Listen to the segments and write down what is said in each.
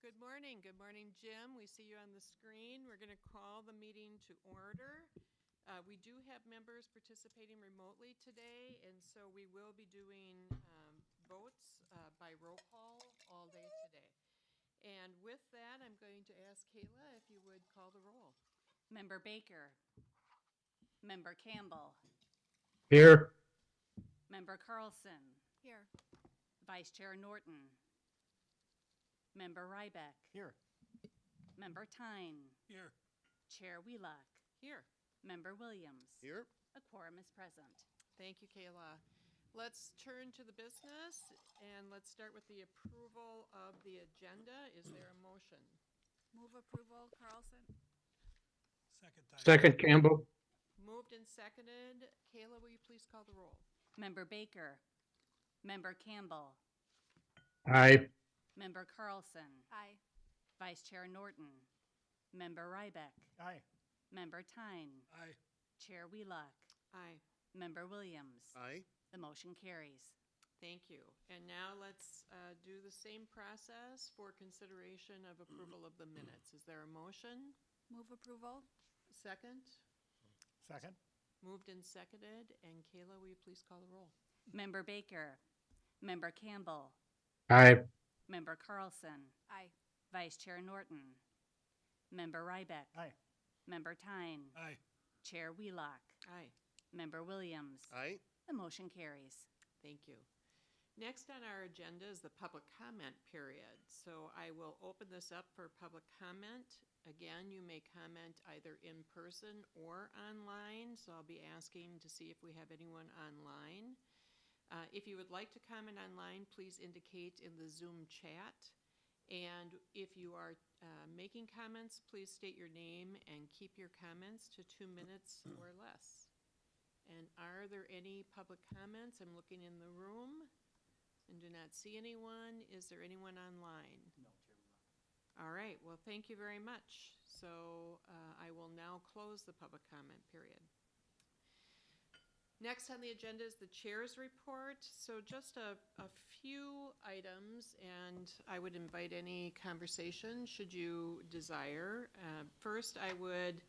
Good morning. Good morning, Jim. We see you on the screen. We're going to call the meeting to order. We do have members participating remotely today, and so we will be doing votes by roll call all day today. And with that, I'm going to ask Kayla if you would call the roll. Member Baker. Member Campbell. Here. Member Carlson. Here. Vice Chair Norton. Member Rybeck. Here. Member Tyne. Here. Chair Wheelock. Here. Member Williams. Here. A quorum is present. Thank you, Kayla. Let's turn to the business, and let's start with the approval of the agenda. Is there a motion? Move approval, Carlson. Second, Campbell. Moved and seconded. Kayla, will you please call the roll? Member Baker. Member Campbell. Aye. Member Carlson. Aye. Vice Chair Norton. Member Rybeck. Aye. Member Tyne. Aye. Chair Wheelock. Aye. Member Williams. Aye. The motion carries. Thank you. And now let's do the same process for consideration of approval of the minutes. Is there a motion? Move approval. Second? Second. Moved and seconded. And Kayla, will you please call the roll? Member Baker. Member Campbell. Aye. Member Carlson. Aye. Vice Chair Norton. Member Rybeck. Aye. Member Tyne. Aye. Chair Wheelock. Aye. Member Williams. Aye. The motion carries. Thank you. Next on our agenda is the public comment period. So I will open this up for public comment. Again, you may comment either in person or online, so I'll be asking to see if we have anyone online. If you would like to comment online, please indicate in the Zoom chat. And if you are making comments, please state your name and keep your comments to 2 minutes or less. And are there any public comments? I'm looking in the room and do not see anyone. Is there anyone online? No, Chair. All right. Well, thank you very much. So I will now close the public comment period. Next on the agenda is the chair's report. So just a few items, and I would invite any conversation should you desire. First, I would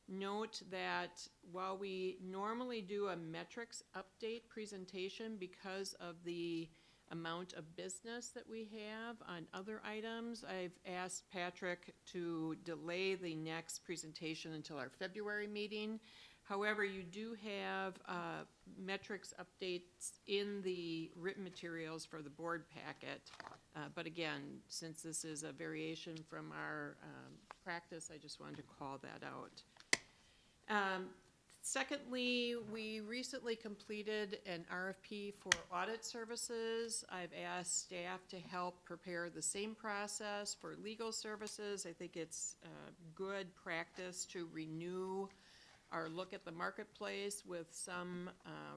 note that while we normally do a metrics update presentation because of the amount of business that we have on other items, I've asked Patrick to delay the next presentation until our February meeting. However, you do have metrics updates in the written materials for the board packet. But again, since this is a variation from our practice, I just wanted to call that out. Secondly, we recently completed an RFP for audit services. I've asked staff to help prepare the same process for legal services. I think it's good practice to renew our look at the marketplace with some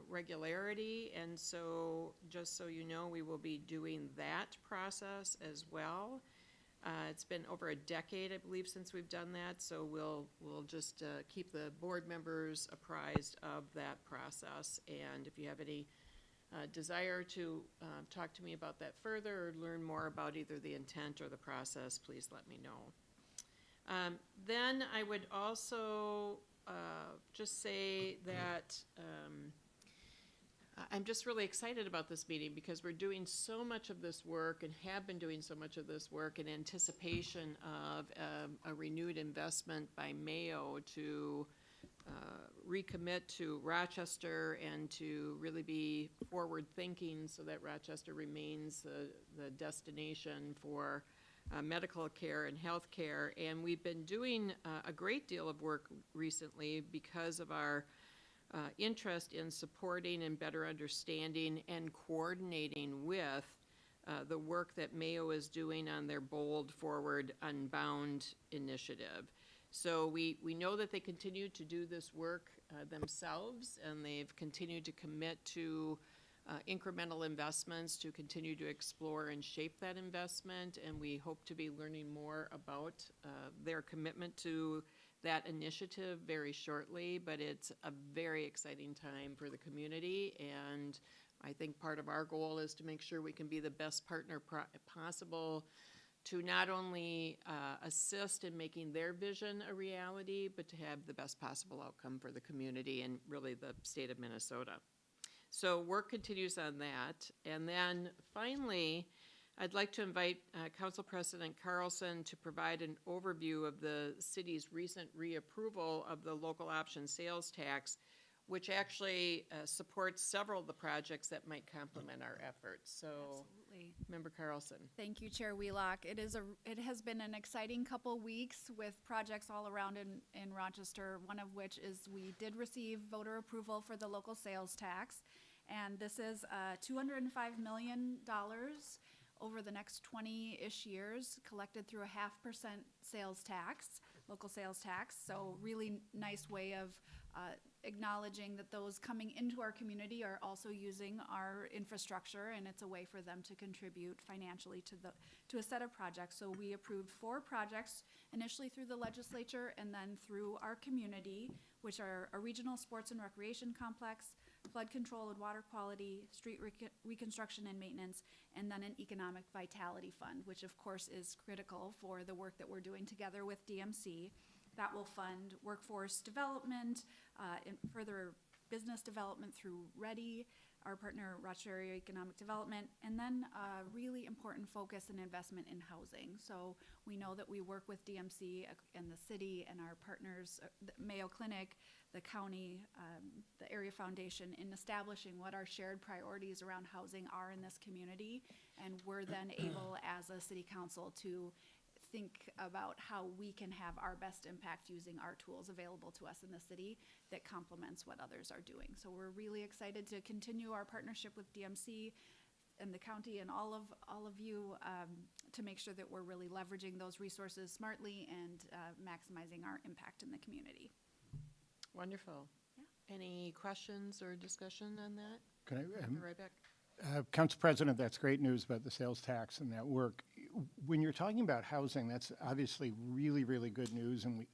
regularity. And so, just so you know, we will be doing that process as well. It's been over a decade, I believe, since we've done that, so we'll just keep the board members apprised of that process. And if you have any desire to talk to me about that further or learn more about either the intent or the process, please let me know. Then I would also just say that I'm just really excited about this meeting because we're doing so much of this work and have been doing so much of this work in anticipation of a renewed investment by Mayo to recommit to Rochester and to really be forward-thinking so that Rochester remains the destination for medical care and health care. And we've been doing a great deal of work recently because of our interest in supporting and better understanding and coordinating with the work that Mayo is doing on their Bold Forward Unbound initiative. So we know that they continue to do this work themselves, and they've continued to commit to incremental investments to continue to explore and shape that investment, and we hope to be learning more about their commitment to that initiative very shortly. But it's a very exciting time for the community, and I think part of our goal is to make sure we can be the best partner possible to not only assist in making their vision a reality, but to have the best possible outcome for the community and really the state of Minnesota. So work continues on that. And then finally, I'd like to invite Council President Carlson to provide an overview of the city's recent reapproval of the local option sales tax, which actually supports several of the projects that might complement our efforts. So, Absolutely. Member Carlson. Thank you, Chair Wheelock. It has been an exciting couple weeks with projects all around in Rochester, one of which is we did receive voter approval for the local sales tax. And this is $205 million over the next 20-ish years, collected through a 0.5% sales tax, local sales tax. So really nice way of acknowledging that those coming into our community are also using our infrastructure, and it's a way for them to contribute financially to a set of projects. So we approved 4 projects initially through the legislature and then through our community, which are a regional sports and recreation complex, flood control and water quality, street reconstruction and maintenance, and then an economic vitality fund, which of course is critical for the work that we're doing together with DMC. That will fund workforce development, and further business development through READY, our partner Rochester Area Economic Development, and then a really important focus and investment in housing. So we know that we work with DMC and the city and our partners, the Mayo Clinic, the county, the Area Foundation, in establishing what our shared priorities around housing are in this community. And we're then able, as a city council, to think about how we can have our best impact using our tools available to us in the city that complements what others are doing. So we're really excited to continue our partnership with DMC and the county and all of you to make sure that we're really leveraging those resources smartly and maximizing our impact in the community. Wonderful. Yeah. Any questions or discussion on that? Can I, Member Ryback? Council President, that's great news about the sales tax and that work. When you're talking about housing, that's obviously really, really good news, and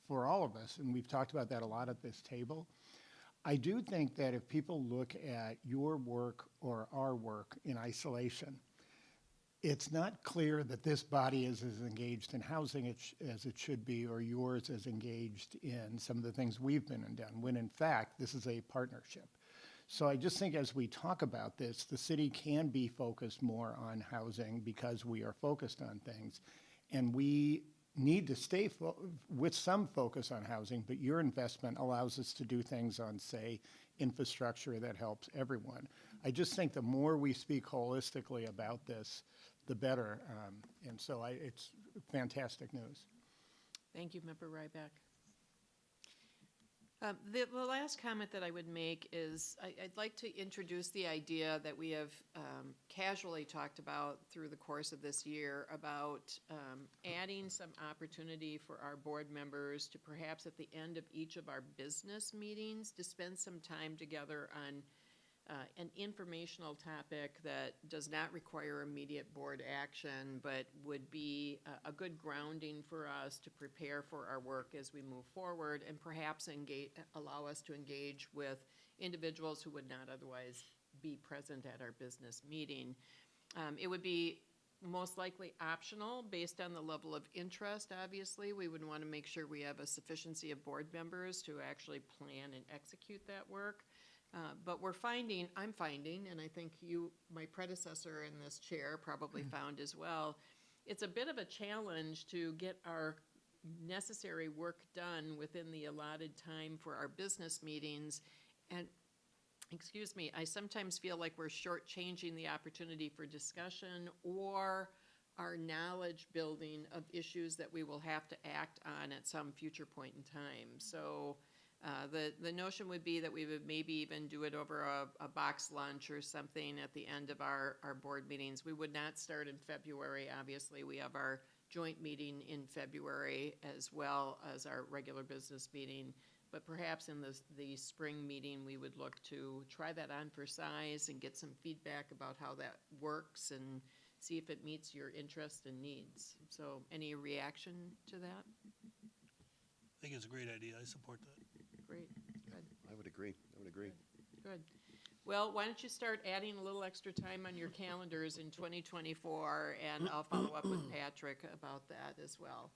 for all of us, and we've talked about that a lot at this table. I do think that if people look at your work or our work in isolation, it's not clear that this body is as engaged in housing as it should be, or yours is engaged in some of the things we've been and done, when in fact, this is a partnership. So I just think as we talk about this, the city can be focused more on housing because we are focused on things. And we need to stay with some focus on housing, but your investment allows us to do things on, say, infrastructure that helps everyone. I just think the more we speak holistically about this, the better. And so it's fantastic news. Thank you, Member Ryback. The last comment that I would make is I'd like to introduce the idea that we have casually talked about through the course of this year about adding some opportunity for our board members to perhaps at the end of each of our business meetings to spend some time together on an informational topic that does not require immediate board action, but would be a good grounding for us to prepare for our work as we move forward, and perhaps allow us to engage with individuals who would not otherwise be present at our business meeting. It would be most likely optional based on the level of interest. Obviously, we would want to make sure we have a sufficiency of board members to actually plan and execute that work. But I'm finding, and I think you, my predecessor in this chair, probably found as well, it's a bit of a challenge to get our necessary work done within the allotted time for our business meetings. And, excuse me, I sometimes feel like we're shortchanging the opportunity for discussion or our knowledge building of issues that we will have to act on at some future point in time. So the notion would be that we would maybe even do it over a box lunch or something at the end of our board meetings. We would not start in February. Obviously, we have our joint meeting in February as well as our regular business meeting. But perhaps in the spring meeting, we would look to try that on for size and get some feedback about how that works and see if it meets your interest and needs. So any reaction to that? I think it's a great idea. I support that. Great, good. I would agree. Good. Well, why don't you start adding a little extra time on your calendars in 2024, and I'll follow up with Patrick about that as well.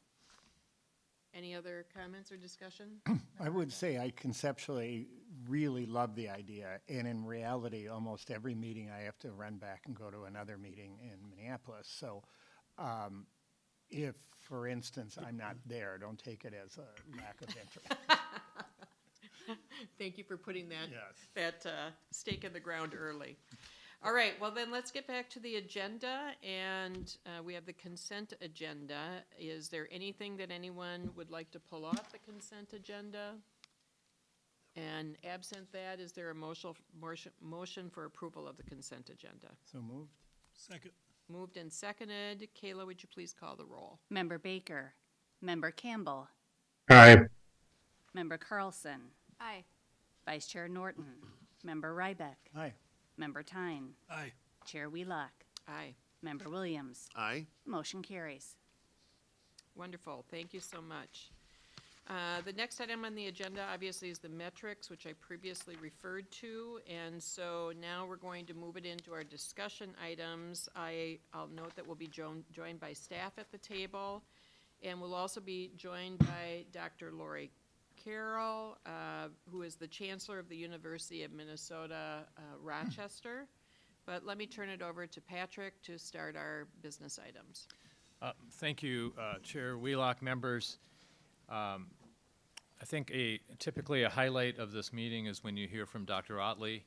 Any other comments or discussion? I would say I conceptually really love the idea, and in reality, almost every meeting I have to run back and go to another meeting in Minneapolis. So if, for instance, I'm not there, don't take it as a lack of interest. Thank you for putting that, Yes. that stake in the ground early. All right, well then let's get back to the agenda, and we have the consent agenda. Is there anything that anyone would like to pull off the consent agenda? And absent that, is there a motion for approval of the consent agenda? So moved. Second. Moved and seconded. Kayla, would you please call the roll? Member Baker, Member Campbell, Aye. Member Carlson, Aye. Vice Chair Norton, Member Rybeck, Aye. Member Tyne, Aye. Chair Wheelock, Aye. Member Williams. Aye. Motion carries. Wonderful, thank you so much. The next item on the agenda, obviously, is the metrics, which I previously referred to, and so now we're going to move it into our discussion items. I'll note that we'll be joined by staff at the table, and we'll also be joined by Dr. Lori Carroll, who is the Chancellor of the University of Minnesota, Rochester. But let me turn it over to Patrick to start our business items. Thank you, Chair Wheelock, members. I think typically a highlight of this meeting is when you hear from Dr. Otley.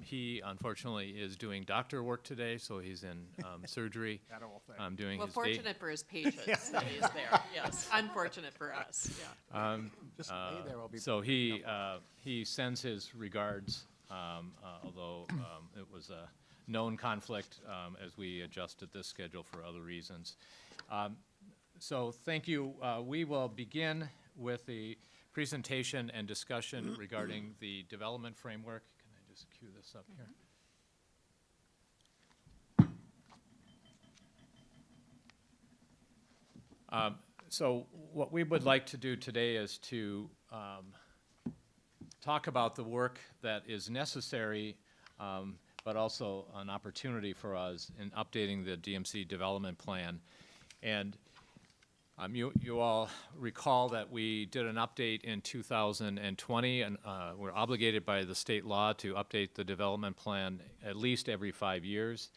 He unfortunately is doing doctor work today, so he's in surgery. That whole thing. Doing Well, his day. fortunate for his patients that he's there, yes. Unfortunate for us, yeah. Just lay there, I'll be. So he sends his regards, although it was a known conflict as we adjusted this schedule for other reasons. So thank you. We will begin with the presentation and discussion regarding the development framework. Can I just cue this up here? So what we would like to do today is to talk about the work that is necessary, but also an opportunity for us in updating the DMC development plan. And you all recall that we did an update in 2020, and we're obligated by the state law to update the development plan at least every 5 years.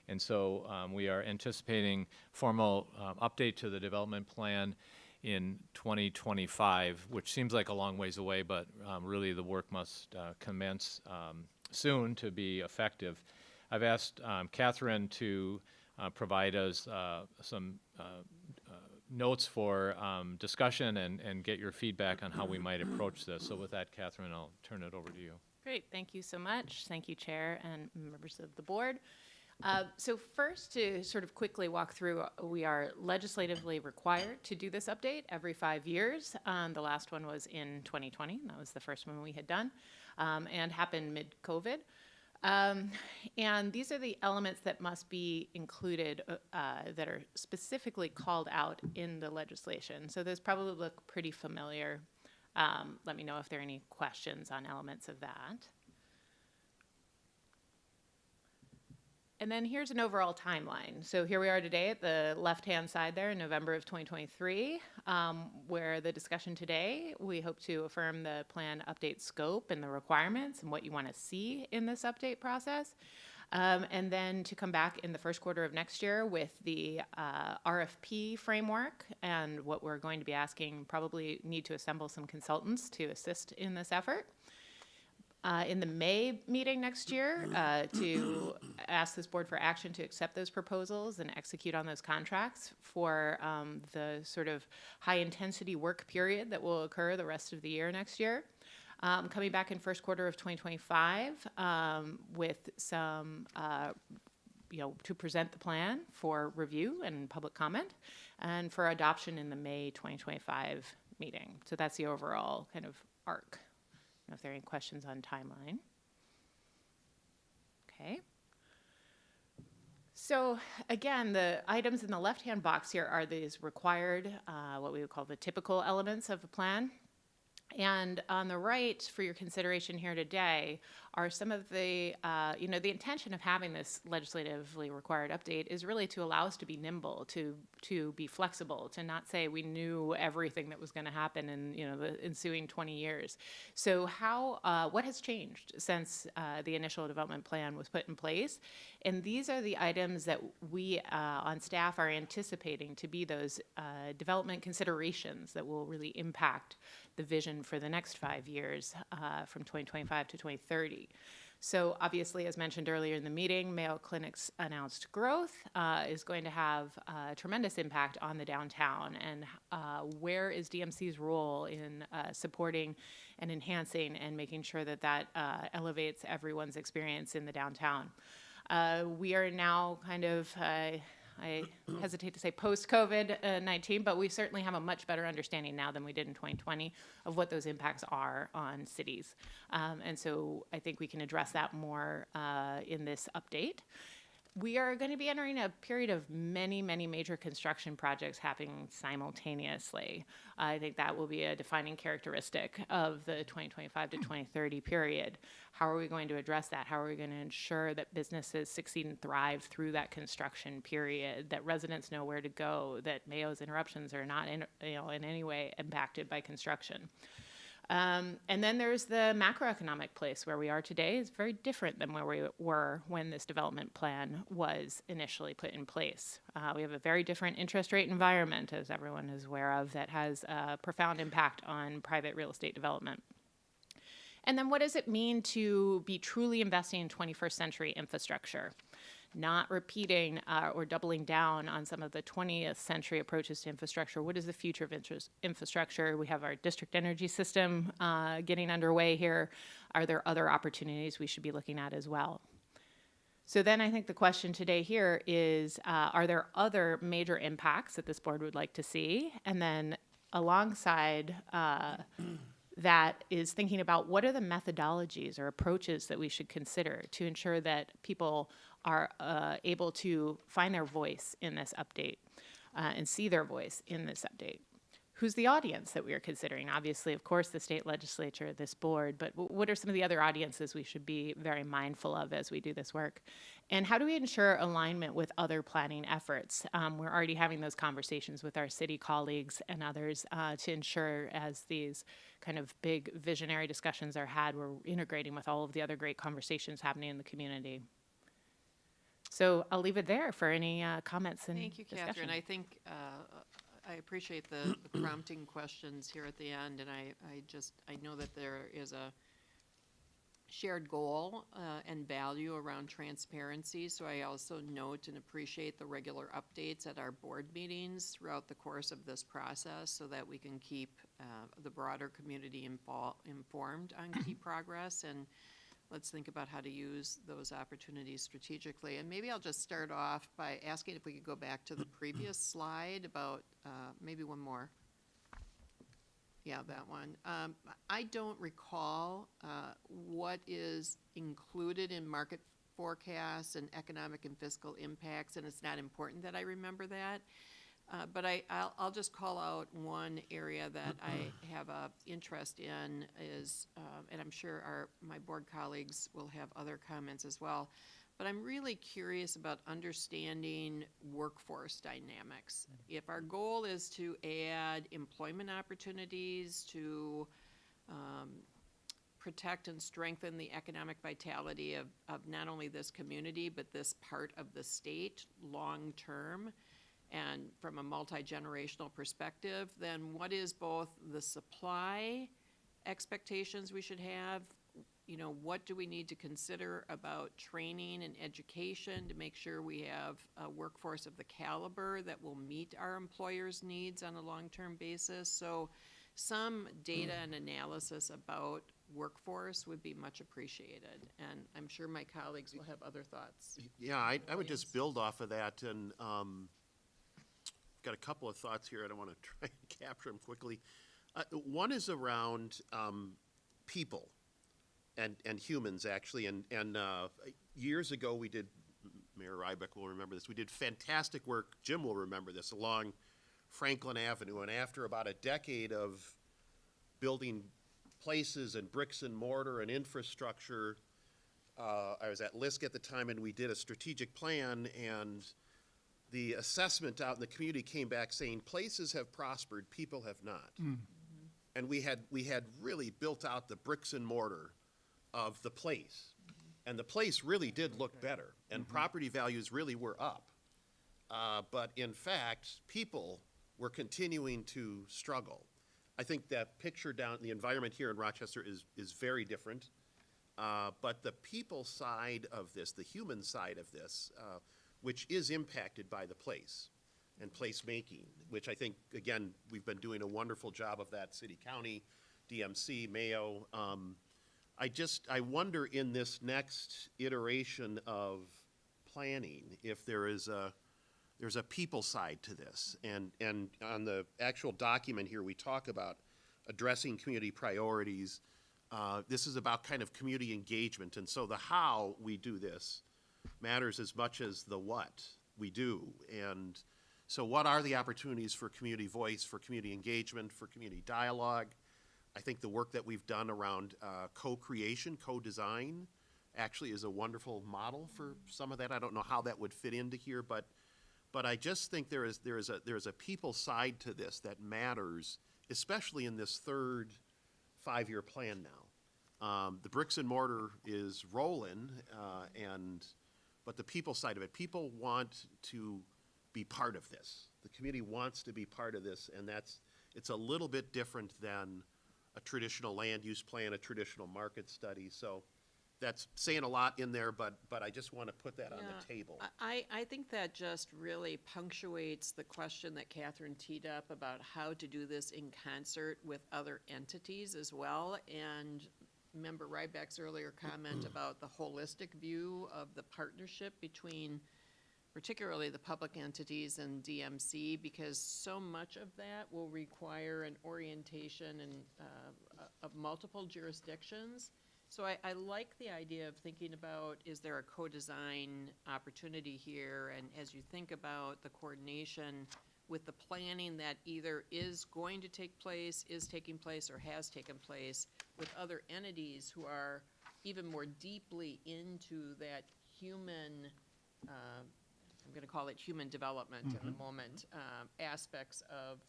And so we are anticipating formal update to the development plan in 2025, which seems like a long ways away, but really the work must commence soon to be effective. I've asked Catherine to provide us some notes for discussion and get your feedback on how we might approach this. So with that, Catherine, I'll turn it over to you. Great, thank you so much. Thank you, Chair and members of the board. So first, to sort of quickly walk through, we are legislatively required to do this update every 5 years. The last one was in 2020, and that was the first one we had done, and happened mid-COVID. And these are the elements that must be included that are specifically called out in the legislation. So those probably look pretty familiar. Let me know if there are any questions on elements of that. And then here's an overall timeline. So here we are today at the left-hand side there in November of 2023, where the discussion today, we hope to affirm the plan update scope and the requirements and what you want to see in this update process. And then to come back in the first quarter of next year with the RFP framework, and what we're going to be asking, probably need to assemble some consultants to assist in this effort. In the May meeting next year, to ask this board for action to accept those proposals and execute on those contracts for the sort of high-intensity work period that will occur the rest of the year next year. Coming back in first quarter of 2025 with some, to present the plan for review and public comment, and for adoption in the May 2025 meeting. So that's the overall kind of arc. I don't know if there are any questions on timeline. Okay. So again, the items in the left-hand box here are these required, what we would call the typical elements of a plan. And on the right, for your consideration here today, are some of the, the intention of having this legislatively required update is really to allow us to be nimble, to be flexible, to not say we knew everything that was going to happen in, the ensuing 20 years. So what has changed since the initial development plan was put in place? And these are the items that we on staff are anticipating to be those development considerations that will really impact the vision for the next 5 years from 2025 to 2030. So obviously, as mentioned earlier in the meeting, Mayo Clinic's announced growth is going to have a tremendous impact on the downtown. And where is DMC's role in supporting and enhancing and making sure that elevates everyone's experience in the downtown? We are now kind of, I hesitate to say post-COVID-19, but we certainly have a much better understanding now than we did in 2020 of what those impacts are on cities. And so I think we can address that more in this update. We are going to be entering a period of many, many major construction projects happening simultaneously. I think that will be a defining characteristic of the 2025 to 2030 period. How are we going to address that? How are we going to ensure that businesses succeed and thrive through that construction period, that residents know where to go, that Mayo's interruptions are not in any way impacted by construction? And then there's the macroeconomic place where we are today is very different than where we were when this development plan was initially put in place. We have a very different interest rate environment, as everyone is aware of, that has a profound impact on private real estate development. And then what does it mean to be truly investing in 21st century infrastructure? Not repeating or doubling down on some of the 20th century approaches to infrastructure. What is the future of infrastructure? We have our district energy system getting underway here. Are there other opportunities we should be looking at as well? So then I think the question today here is, are there other major impacts that this board would like to see? And then alongside that is thinking about what are the methodologies or approaches that we should consider to ensure that people are able to find their voice in this update and see their voice in this update. Who's the audience that we are considering? Obviously, of course, the state legislature, this board, but what are some of the other audiences we should be very mindful of as we do this work? And how do we ensure alignment with other planning efforts? We're already having those conversations with our city colleagues and others to ensure as these kind of big visionary discussions are had, we're integrating with all of the other great conversations happening in the community. So I'll leave it there for any comments and Thank you, discussion. Catherine. I think I appreciate the prompting questions here at the end, and I know that there is a shared goal and value around transparency, so I also note and appreciate the regular updates at our board meetings throughout the course of this process so that we can keep the broader community informed on key progress, and let's think about how to use those opportunities strategically. And maybe I'll just start off by asking if we could go back to the previous slide about maybe one more. Yeah, that one. I don't recall what is included in market forecasts and economic and fiscal impacts, and it's not important that I remember that. But I'll just call out one area that I have an interest in is, and I'm sure my board colleagues will have other comments as well, but I'm really curious about understanding workforce dynamics. If our goal is to add employment opportunities, to protect and strengthen the economic vitality of not only this community, but this part of the state long term, and from a multi-generational perspective, then what is both the supply expectations we should have? What do we need to consider about training and education to make sure we have a workforce of the caliber that will meet our employers' needs on a long-term basis? So some data and analysis about workforce would be much appreciated, and I'm sure my colleagues will have other thoughts. Yeah, I would just build off of that, and got a couple of thoughts here, and I want to try and capture them quickly. One is around people and humans, actually, and years ago we did, Mayor Rybeck will remember this, we did fantastic work, Jim will remember this, along Franklin Avenue, and after about a decade of building places and bricks and mortar and infrastructure, I was at LISC at the time, and we did a strategic plan, and the assessment out in the community came back saying places have prospered, people have not. And we had really built out the bricks and mortar of the place. And the place really did look better, and property values really were up. But in fact, people were continuing to struggle. I think that picture down, the environment here in Rochester is very different. But the people side of this, the human side of this, which is impacted by the place and placemaking, which I think, again, we've been doing a wonderful job of that, city, county, DMC, Mayo. I wonder in this next iteration of planning if there's a people side to this. And on the actual document here, we talk about addressing community priorities. This is about kind of community engagement, and so the how we do this matters as much as the what we do. And so what are the opportunities for community voice, for community engagement, for community dialogue? I think the work that we've done around co-creation, co-design, actually is a wonderful model for some of that. I don't know how that would fit into here, but I just think there is a people side to this that matters, especially in this third 5-year plan now. The bricks and mortar is rolling, but the people side of it, people want to be part of this. The community wants to be part of this, and it's a little bit different than a traditional land use plan, a traditional market study. So that's saying a lot in there, but I just want to put that on the table. I think that just really punctuates the question that Catherine teed up about how to do this in concert with other entities as well. And Member Ryback's earlier comment about the holistic view of the partnership between particularly the public entities and DMC, because so much of that will require an orientation and of multiple jurisdictions. So I like the idea of thinking about, is there a co-design opportunity here? And as you think about the coordination with the planning that either is going to take place, is taking place, or has taken place with other entities who are even more deeply into that human, I'm going to call it human development in the moment, aspects of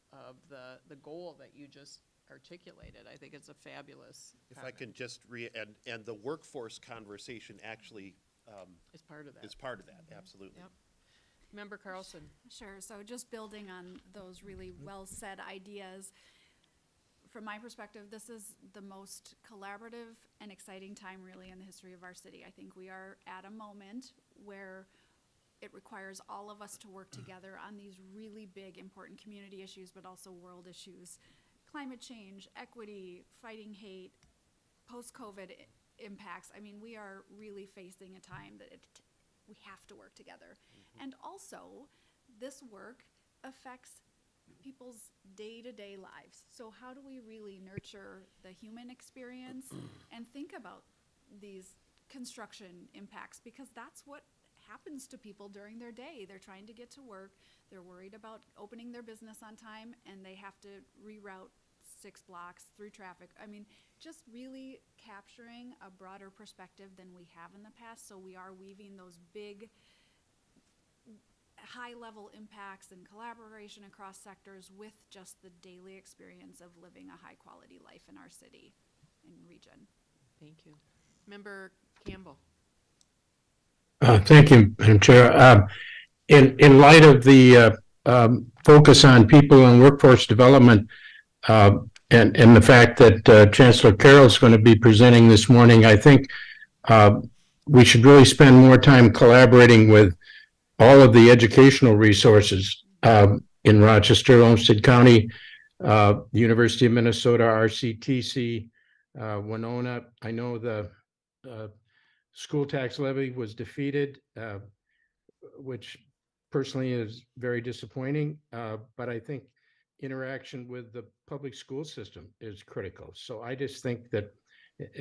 the goal that you just articulated. I think it's a fabulous If I can just and the workforce conversation actually It's part of that. is part of that, absolutely. Yep. Member Carlson. Sure, so just building on those really well-said ideas, from my perspective, this is the most collaborative and exciting time really in the history of our city. I think we are at a moment where it requires all of us to work together on these really big, important community issues, but also world issues. Climate change, equity, fighting hate, post-COVID impacts. I mean, we are really facing a time that we have to work together. And also, this work affects people's day-to-day lives. So how do we really nurture the human experience and think about these construction impacts? Because that's what happens to people during their day. They're trying to get to work, they're worried about opening their business on time, and they have to reroute 6 blocks through traffic. I mean, just really capturing a broader perspective than we have in the past. So we are weaving those big, high-level impacts and collaboration across sectors with just the daily experience of living a high-quality life in our city and region. Thank you. Member Campbell. Thank you, Madam Chair. In light of the focus on people and workforce development, and the fact that Chancellor Carroll is going to be presenting this morning, I think we should really spend more time collaborating with all of the educational resources in Rochester, Olmsted County, the University of Minnesota, RCTC, Winona. I know the school tax levy was defeated, which personally is very disappointing, but I think interaction with the public school system is critical. So I just think that,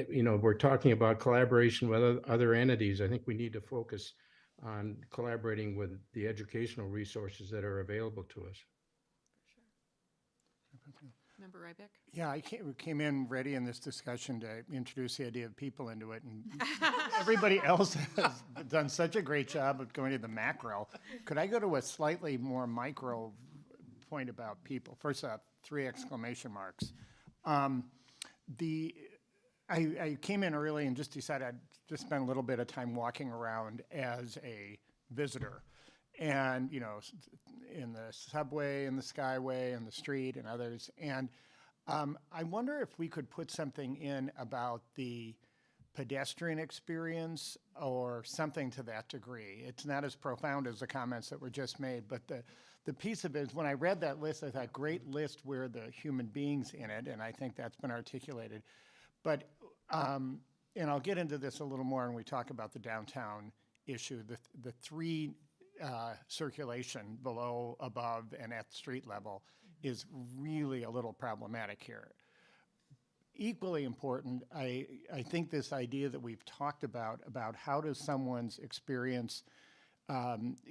we're talking about collaboration with other entities. I think we need to focus on collaborating with the educational resources that are available to us. Member Rybeck? Yeah, I came in ready in this discussion to introduce the idea of people into it, and everybody else has done such a great job of going to the macro. Could I go to a slightly more micro point about people? First off, 3 exclamation marks. I came in early and just decided I'd just spend a little bit of time walking around as a visitor. And, you know, in the subway, in the skyway, in the street, and others. And I wonder if we could put something in about the pedestrian experience or something to that degree. It's not as profound as the comments that were just made, but the piece of it is when I read that list, I thought, great list where the human beings in it, and I think that's been articulated. But, and I'll get into this a little more when we talk about the downtown issue, the 3 circulation below, above, and at street level is really a little problematic here. Equally important, I think this idea that we've talked about how does someone's experience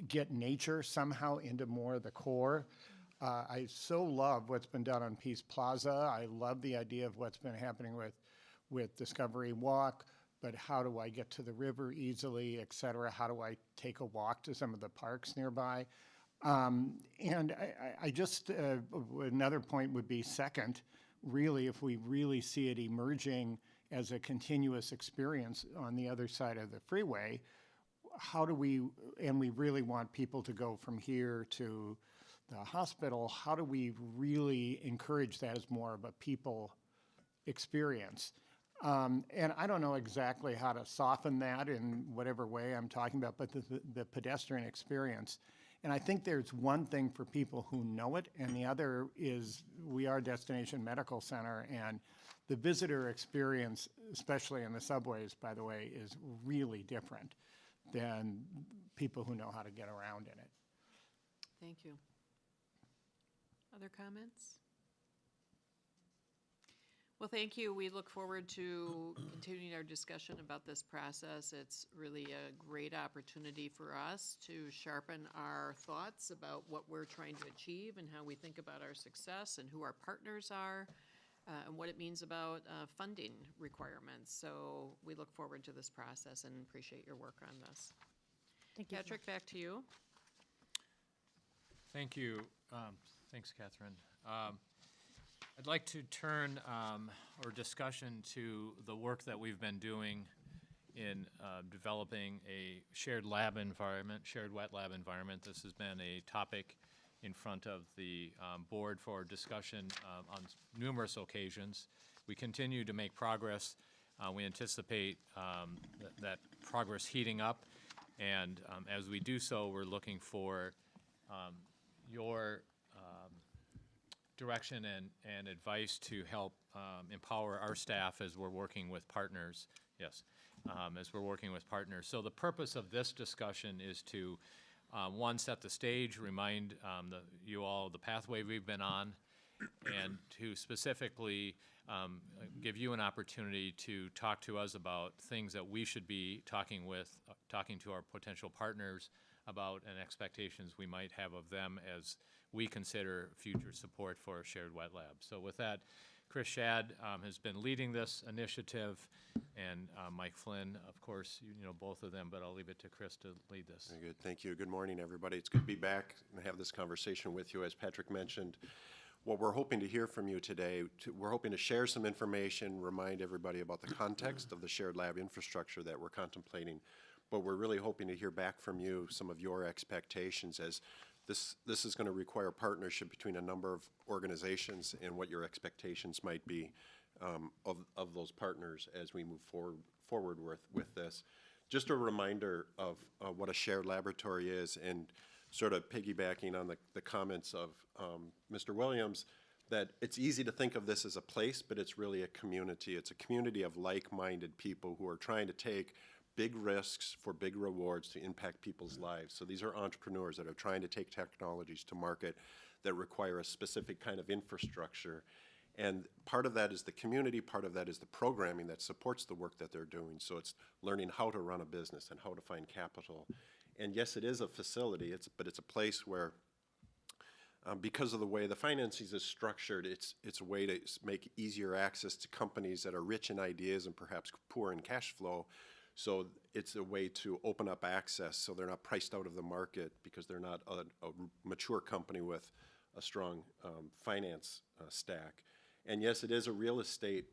get nature somehow into more of the core. I so love what's been done on Peace Plaza. I love the idea of what's been happening with Discovery Walk. But how do I get to the river easily, et cetera? How do I take a walk to some of the parks nearby? And I just, another point would be second, really, if we really see it emerging as a continuous experience on the other side of the freeway, how do we, and we really want people to go from here to the hospital, how do we really encourage that as more of a people experience? And I don't know exactly how to soften that in whatever way I'm talking about, but the pedestrian experience. And I think there's one thing for people who know it, and the other is we are a destination medical center, and the visitor experience, especially in the subways, by the way, is really different than people who know how to get around in it. Thank you. Other comments? Well, thank you. We look forward to continuing our discussion about this process. It's really a great opportunity for us to sharpen our thoughts about what we're trying to achieve and how we think about our success and who our partners are and what it means about funding requirements. So we look forward to this process and appreciate your work on this. Thank you. Patrick, back to you. Thank you. Thanks, Catherine. I'd like to turn our discussion to the work that we've been doing in developing a shared lab environment, shared wet lab environment. This has been a topic in front of the board for discussion on numerous occasions. We continue to make progress. We anticipate that progress heating up, and as we do so, we're looking for your direction and advice to help empower our staff as we're working with partners. Yes, as we're working with partners. So the purpose of this discussion is to, one, set the stage, remind you all the pathway we've been on, and to specifically give you an opportunity to talk to us about things that we should be talking to our potential partners about and expectations we might have of them as we consider future support for a shared wet lab. So with that, Chris Shad has been leading this initiative, and Mike Flynn, of course, you know both of them, but I'll leave it to Chris to lead this. Very good. Thank you. Good morning, everybody. It's good to be back and have this conversation with you. As Patrick mentioned, what we're hoping to hear from you today, we're hoping to share some information, remind everybody about the context of the shared lab infrastructure that we're contemplating, but we're really hoping to hear back from you some of your expectations, as this is going to require partnership between a number of organizations, and what your expectations might be of those partners as we move forward with this. Just a reminder of what a shared laboratory is, and sort of piggybacking on the comments of Mr. Williams, that it's easy to think of this as a place, but it's really a community. It's a community of like-minded people who are trying to take big risks for big rewards to impact people's lives. So these are entrepreneurs that are trying to take technologies to market that require a specific kind of infrastructure. And part of that is the community, part of that is the programming that supports the work that they're doing. So it's learning how to run a business and how to find capital. And yes, it is a facility, but it's a place where Because of the way the financing is structured, it's a way to make easier access to companies that are rich in ideas and perhaps poor in cash flow. So it's a way to open up access so they're not priced out of the market because they're not a mature company with a strong finance stack. And yes, it is a real estate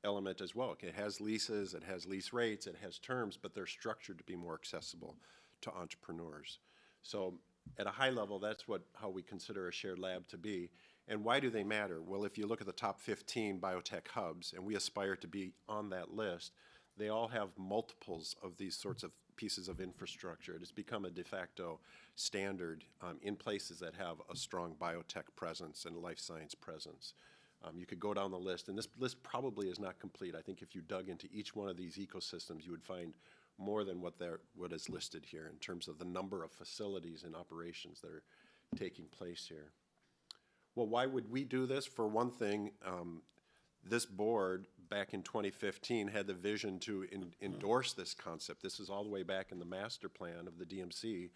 element as well. It has leases, it has lease rates, it has terms, but they're structured to be more accessible to entrepreneurs. So at a high level, that's how we consider a shared lab to be. And why do they matter? Well, if you look at the top 15 biotech hubs, and we aspire to be on that list, they all have multiples of these sorts of pieces of infrastructure. It has become a de facto standard in places that have a strong biotech presence and life science presence. You could go down the list, and this list probably is not complete. I think if you dug into each one of these ecosystems, you would find more than what is listed here in terms of the number of facilities and operations that are taking place here. Well, why would we do this? For one thing, this board back in 2015 had the vision to endorse this concept. This is all the way back in the master plan of the DMC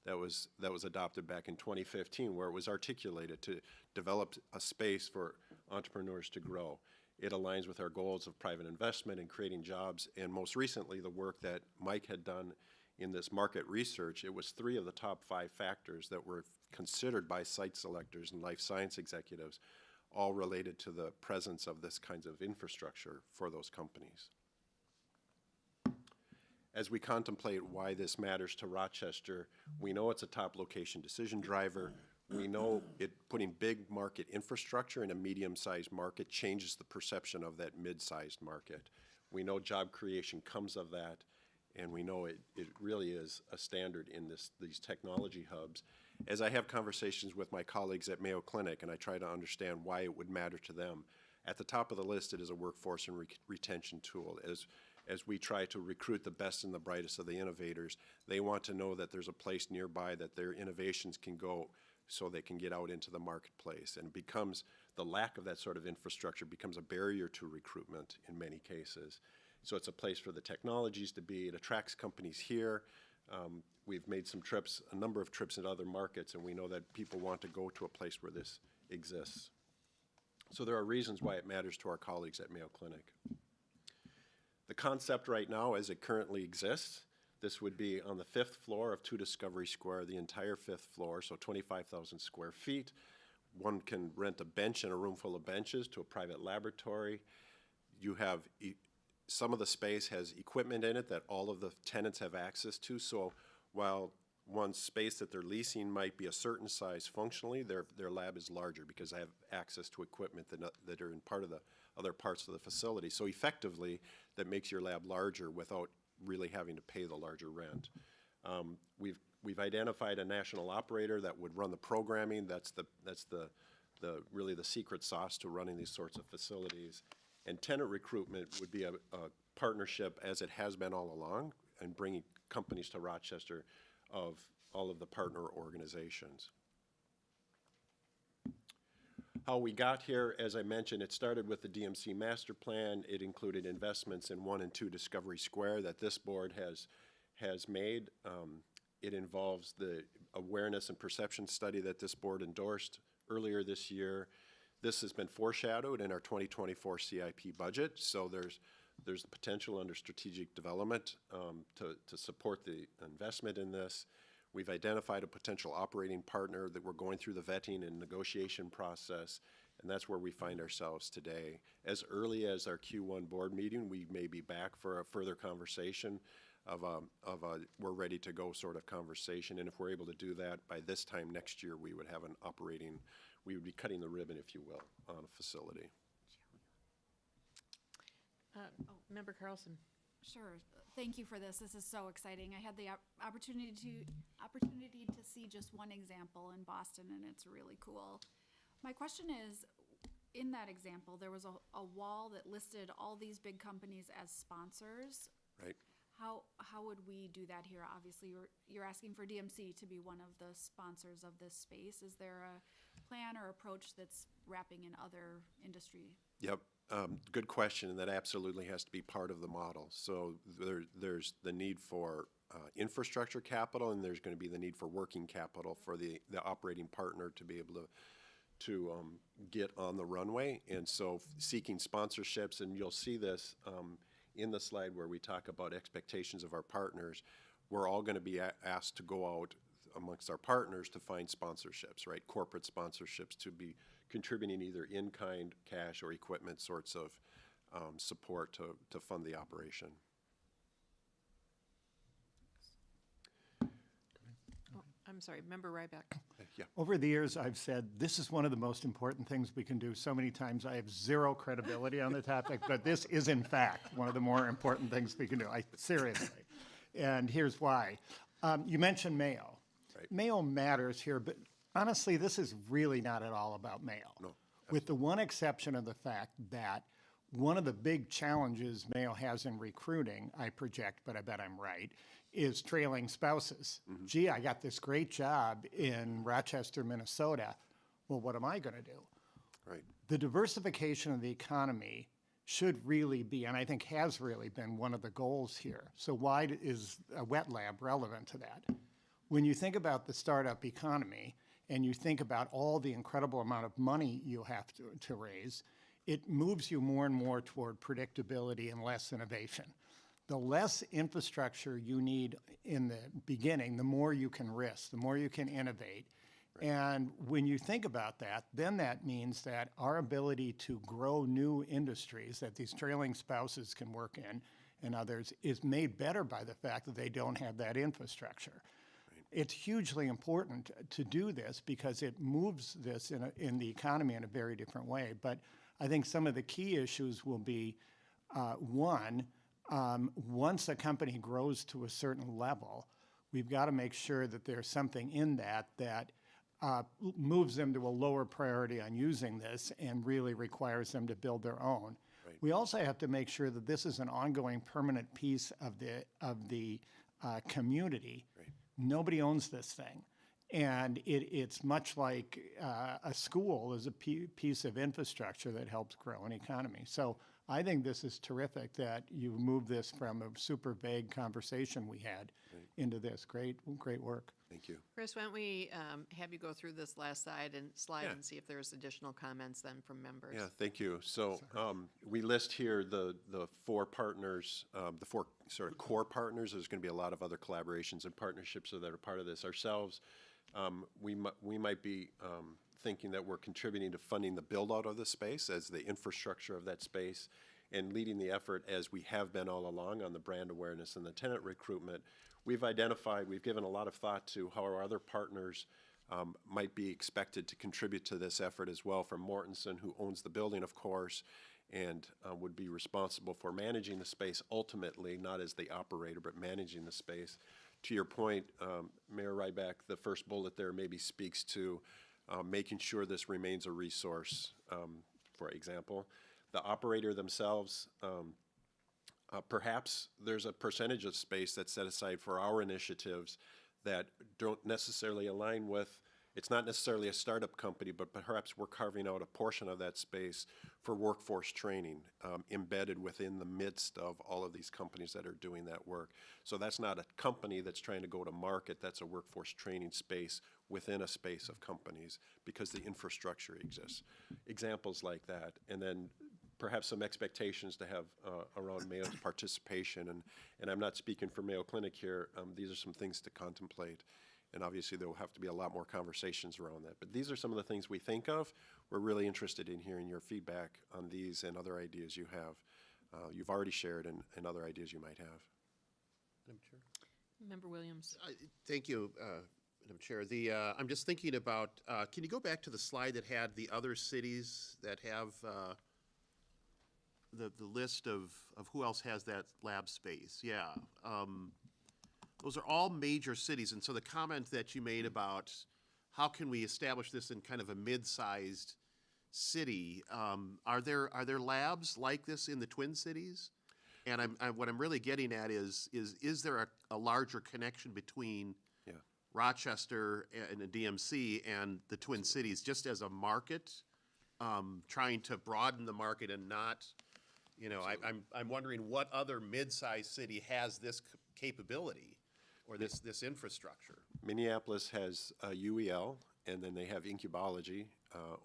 that was adopted back in 2015, where it was articulated to develop a space for entrepreneurs to grow. It aligns with our goals of private investment and creating jobs, and most recently, the work that Mike had done in this market research. It was 3 of the top 5 factors that were considered by site selectors and life science executives, all related to the presence of this kinds of infrastructure for those companies. As we contemplate why this matters to Rochester, we know it's a top location decision driver. We know putting big market infrastructure in a medium-sized market changes the perception of that mid-sized market. We know job creation comes of that, and we know it really is a standard in these technology hubs. As I have conversations with my colleagues at Mayo Clinic and I try to understand why it would matter to them, at the top of the list it is a workforce and retention tool. As we try to recruit the best and the brightest of the innovators, they want to know that there's a place nearby that their innovations can go so they can get out into the marketplace. And the lack of that sort of infrastructure becomes a barrier to recruitment in many cases. So it's a place for the technologies to be. It attracts companies here. We've made a number of trips in other markets, and we know that people want to go to a place where this exists. So there are reasons why it matters to our colleagues at Mayo Clinic. The concept right now, as it currently exists, this would be on the 5th floor of II.Discovery Square, the entire 5th floor, so 25,000 square feet. One can rent a bench and a room full of benches to a private laboratory. You have some of the space has equipment in it that all of the tenants have access to. So while one space that they're leasing might be a certain size functionally, their lab is larger because they have access to equipment that are in part of the other parts of the facility. So effectively, that makes your lab larger without really having to pay the larger rent. We've identified a national operator that would run the programming. That's really the secret sauce to running these sorts of facilities. And tenant recruitment would be a partnership, as it has been all along, and bringing companies to Rochester of all of the partner organizations. How we got here, as I mentioned, it started with the DMC master plan. It included investments in 1 and 2 Discovery Square that this board has made. It involves the awareness and perception study that this board endorsed earlier this year. This has been foreshadowed in our 2024 CIP budget, so there's the potential under strategic development to support the investment in this. We've identified a potential operating partner that we're going through the vetting and negotiation process, and that's where we find ourselves today. As early as our Q1 board meeting, we may be back for a further conversation of a we're ready to go sort of conversation, and if we're able to do that, by this time next year, we would have an operating, we would be cutting the ribbon, if you will, on a facility. Member Carlson. Sure. Thank you for this. This is so exciting. I had the opportunity to see just one example in Boston, and it's really cool. My question is, in that example, there was a wall that listed all these big companies as sponsors. Right. How would we do that here? Obviously, you're asking for DMC to be one of the sponsors of this space. Is there a plan or approach that's wrapping in other industry? Yep. Good question, and that absolutely has to be part of the model. So there's the need for infrastructure capital, and there's going to be the need for working capital for the operating partner to be able to get on the runway. And so seeking sponsorships, and you'll see this in the slide where we talk about expectations of our partners, we're all going to be asked to go out amongst our partners to find sponsorships, right? Corporate sponsorships to be contributing either in-kind, cash, or equipment sorts of support to fund the operation. I'm sorry, Member Ryback. Yeah. Over the years, I've said, this is one of the most important things we can do. So many times I have zero credibility on the topic, but this is in fact one of the more important things we can do. Seriously. And here's why. You mentioned Mayo. Right. Mayo matters here, but honestly, this is really not at all about Mayo. No. With the one exception of the fact that one of the big challenges Mayo has in recruiting, I project, but I bet I'm right, is trailing spouses. Gee, I got this great job in Rochester, Minnesota. Well, what am I going to do? Right. The diversification of the economy should really be, and I think has really been, one of the goals here. So why is a wet lab relevant to that? When you think about the startup economy and you think about all the incredible amount of money you have to raise, it moves you more and more toward predictability and less innovation. The less infrastructure you need in the beginning, the more you can risk, the more you can innovate. Right. And when you think about that, then that means that our ability to grow new industries that these trailing spouses can work in and others is made better by the fact that they don't have that infrastructure. Right. It's hugely important to do this because it moves this in the economy in a very different way. But I think some of the key issues will be, one, once a company grows to a certain level, we've got to make sure that there's something in that moves them to a lower priority on using this and really requires them to build their own. Right. We also have to make sure that this is an ongoing permanent piece of the community. Right. Nobody owns this thing. And it's much like a school is a piece of infrastructure that helps grow an economy. So I think this is terrific that you moved this from a super vague conversation we had into this. Great work. Thank you. Chris, why don't we have you go through this last slide and see if there's additional comments then from members. Yeah, thank you. So we list here the four partners, the four sort of core partners. There's going to be a lot of other collaborations and partnerships that are part of this. Ourselves, we might be thinking that we're contributing to funding the build-out of the space as the infrastructure of that space and leading the effort as we have been all along on the brand awareness and the tenant recruitment. We've given a lot of thought to how our other partners might be expected to contribute to this effort as well, from Mortensen, who owns the building, of course, and would be responsible for managing the space ultimately, not as the operator, but managing the space. To your point, Mayor Ryback, the first bullet there maybe speaks to making sure this remains a resource, for example. The operator themselves, perhaps there's a percentage of space that's set aside for our initiatives that don't necessarily align with, it's not necessarily a startup company, but perhaps we're carving out a portion of that space for workforce training, embedded within the midst of all of these companies that are doing that work. So that's not a company that's trying to go to market, that's a workforce training space within a space of companies because the infrastructure exists. Examples like that. And then perhaps some expectations to have around Mayo's participation. And I'm not speaking for Mayo Clinic here. These are some things to contemplate. And obviously there will have to be a lot more conversations around that. But these are some of the things we think of. We're really interested in hearing your feedback on these and other ideas you have. You've already shared and other ideas you might have. Madam Chair. Member Williams. Thank you, Madam Chair. I'm just thinking about, can you go back to the slide that had the other cities that have the list of who else has that lab space? Yeah. Those are all major cities, and so the comment that you made about how can we establish this in kind of a mid-sized city, are there labs like this in the Twin Cities? And what I'm really getting at is there a larger connection between Rochester and the DMC and the Twin Cities, just as a market, trying to broaden the market and not, I'm wondering what other mid-sized city has this capability. or this infrastructure? Minneapolis has UEL, and then they have Incubology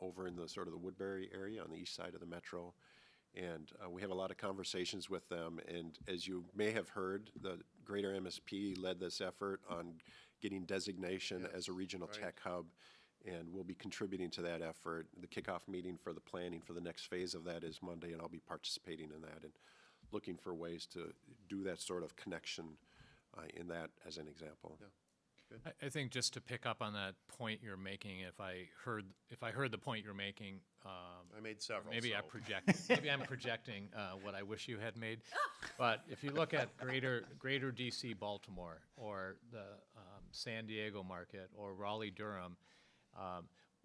over in the sort of the Woodbury area on the east side of the metro. And we have a lot of conversations with them. And as you may have heard, the Greater MSP led this effort on getting designation as a regional tech hub. And we'll be contributing to that effort. The kickoff meeting for the planning for the next phase of that is Monday, and I'll be participating in that and looking for ways to do that sort of connection in that as an example. I think just to pick up on that point you're making, if I heard the point you're making, I made several. maybe so. maybe I'm projecting what I wish you had made. But if you look at greater DC Baltimore, or the San Diego market, or Raleigh Durham,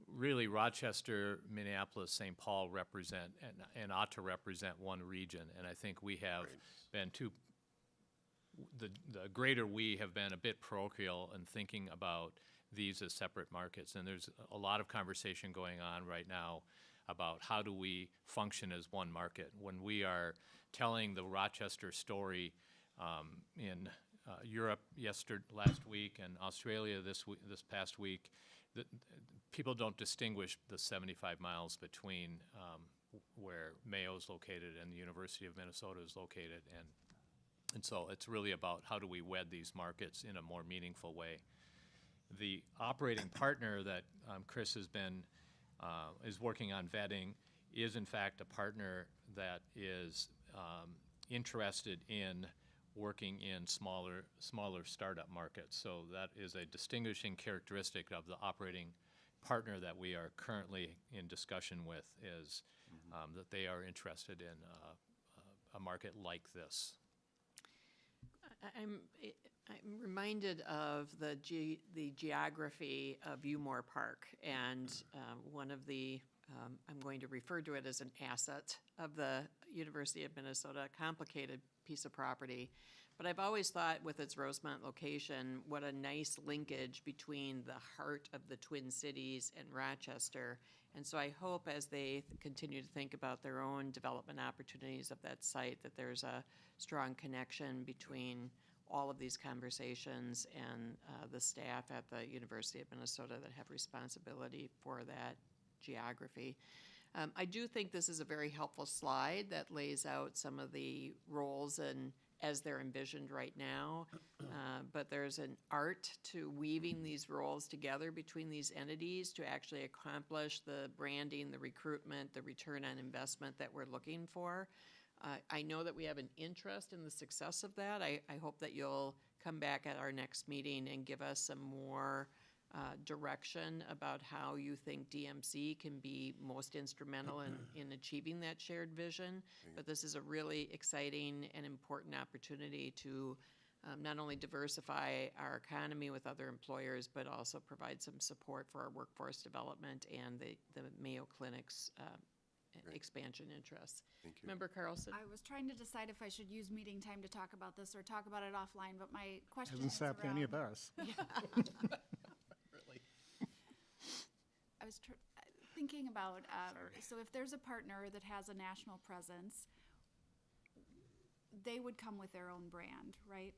really Rochester, Minneapolis, St. Paul represent and ought to represent one region. And I think we have been the greater we have been a bit parochial in thinking about these as separate markets. And there's a lot of conversation going on right now about how do we function as one market. When we are telling the Rochester story in Europe last week, and Australia this past week, people don't distinguish the 75 miles between where Mayo is located and the University of Minnesota is located. And so it's really about how do we wed these markets in a more meaningful way. The operating partner that Chris has been is working on vetting is in fact a partner that is interested in working in smaller startup markets. So that is a distinguishing characteristic of the operating partner that we are currently in discussion with, is that they are interested in a market like this. I'm reminded of the geography of Umore Park, and one of the, I'm going to refer to it as an asset of the University of Minnesota, a complicated piece of property. But I've always thought with its Rosemont location, what a nice linkage between the heart of the Twin Cities and Rochester. And so I hope as they continue to think about their own development opportunities of that site, that there's a strong connection between all of these conversations and the staff at the University of Minnesota that have responsibility for that geography. I do think this is a very helpful slide that lays out some of the roles and as they're envisioned right now, but there's an art to weaving these roles together between these entities to actually accomplish the branding, the recruitment, the return on investment that we're looking for. I know that we have an interest in the success of that. I hope that you'll come back at our next meeting and give us some more direction about how you think DMC can be most instrumental in achieving that shared vision. But this is a really exciting and important opportunity to not only diversify our economy with other employers, but also provide some support for our workforce development and the Mayo Clinic's expansion interests. Thank you. Member Carlson? I was trying to decide if I should use meeting time to talk about this or talk about it offline, but my question Hasn't is stopped any of us. Really? I was thinking about, so if there's a partner that has a national presence, they would come with their own brand, right?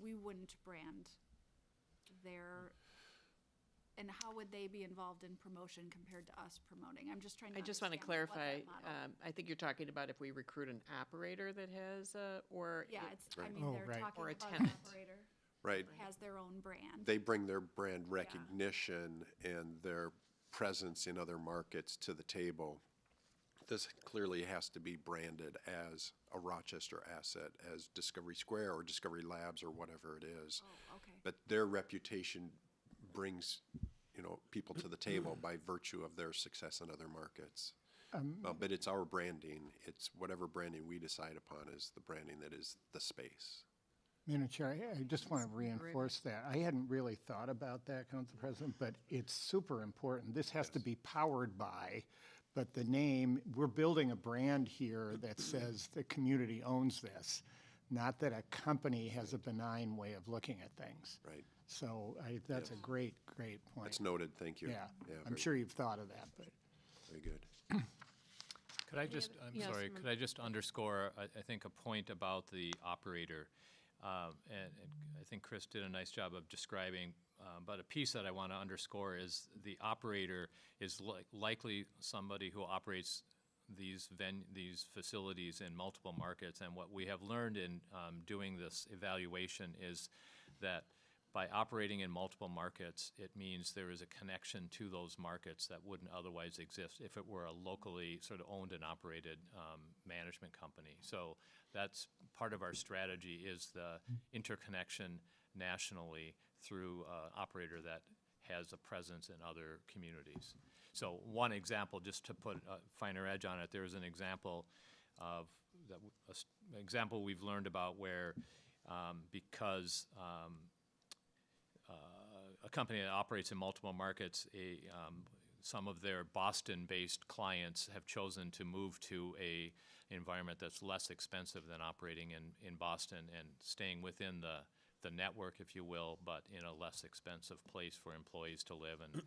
We wouldn't brand their, and how would they be involved in promotion compared to us promoting? I'm just trying to I just want to understand what clarify, that model- I think you're talking about if we recruit an operator that has, or. Yeah, it's, I Right. mean, Oh, they're right. talking Or a about an tenant. operator Right. has their own brand. They bring their brand recognition and their presence in other markets to the table. This clearly has to be branded as a Rochester asset, as Discovery Square or Discovery Labs or whatever it is. Oh, okay. But their reputation brings, people to the table by virtue of their success in other markets. But it's our branding. It's whatever branding we decide upon is the branding that is the space. Madam Chair, I just want to reinforce that. I hadn't really thought about that, Council President, but it's super important. This has to be powered by, but the name, we're building a brand here that says the community owns this, not that a company has a benign way of looking at things. Right. So that's a great point. That's noted. Thank you. Yeah, I'm very- sure you've thought of that, but. Very good. Could I just, I'm yes, sorry, could I just underscore, I think, a point about the operator? and I think Chris did a nice job of describing, but a piece that I want to underscore is the operator is likely somebody who operates these facilities in multiple markets. And what we have learned in doing this evaluation is that by operating in multiple markets, it means there is a connection to those markets that wouldn't otherwise exist if it were a locally sort of owned and operated management company. So that's part of our strategy, is the interconnection nationally through operator that has a presence in other communities. So one example, just to put a finer edge on it, there is an example of an example we've learned about where because a company that operates in multiple markets, some of their Boston-based clients have chosen to move to a environment that's less expensive than operating in Boston and staying within the network, if you will, but in a less expensive place for employees to live and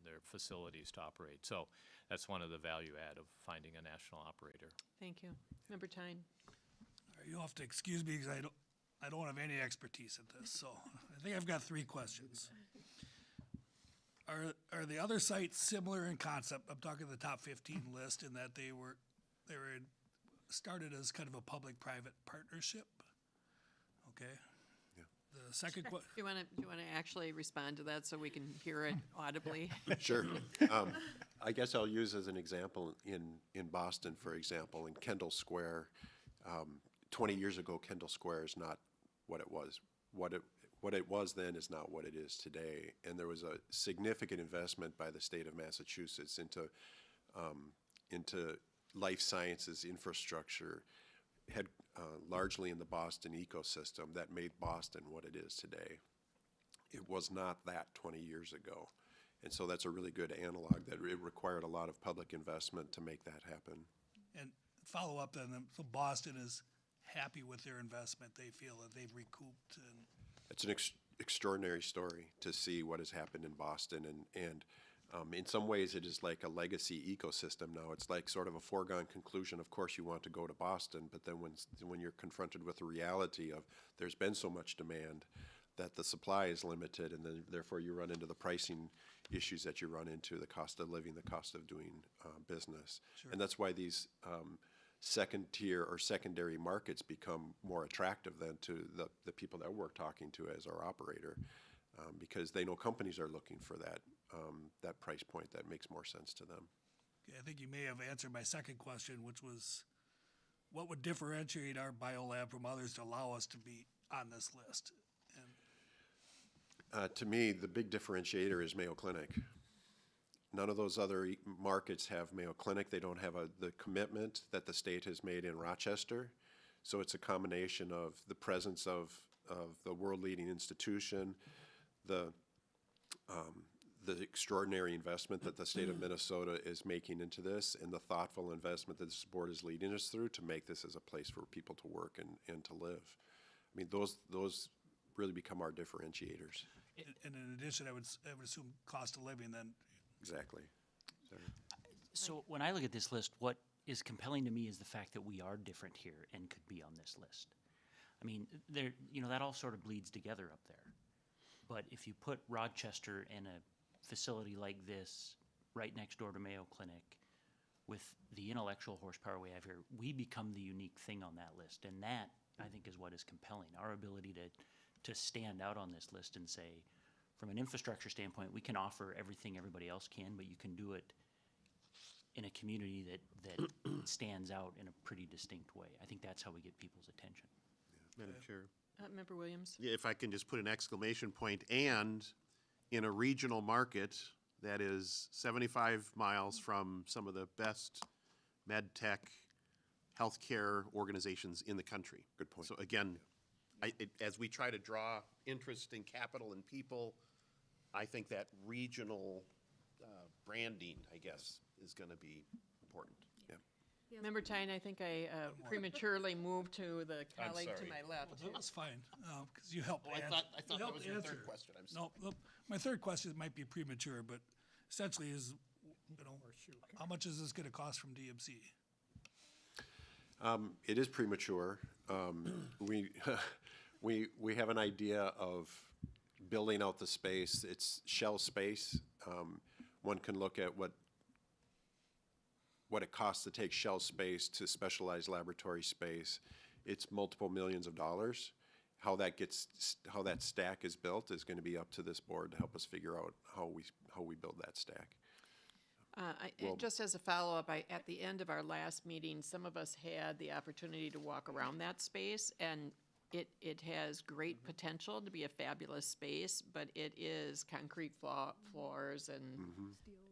their facilities to operate. So that's one of the value add of finding a national operator. Thank you. Member Tyne. You'll have to excuse me because I don't have any expertise at this, so I think I've got 3 questions. Are the other sites similar in concept? I'm talking the top 15 list, in that they were started as kind of a public-private partnership. Okay. Yeah. The second Do you want to actually respond to that so we can hear it audibly? Sure. I guess I'll use as an example in Boston, for example, in Kendall Square. 20 years ago, Kendall Square is not what it was. What it was then is not what it is today. And there was a significant investment by the state of Massachusetts into life sciences infrastructure, largely in the Boston ecosystem, that made Boston what it is today. It was not that 20 years ago. And so that's a really good analog, that it required a lot of public investment to make that happen. And follow up then, so Boston is happy with their investment. They feel that they've recouped. And It's an extraordinary story to see what has happened in Boston, and in some ways it is like a legacy ecosystem now. It's like sort of a foregone conclusion. Of course you want to go to Boston, but then when you're confronted with the reality of there's been so much demand that the supply is limited, and then therefore you run into the pricing issues that you run into, the cost of living, the cost of doing business. Sure. And that's why these second tier or secondary markets become more attractive than to the people that we're talking to as our operator, because they know companies are looking for that price point that makes more sense to them. okay, I think you may have answered my second question, which was, what would differentiate our biolab from others to allow us to be on this list? And To me, the big differentiator is Mayo Clinic. None of those other markets have Mayo Clinic. They don't have the commitment that the state has made in Rochester. So it's a combination of the presence of the world-leading institution, the extraordinary investment that the state of Minnesota is making into this, and the thoughtful investment that this board is leading us through to make this as a place for people to work and to live. I mean, those really become our differentiators. in addition, I would assume cost of living then. Exactly. So when I look at this list, what is compelling to me is the fact that we are different here and could be on this list. I mean, that all sort of bleeds together up there. But if you put Rochester in a facility like this, right next door to Mayo Clinic, with the intellectual horsepower we have here, we become the unique thing on that list. And that, I think, is what is compelling. Our ability to stand out on this list and say, from an infrastructure standpoint, we can offer everything everybody else can, but you can do it in a community that stands out in a pretty distinct way. I think that's how we get people's attention. Madam Chair. Member Williams. Yeah, if I can just put an exclamation point, and in a regional market that is 75 miles from some of the best med tech healthcare organizations in the country. Good point. So again, as we try to draw interest in capital and people, I think that regional branding, I guess, is going to be important. Yeah. Member Tyne, I think I prematurely moved to the I'm colleague to sorry. my left. That's fine, because you helped. I thought that was your answer. third question. I'm sorry. No, my third question might be premature, but essentially is, how much is this going to cost from DMC? It is premature. We, we have an idea of building out the space. It's shell space. One can look at what it costs to take shell space to specialized laboratory space. It's multiple millions of dollars. How that stack is built is going to be up to this board to help us figure out how we build that stack. Just as a follow-up, at the end of our last meeting, some of us had the opportunity to walk around that space, and it has great potential to be a fabulous space, but it is concrete floors and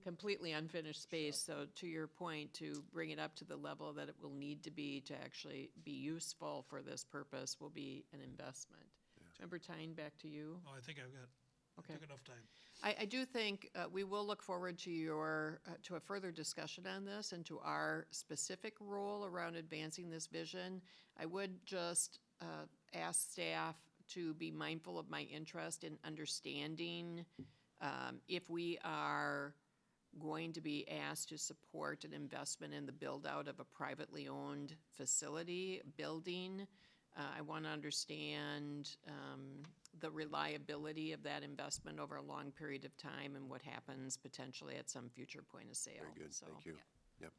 completely unfinished space. So to your point, to bring it up to the level that it will need to actually be useful for this purpose will be an investment. Member Tyne, back to you. Oh, I think I took enough time. I do think we will look forward to to a further discussion on this and to our specific role around advancing this vision. I would just ask staff to be mindful of my interest in understanding if we are going to be asked to support an investment in the build-out of a privately owned facility, building. I want to understand the reliability of that investment over a long period of time and what happens potentially at some future point of sale. Very good, So, thank you. yeah. Yep,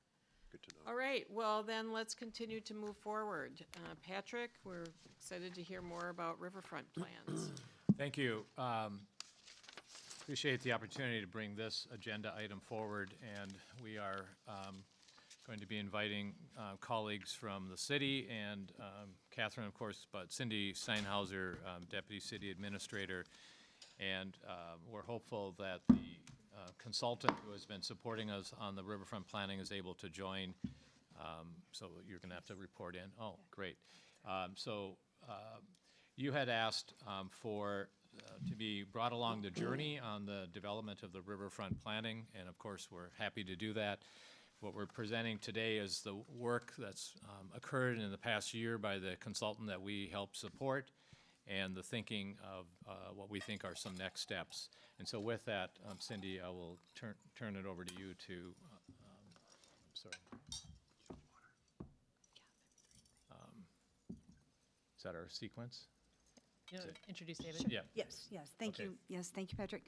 good to know. All right, well then let's continue to move forward. Patrick, we're excited to hear more about riverfront plans. Thank you. Appreciate the opportunity to bring this agenda item forward, and we are going to be inviting colleagues from the city and Catherine, of course, but Cindy Steinhauser, Deputy City Administrator, and we're hopeful that the consultant who has been supporting us on the riverfront planning is able to join. So you're going to have to report in. Oh, great. You had asked for to be brought along the journey on the development of the riverfront planning, and of course we're happy to do that. What we're presenting today is the work that's occurred in the past year by the consultant that we help support, and the thinking of what we think are some next steps. And so with that, Cindy, I will turn it over to you to, sorry. Is that our sequence? Introduce David. Yeah. Yes, thank Okay. you. Yes, thank you, Patrick.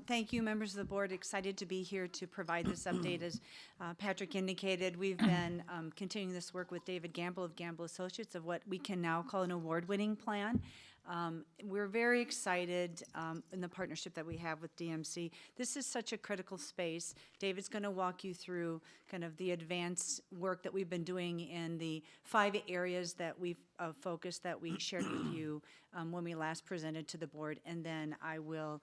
Thank you, members of the board. Excited to be here to provide this update. As Patrick indicated, we've been continuing this work with David Gamble of Gamble Associates of what we can now call an award-winning plan. We're very excited in the partnership that we have with DMC. This is such a critical space. David's going to walk you through kind of the advanced work that we've been doing in the 5 areas that we've focused that we shared with you when we last presented to the board, and then I will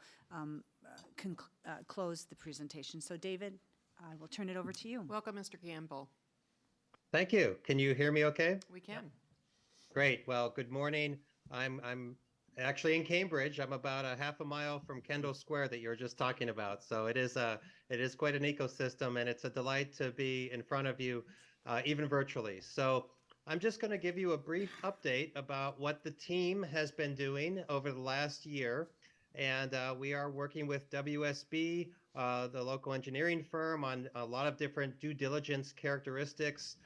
close the presentation. So David, I will turn it over to you. Welcome, Mr. Gamble. Thank you. Can you hear me okay? We can. Great. Well, good morning. I'm actually in Cambridge. I'm about a half a mile from Kendall Square that you were just talking about. So it is quite an ecosystem, and it's a delight to be in front of you, even virtually. So I'm just going to give you a brief update about what the team has been doing over the last year. And we are working with WSB, the local engineering firm, on a lot of different due diligence characteristics.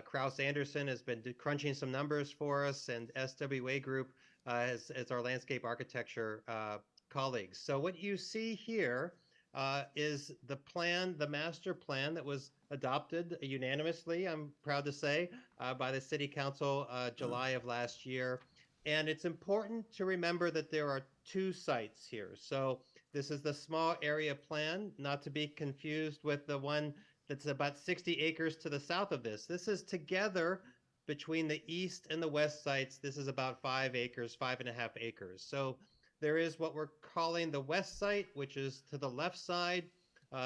Kraus Anderson has been crunching some numbers for us, and SWA Group as our landscape architecture colleagues. So what you see here is the plan, the master plan that was adopted unanimously, I'm proud to say, by the City Council July of last year. And it's important to remember that there are 2 sites here. So this is the small area plan, not to be confused with the one that's about 60 acres to the south of this. This is together between the east and the west sites. This is about 5 acres, 5.5 acres. So there is what we're calling the west site, which is to the left side.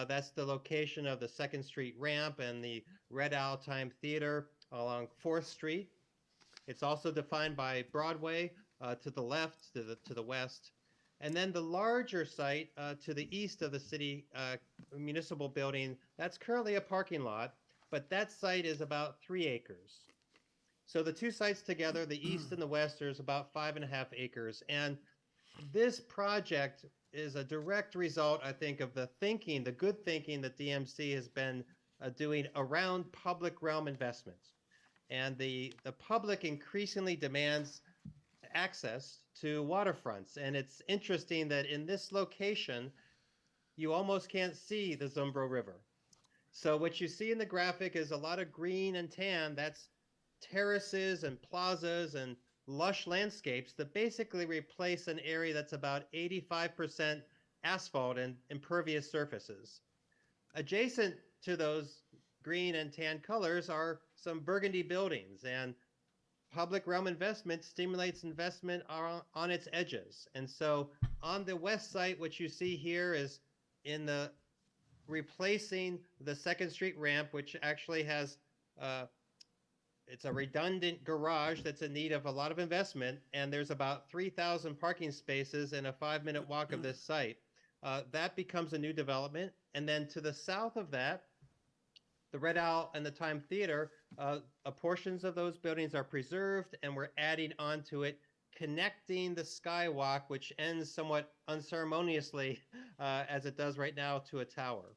That's the location of the 2nd Street ramp and the Red Owl Time Theater along 4th Street. It's also defined by Broadway to the left, to the west. And then the larger site to the east of the city municipal building, that's currently a parking lot, but that site is about 3 acres. So the 2 sites together, the east and the west, is about 5.5 acres. And this project is a direct result, I think, of the thinking, the good thinking that DMC has been doing around public realm investments. and the public increasingly demands access to waterfronts. And it's interesting that in this location, you almost can't see the Zumbro River. So what you see in the graphic is a lot of green and tan. That's terraces and plazas and lush landscapes that basically replace an area that's about 85% asphalt and impervious surfaces. Adjacent to those green and tan colors are some burgundy buildings, and public realm investment stimulates investment on its edges. And so on the west site, what you see here is in the replacing the 2nd Street ramp, which actually has it's a redundant garage that's in need of a lot of investment, and there's about 3,000 parking spaces in a 5-minute walk of this site. That becomes a new development. And then to the south of that, the Red Owl and the Time Theater, portions of those buildings are preserved, and we're adding onto it, connecting the skywalk, which ends somewhat unceremoniously, as it does right now, to a tower.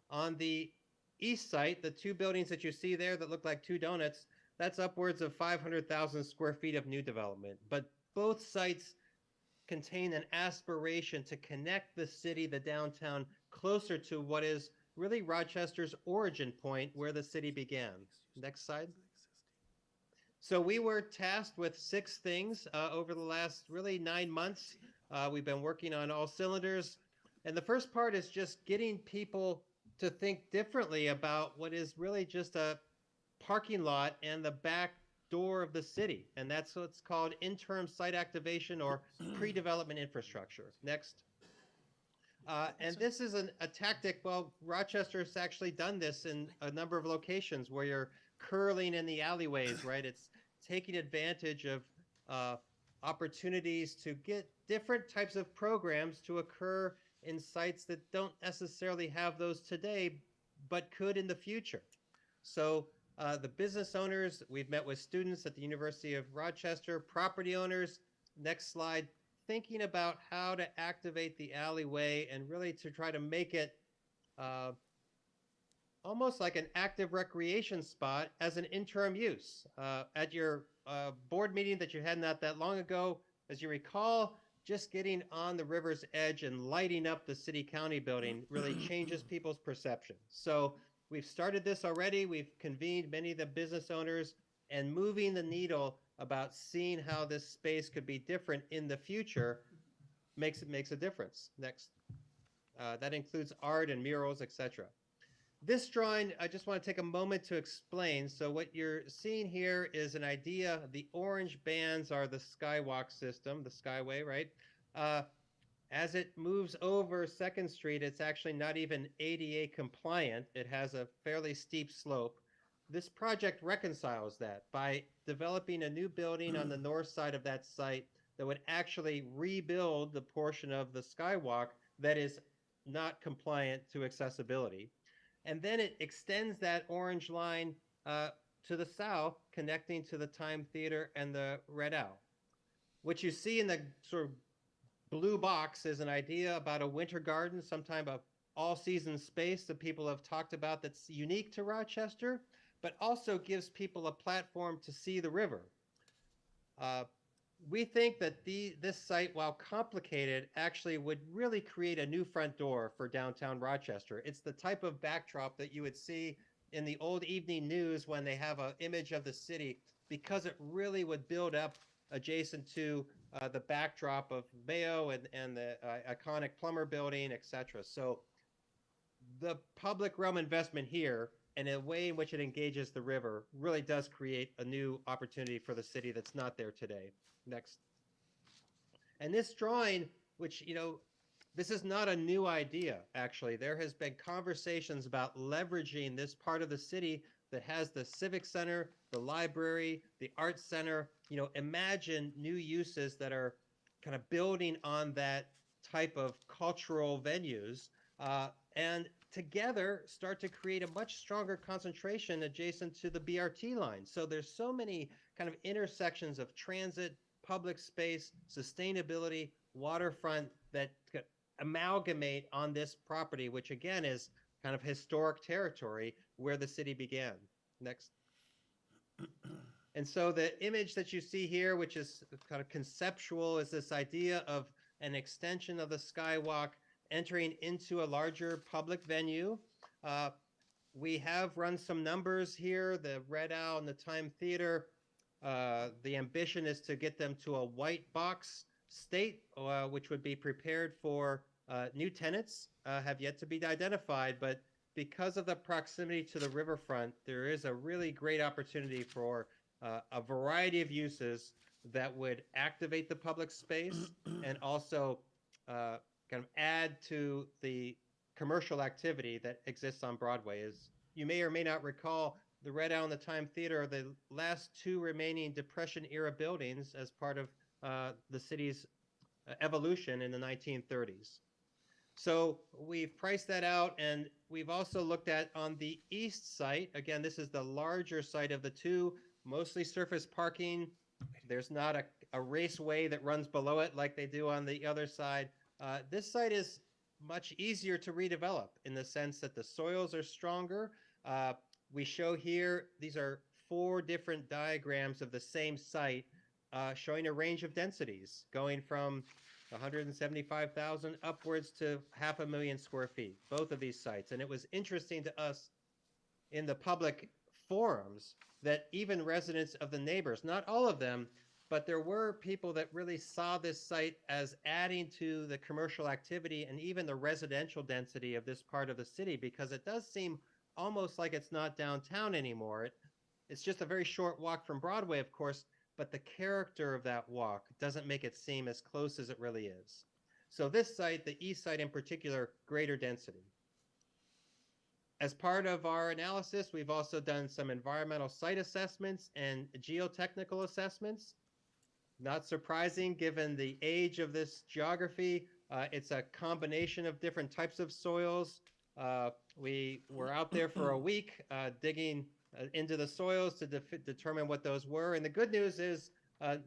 On the east site, the 2 buildings that you see there that look like 2 donuts, that's upwards of 500,000 square feet of new development. But both sites contain an aspiration to connect the city, the downtown, closer to what is really Rochester's origin point, where the city began. Next slide. So we were tasked with 6 things over the last really 9 months. We've been working on all cylinders. And the first part is just getting people to think differently about what is really just a parking lot and the back door of the city. And that's what's called interim site activation or pre-development infrastructure. Next. And this is a tactic, well, Rochester's actually done this in a number of locations where you're curling in the alleyways, right? It's taking advantage of opportunities to get different types of programs to occur in sites that don't necessarily have those today, but could in the future. So the business owners, we've met with students at the University of Rochester, property owners, next slide, thinking about how to activate the alleyway and really to try to make it almost like an active recreation spot as an interim use. At your board meeting that you had not that long ago, as you recall, just getting on the river's edge and lighting up the city-county building really changes people's perception. So we've started this already. We've convened many of the business owners and moving the needle about seeing how this space could be different in the future makes a difference. Next. That includes art and murals, etc. This drawing, I just want to take a moment to explain. So what you're seeing here is an idea. The orange bands are the skywalk system, the skyway, right? As it moves over 2nd Street, it's actually not even ADA compliant. It has a fairly steep slope. This project reconciles that by developing a new building on the north side of that site that would actually rebuild the portion of the skywalk that is not compliant to accessibility. And then it extends that orange line to the south, connecting to the Time Theater and the Red Owl. What you see in the sort of blue box is an idea about a winter garden, some type of all-season space that people have talked about that's unique to Rochester, but also gives people a platform to see the river. We think that this site, while complicated, actually would really create a new front door for downtown Rochester. It's the type of backdrop that you would see in the old evening news when they have an image of the city, because it really would build up adjacent to the backdrop of Mayo and the iconic Plummer Building, etc. So the public realm investment here and a way in which it engages the river really does create a new opportunity for the city that's not there today. Next. And this drawing, which, this is not a new idea, actually. There has been conversations about leveraging this part of the city that has the Civic Center, the library, the Arts Center. Imagine new uses that are kind of building on that type of cultural venues and together start to create a much stronger concentration adjacent to the BRT line. So there's so many kind of intersections of transit, public space, sustainability, waterfront that could amalgamate on this property, which again is kind of historic territory where the city began. Next. And so the image that you see here, which is kind of conceptual, is this idea of an extension of the skywalk entering into a larger public venue. We have run some numbers here, the Red Owl and the Time Theater. The ambition is to get them to a white box state, which would be prepared for new tenants, have yet to be identified, but because of the proximity to the riverfront, there is a really great opportunity for a variety of uses that would activate the public space and also kind of add to the commercial activity that exists on Broadway. As you may or may not recall, the Red Owl and the Time Theater are the last two remaining Depression-era buildings as part of the city's evolution in the 1930s. So we've priced that out, and we've also looked at on the east site. Again, this is the larger site of the two, mostly surface parking. There's not a raceway that runs below it like they do on the other side. This site is much easier to redevelop in the sense that the soils are stronger. We show here, these are 4 different diagrams of the same site showing a range of densities going from 175,000 upwards to 500,000 square feet, both of these sites. And it was interesting to us in the public forums that even residents of the neighbors, not all of them, but there were people that really saw this site as adding to the commercial activity and even the residential density of this part of the city, because it does seem almost like it's not downtown anymore. It's just a very short walk from Broadway, of course, but the character of that walk doesn't make it seem as close as it really is. So this site, the east side in particular, greater density. As part of our analysis, we've also done some environmental site assessments and geotechnical assessments. Not surprising given the age of this geography. It's a combination of different types of soils. We were out there for a week digging into the soils to determine what those were. And the good news is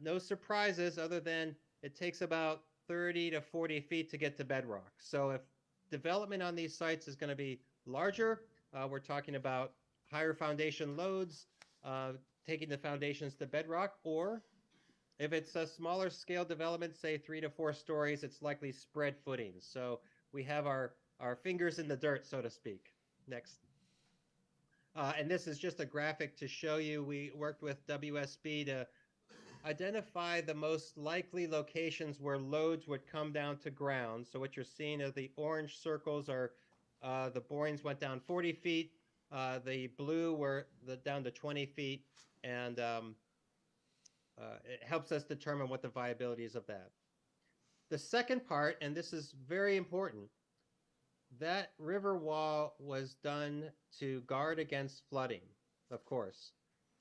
no surprises other than it takes about 30 to 40 feet to get to bedrock. So if development on these sites is going to be larger, we're talking about higher foundation loads, taking the foundations to bedrock, or if it's a smaller scale development, say 3 to 4 stories, it's likely spread footings. So we have our fingers in the dirt, so to speak. Next. And this is just a graphic to show you. We worked with WSB to identify the most likely locations where loads would come down to ground. So what you're seeing are the orange circles are the borings went down 40 feet. The blue were down to 20 feet. And it helps us determine what the viability is of that. The second part, and this is very important, that river wall was done to guard against flooding, of course.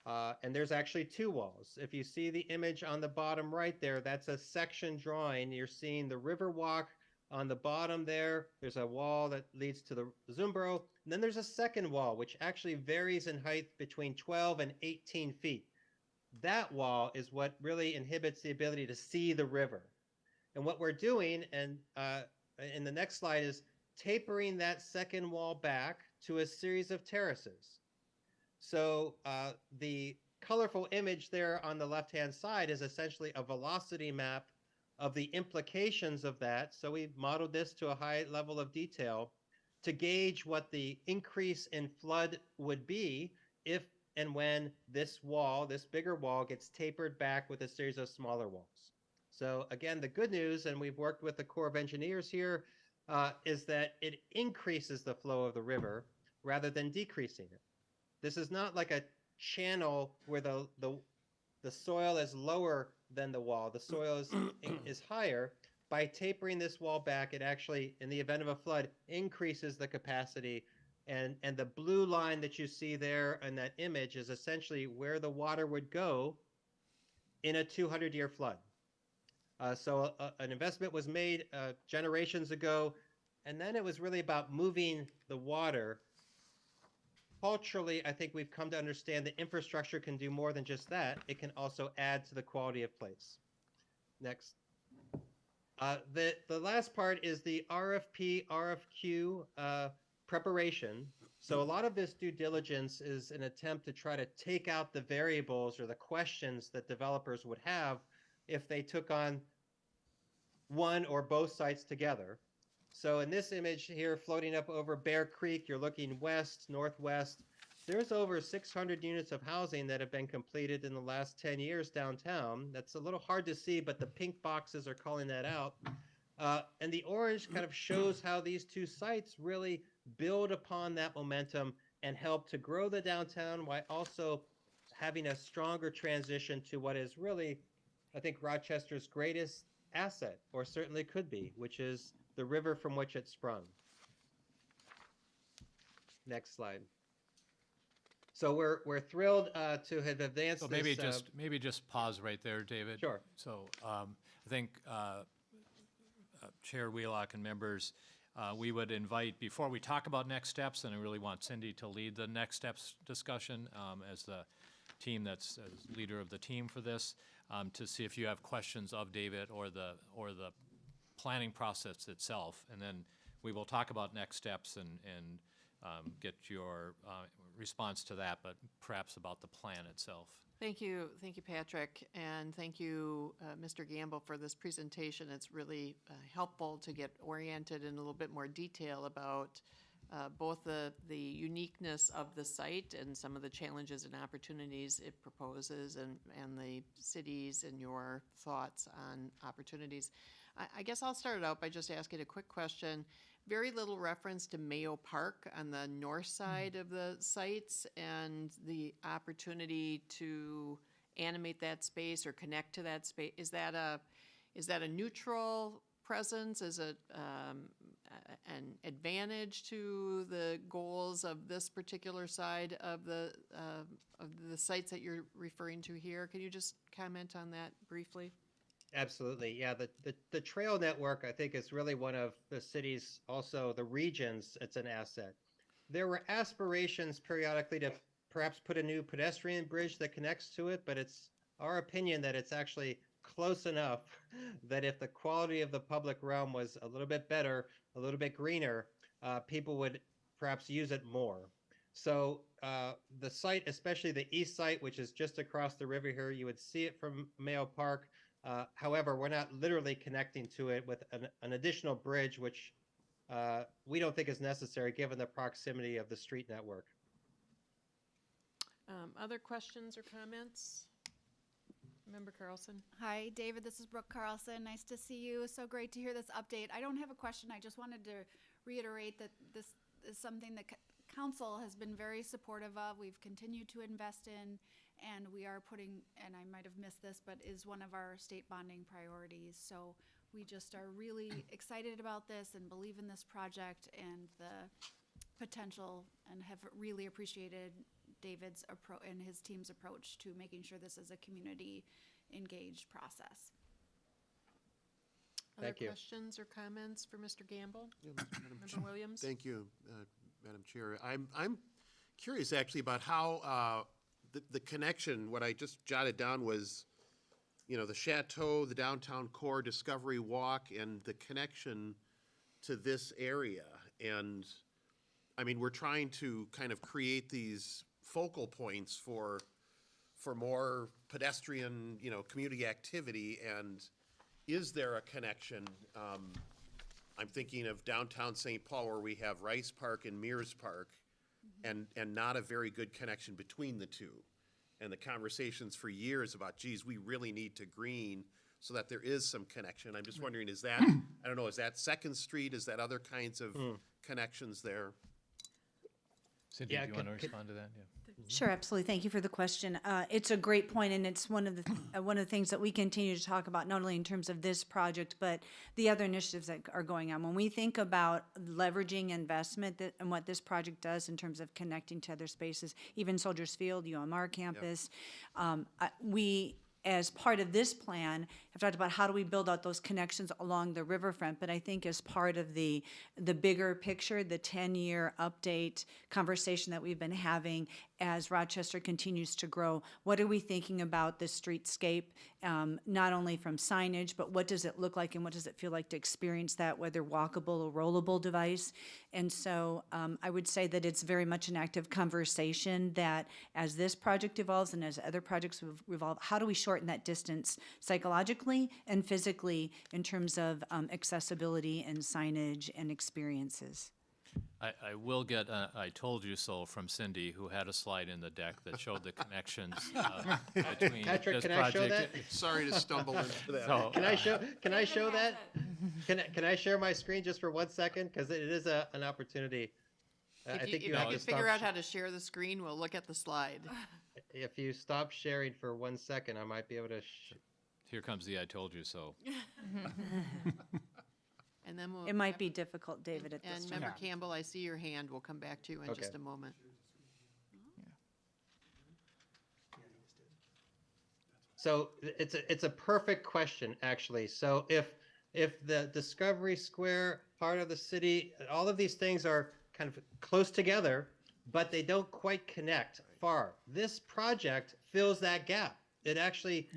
And there's actually 2 walls. If you see the image on the bottom right there, that's a section drawing. You're seeing the river walk on the bottom there. There's a wall that leads to the Zumbro. And then there's a second wall, which actually varies in height between 12 and 18 feet. That wall is what really inhibits the ability to see the river. And what we're doing, and in the next slide, is tapering that second wall back to a series of terraces. So the colorful image there on the left-hand side is essentially a velocity map of the implications of that. So we've modeled this to a high level of detail to gauge what the increase in flood would be if and when this wall, this bigger wall, gets tapered back with a series of smaller walls. So again, the good news, and we've worked with the Corps of Engineers here, is that it increases the flow of the river rather than decreasing it. This is not like a channel where the soil is lower than the wall. The soil is higher. By tapering this wall back, it actually, in the event of a flood, increases the capacity. And the blue line that you see there in that image is essentially where the water would go in a 200-year flood. So an investment was made generations ago, and then it was really about moving the water. Culturally, I think we've come to understand that infrastructure can do more than just that. It can also add to the quality of place. Next. The last part is the RFP, RFQ preparation. So a lot of this due diligence is an attempt to try to take out the variables or the questions that developers would have if they took on one or both sites together. So in this image here, floating up over Bear Creek, you're looking west, northwest. There's over 600 units of housing that have been completed in the last 10 years downtown. That's a little hard to see, but the pink boxes are calling that out. And the orange kind of shows how these two sites really build upon that momentum and help to grow the downtown while also having a stronger transition to what is really, I think, Rochester's greatest asset, or certainly could be, which is the river from which it sprung. Next slide. So we're thrilled to have advanced So this. maybe just pause right there, David. Sure. So I think Chair Wheelock and members, we would invite, before we talk about next steps, and I really want Cindy to lead the next steps discussion as the team that's as leader of the team for this, to see if you have questions of David or the planning process itself, and then we will talk about next steps and get your response to that, but perhaps about the plan itself. Thank you, Patrick, and thank you, Mr. Gamble, for this presentation. It's really helpful to get oriented in a little bit more detail about both the uniqueness of the site and some of the challenges and opportunities it proposes, and the cities and your thoughts on opportunities. I guess I'll start it out by just asking a quick question. Very little reference to Mayo Park on the north side of the sites and the opportunity to animate that space or connect to that space. Is that a neutral presence? Is it an advantage to the goals of this particular side of the sites that you're referring to here? Can you just comment on that briefly? Absolutely. Yeah, the trail network, I think, is really one of the city's, also the region's, it's an asset. There were aspirations periodically to perhaps put a new pedestrian bridge that connects to it, but it's our opinion that it's actually close enough that if the quality of the public realm was a little bit better, a little bit greener, people would perhaps use it more. So the site, especially the east site, which is just across the river here, you would see it from Mayo Park. However, we're not literally connecting to it with an additional bridge, which we don't think is necessary given the proximity of the street network. Other questions or comments? Member Carlson. Hi, David, this is Brooke Carlson. Nice to see you. So great to hear this update. I don't have a question. I just wanted to reiterate that this is something that council has been very supportive of. We've continued to invest in, and we are putting, and I might have missed this, but is one of our state bonding priorities. So we just are really excited about this and believe in this project and the potential, and have really appreciated David's approach and his team's approach to making sure this is a community engaged process. Thank you. Other questions or comments for Mr. Gamble? Yeah, Member Williams? Thank you, Madam Chair. I'm curious actually about how the connection, what I just jotted down was, the Chateau, the downtown core, Discovery Walk, and the connection to this area. And I mean, we're trying to kind of create these focal points for more pedestrian, community activity. And is there a connection? I'm thinking of downtown St. Paul, where we have Rice Park and Mears Park, and not a very good connection between the two. And the conversations for years about, geez, we really need to green so that there is some connection. I'm just wondering, is that, I don't know, is that Second Street? Is that other kinds of connections there? Cindy, Yeah, do you want to respond to that? Yeah. Sure, absolutely. Thank you for the question. It's a great point, and it's one of the things that we continue to talk about, not only in terms of this project, but the other initiatives that are going on. When we think about leveraging investment and what this project does in terms of connecting to other spaces, even Soldiers Field, UMR campus, we, as part of this plan, I've talked about how do we build out those connections along the riverfront, but I think as part of the bigger picture, the 10-year update conversation that we've been having as Rochester continues to grow, what are we thinking about the streetscape, not only from signage, but what does it look like and what does it feel like to experience that, whether walkable or rollable device? And so I would say that it's very much an active conversation that as this project evolves and as other projects evolve, how do we shorten that distance psychologically and physically in terms of accessibility and signage and experiences? I will get I told you so from Cindy, who had a slide in the deck that showed the connections between Patrick, this can I show project. that? Sorry to stumble into that. So, Can I show that? Can I share my screen just for 1 second? Because it is an opportunity. I think you have to figure stop. out how to share the screen, we'll look at the slide. If you stop sharing for 1 second, I might be able to. here comes the I told you so. And then we'll. It might be difficult, David, at this And time. Member Campbell, I see your hand. We'll come back to you in Okay. just a moment. So it's a perfect question, actually. So if the Discovery Square part of the city, all of these things are kind of close together, but they don't quite connect far. This project fills that gap. It actually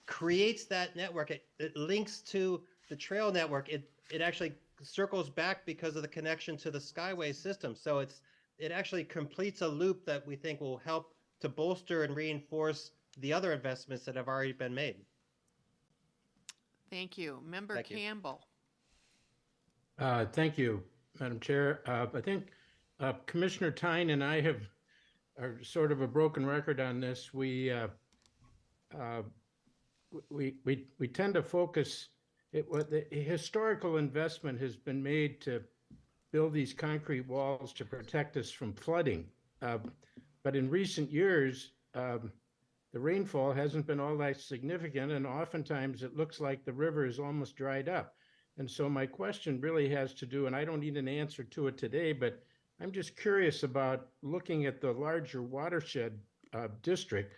creates that network. It links to the trail network. It actually circles back because of the connection to the Skyway system. So it actually completes a loop that we think will help to bolster and reinforce the other investments that have already been made. Thank you. Member Thank you. Campbell. Thank you, Madam Chair. I think Commissioner Tyne and I are sort of a broken record on this. We tend to focus. The historical investment has been made to build these concrete walls to protect us from flooding, but in recent years, the rainfall hasn't been all that significant, and oftentimes it looks like the river is almost dried up. And so my question really has to do, and I don't need an answer to it today, but I'm just curious about looking at the larger watershed district,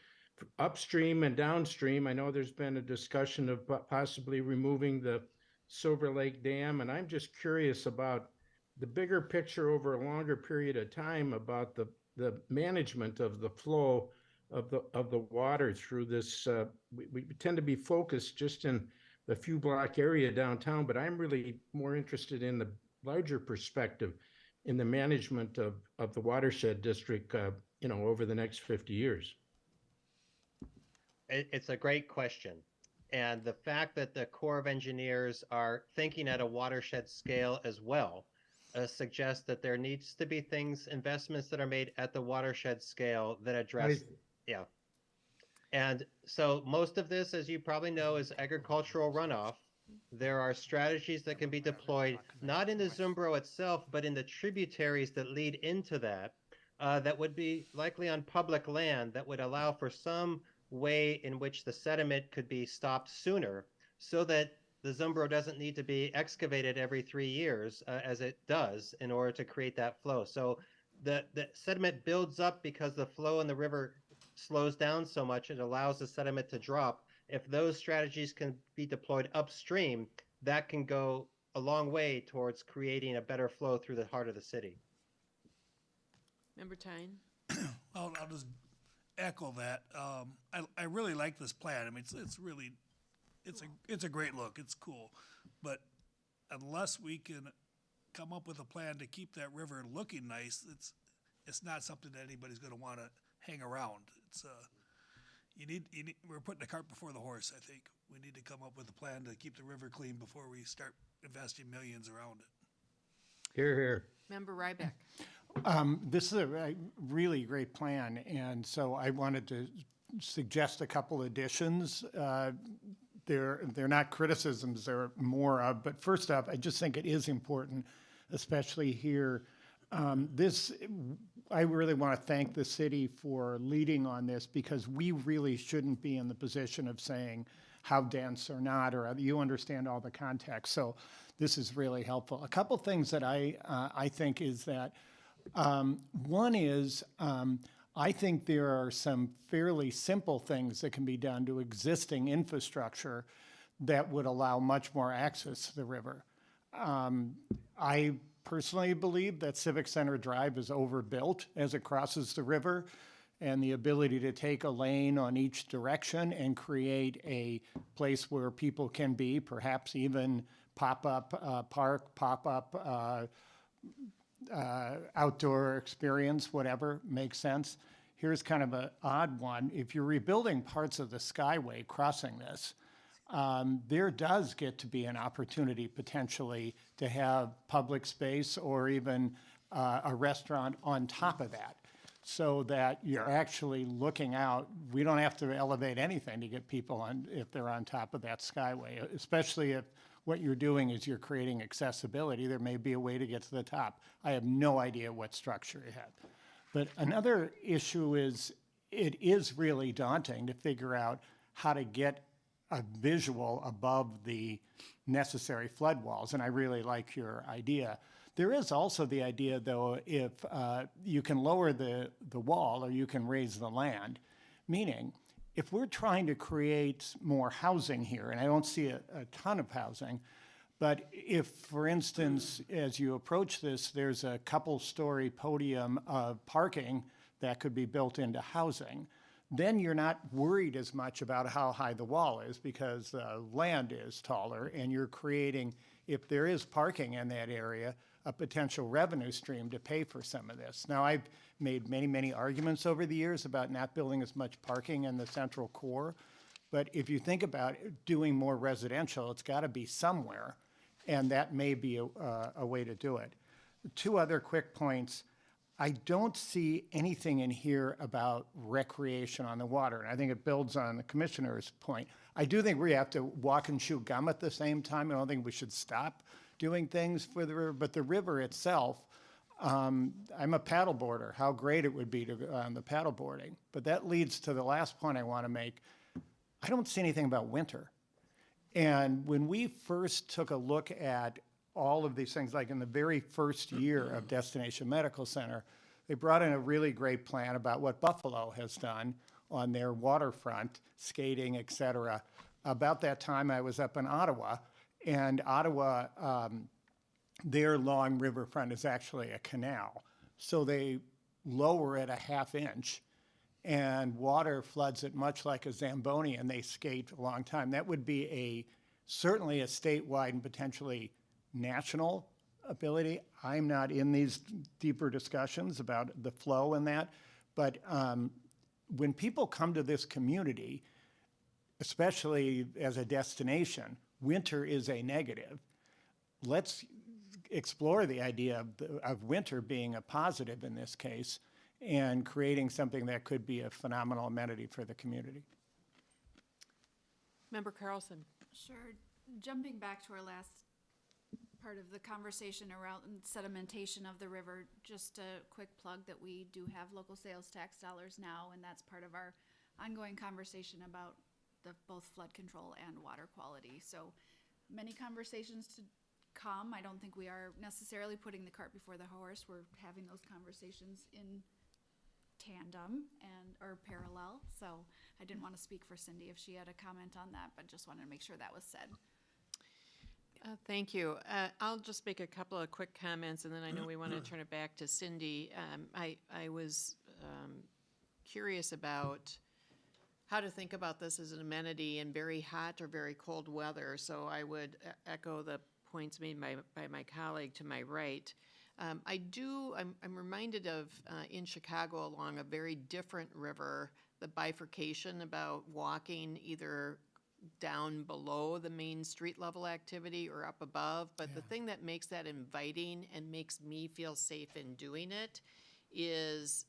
upstream and downstream. I know there's been a discussion of possibly removing the Silver Lake Dam, and I'm just curious about the bigger picture over a longer period of time about the management of the flow of the water through this. We tend to be focused just in the few block area downtown, but I'm really more interested in the larger perspective in the management of the watershed district, over the next 50 years. It's a great question. And the fact that the Corps of Engineers are thinking at a watershed scale as well suggests that there needs to be investments that are made at the watershed scale that address, yeah. And so most of this, as you probably know, is agricultural runoff. There are strategies that can be deployed, not in the Zumbro itself, but in the tributaries that lead into that, that would be likely on public land, that would allow for some way in which the sediment could be stopped sooner, so that the Zumbro doesn't need to be excavated every 3 years, as it does, in order to create that flow. So the sediment builds up because the flow in the river slows down so much, it allows the sediment to drop. If those strategies can be deployed upstream, that can go a long way towards creating a better flow through the heart of the city. Member Tyne. I'll just echo that. I really like this plan. I mean, it's a great look. It's cool, but unless we can come up with a plan to keep that river looking nice, it's not something that anybody's going to want to hang around. It's we're putting the cart before the horse. I think we need to come up with a plan to keep the river clean before we start investing millions around it. Hear, hear. Member Ryback. This is a really great plan, and so I wanted to suggest a couple additions. They're not criticisms, they're more of, but first off, I just think it is important, especially here. I really want to thank the city for leading on this, because we really shouldn't be in the position of saying how dense or not, or you understand all the context. So this is really helpful. A couple things that I think is that, one is, I think there are some fairly simple things that can be done to existing infrastructure that would allow much more access to the river. I personally believe that Civic Center Drive is overbuilt as it crosses the river, and the ability to take a lane on each direction and create a place where people can be, perhaps even pop-up park, pop-up outdoor experience, whatever, makes sense. Here's kind of an odd one. If you're rebuilding parts of the Skyway crossing this, there does get to be an opportunity potentially to have public space or even a restaurant on top of that, so that you're actually looking out. We don't have to elevate anything to get people on if they're on top of that Skyway, especially if what you're doing is you're creating accessibility. There may be a way to get to the top. I have no idea what structure you have. But another issue is it is really daunting to figure out how to get a visual above the necessary flood walls, and I really like your idea. There is also the idea, though, if you can lower the wall or you can raise the land, meaning if we're trying to create more housing here, and I don't see a ton of housing, but if, for instance, as you approach this, there's a couple-story podium of parking that could be built into housing, then you're not worried as much about how high the wall is because the land is taller, and you're creating, if there is parking in that area, a potential revenue stream to pay for some of this. Now, I've made many, many arguments over the years about not building as much parking in the central core, but if you think about doing more residential, it's got to be somewhere, and that may be a way to do it. Two other quick points. I don't see anything in here about recreation on the water, and I think it builds on the commissioner's point. I do think we have to walk and chew gum at the same time. I don't think we should stop doing things for the river, but the river itself, I'm a paddleboarder. How great it would be to go on the paddleboarding. But that leads to the last point I want to make. I don't see anything about winter. And when we first took a look at all of these things, like in the very first year of Destination Medical Center, they brought in a really great plan about what Buffalo has done on their waterfront, skating, et cetera. About that time, I was up in Ottawa, and Ottawa, their long riverfront is actually a canal. So they lower it a ½ inch, and water floods it much like a Zamboni, and they skate a long time. That would be certainly a statewide and potentially national ability. I'm not in these deeper discussions about the flow and that, but when people come to this community, especially as a destination, winter is a negative. Let's explore the idea of winter being a positive in this case and creating something that could be a phenomenal amenity for the community. Member Carlson. Sure. Jumping back to our last part of the conversation around sedimentation of the river, just a quick plug that we do have local sales tax dollars now, and that's part of our ongoing conversation about both flood control and water quality. So many conversations to come. I don't think we are necessarily putting the cart before the horse. We're having those conversations in tandem or parallel. So I didn't want to speak for Cindy if she had a comment on that, but just wanted to make sure that was said. Thank you. I'll just make a couple of quick comments, and then I know we want to turn it back to Cindy. I was curious about how to think about this as an amenity in very hot or very cold weather. So I would echo the points made by my colleague to my right. I'm reminded of in Chicago along a very different river, the bifurcation about walking either down below the main street level activity or up above. But the thing that makes that inviting and makes me feel safe in doing it is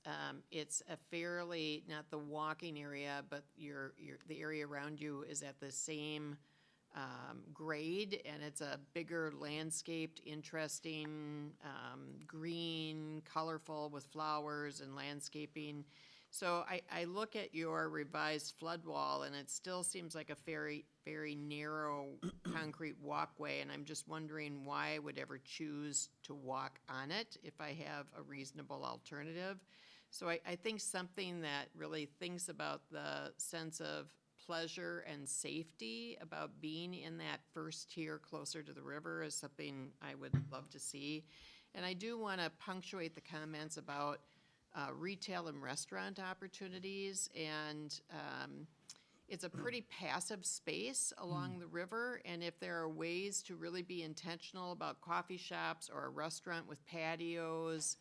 it's a fairly, not the walking area, but the area around you is at the same grade, and it's a bigger landscaped, interesting, green, colorful with flowers and landscaping. So I look at your revised flood wall, and it still seems like a very, very narrow concrete walkway, and I'm just wondering why I would ever choose to walk on it if I have a reasonable alternative. So I think something that really thinks about the sense of pleasure and safety about being in that first tier closer to the river is something I would love to see. And I do want to punctuate the comments about retail and restaurant opportunities, and it's a pretty passive space along the river, and if there are ways to really be intentional about coffee shops or a restaurant with patios,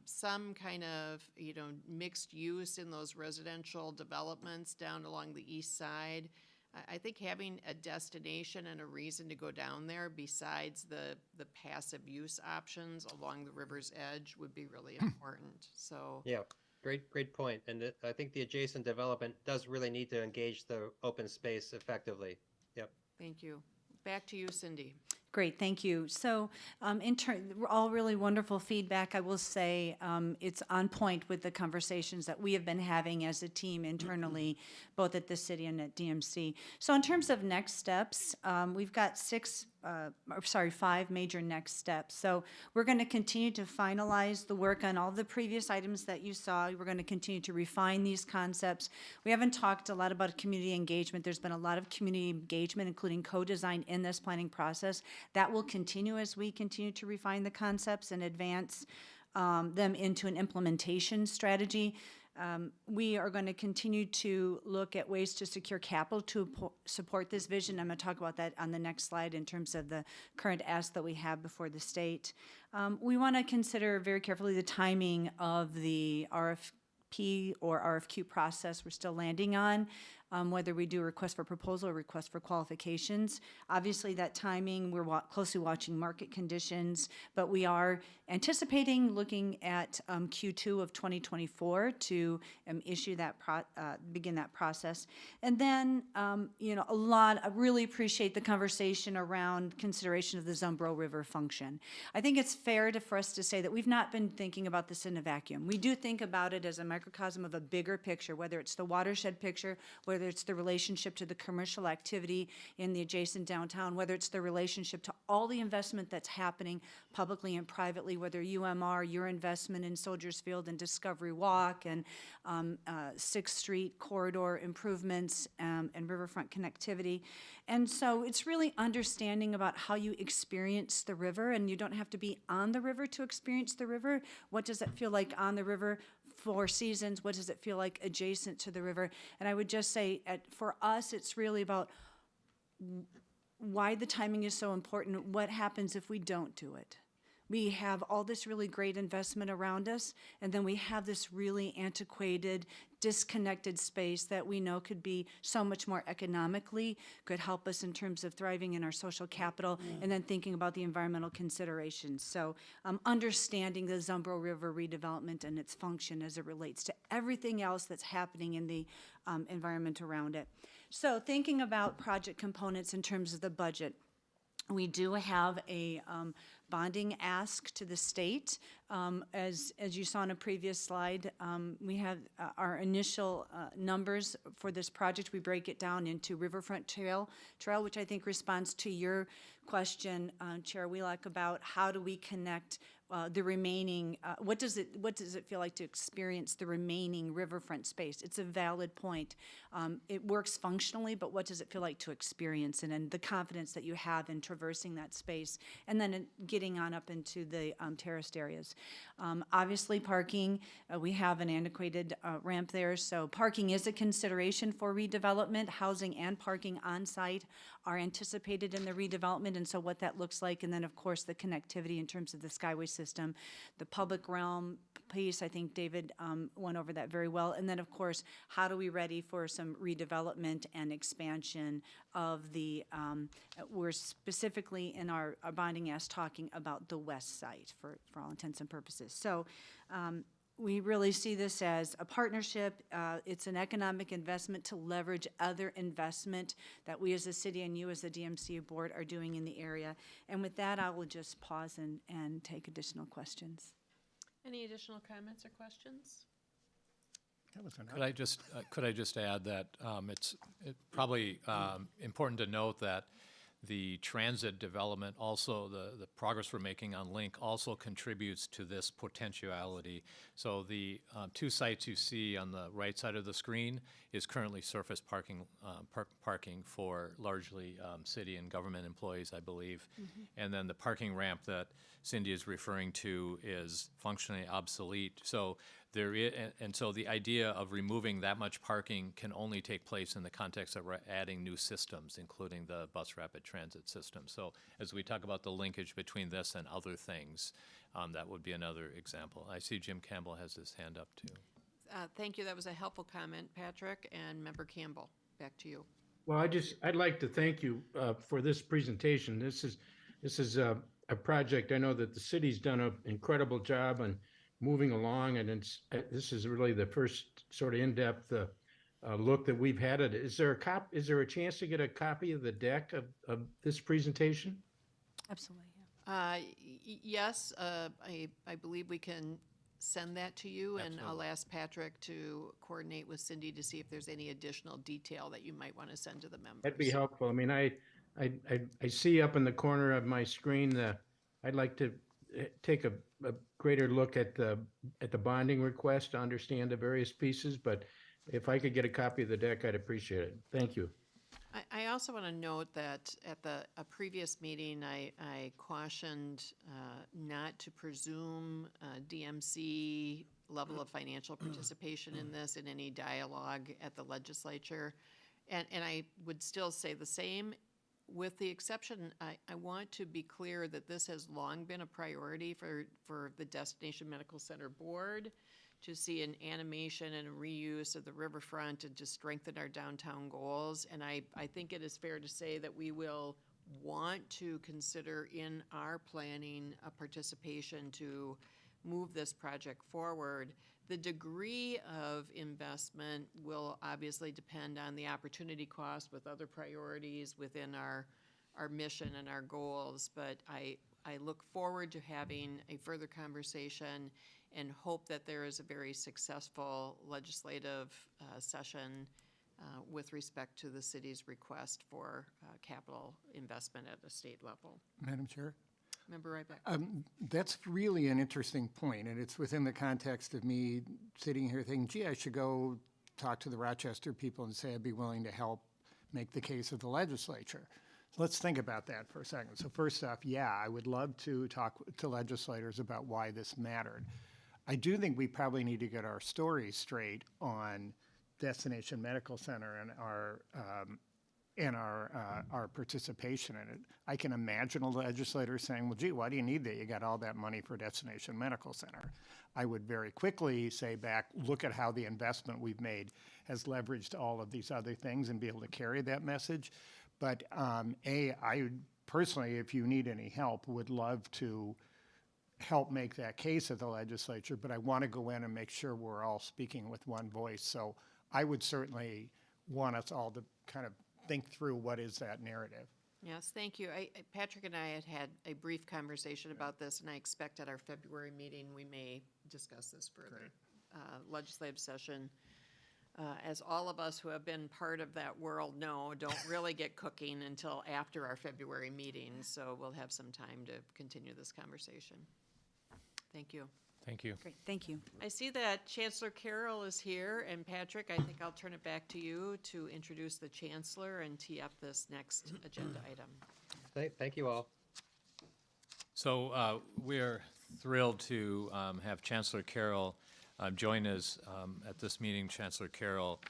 some kind of, mixed use in those residential developments down along the east side, I think having a destination and a reason to go down there besides the passive use options along the river's edge would be really important, so. Yeah, great point. And I think the adjacent development does really need to engage the open space effectively. Yep. Thank you. Back to you, Cindy. Great, thank you. So, all really wonderful feedback. I will say it's on point with the conversations that we have been having as a team internally, both at the city and at DMC. So, in terms of next steps, we've got 5 major next steps. So, we're going to continue to finalize the work on all the previous items that you saw. We're going to continue to refine these concepts. We haven't talked a lot about community engagement. There's been a lot of community engagement, including co-design in this planning process. That will continue as we continue to refine the concepts and advance them into an implementation strategy. We are going to continue to look at ways to secure capital to support this vision. I'm going to talk about that on the next slide in terms of the current ask that we have before the state. We want to consider very carefully the timing of the RFP or RFQ process we're still landing on. Whether we do a request for proposal or request for qualifications. Obviously, that timing, we're closely watching market conditions, but we are anticipating looking at Q2 of 2024 to issue that, begin that process. And then, I really appreciate the conversation around consideration of the Zumbro River function. I think it's fair for us to say that we've not been thinking about this in a vacuum. We do think about it as a microcosm of a bigger picture, whether it's the watershed picture, whether it's the relationship to the commercial activity in the adjacent downtown, whether it's the relationship to all the investment that's happening publicly and privately, whether UMR, your investment in Soldiers Field and Discovery Walk and 6th Street corridor improvements and riverfront connectivity. And so it's really understanding about how you experience the river, and you don't have to be on the river to experience the river. What does it feel like on the river? 4 seasons, what does it feel like adjacent to the river? And I would just say, for us, it's really about why the timing is so important. What happens if we don't do it? We have all this really great investment around us, and then we have this really antiquated, disconnected space that we know could be so much more economically, could help us in terms of thriving in our social capital, and then thinking about the environmental considerations. So understanding the Zumbro River redevelopment and its function as it relates to everything else that's happening in the environment around it. So thinking about project components in terms of the budget, we do have a bonding ask to the state. As you saw in a previous slide, we have our initial numbers for this project. We break it down into Riverfront Trail, which I think responds to your question, Chair Wheelock, about how do we connect the remaining, what does it feel like to experience the remaining riverfront space? It's a valid point. It works functionally, but what does it feel like to experience it, and the confidence that you have in traversing that space, and then getting on up into the terraced areas. Obviously, parking, we have an antiquated ramp there, so parking is a consideration for redevelopment. Housing and parking on site are anticipated in the redevelopment, and so what that looks like, and then of course the connectivity in terms of the skyway system, the public realm piece, I think David went over that very well, and then of course, how do we ready for some redevelopment and expansion of the, we're specifically in our bonding ask talking about the west side for all intents and purposes. So we really see this as a partnership. It's an economic investment to leverage other investment that we as a city and you as the DMC board are doing in the area. And with that, I will just pause and take additional questions. Any additional comments or questions? That was enough. Could I just add that it's probably important to note that the transit development also, the progress we're making on Link also contributes to this potentiality. So the 2 sites you see on the right side of the screen is currently surface parking, parking for largely city and government employees, I believe. And then the parking ramp that Cindy is referring to is functionally obsolete. So there is, and so the idea of removing that much parking can only take place in the context of adding new systems, including the bus rapid transit system. So as we talk about the linkage between this and other things, that would be another example. I see Jim Campbell has his hand up too. Thank you. That was a helpful comment, Patrick. And Member Campbell, back to you. Well, I'd like to thank you for this presentation. This is a project I know that the city's done an incredible job on moving along, and this is really the first sort of in-depth look that we've had at it. Is there a chance to get a copy of the deck of this presentation? Absolutely. Yes, I believe we can send that to you, and I'll ask Patrick to coordinate with Cindy to see if there's any additional detail that you might want to send to the members. That'd be helpful. I mean, I see up in the corner of my screen I'd like to take a greater look at the bonding request to understand the various pieces, but if I could get a copy of the deck, I'd appreciate it. Thank you. I also want to note that at a previous meeting, I cautioned not to presume DMC level of financial participation in this in any dialogue at the legislature. And I would still say the same, with the exception, I want to be clear that this has long been a priority for the Destination Medical Center Board to see an animation and a reuse of the riverfront and to strengthen our downtown goals. And I think it is fair to say that we will want to consider in our planning a participation to move this project forward. The degree of investment will obviously depend on the opportunity cost with other priorities within our mission and our goals, but I look forward to having a further conversation and hope that there is a very successful legislative session with respect to the city's request for capital investment at the state level. Madam Chair? Member Ryback. That's really an interesting point, and it's within the context of me sitting here thinking, gee, I should go talk to the Rochester people and say I'd be willing to help make the case of the legislature. So let's think about that for a second. So first off, yeah, I would love to talk to legislators about why this mattered. I do think we probably need to get our story straight on Destination Medical Center and our participation in it. I can imagine a legislator saying, well, gee, why do you need that? You got all that money for Destination Medical Center. I would very quickly say back, look at how the investment we've made has leveraged all of these other things and be able to carry that message. But I would personally, if you need any help, would love to help make that case at the legislature, but I want to go in and make sure we're all speaking with one voice. So I would certainly want us all to kind of think through what is that narrative. Yes, thank you. Patrick and I had a brief conversation about this, and I expect at our February meeting we may discuss this further. Legislative session, as all of us who have been part of that world know, don't really get cooking until after our February meeting, so we'll have some time to continue this conversation. Thank you. Thank you. Great, thank you. I see that Chancellor Carroll is here, and Patrick, I think I'll turn it back to you to introduce the Chancellor and tee up this next agenda item. Thank you all. So we're thrilled to have Chancellor Carroll join us at this meeting. Chancellor Carroll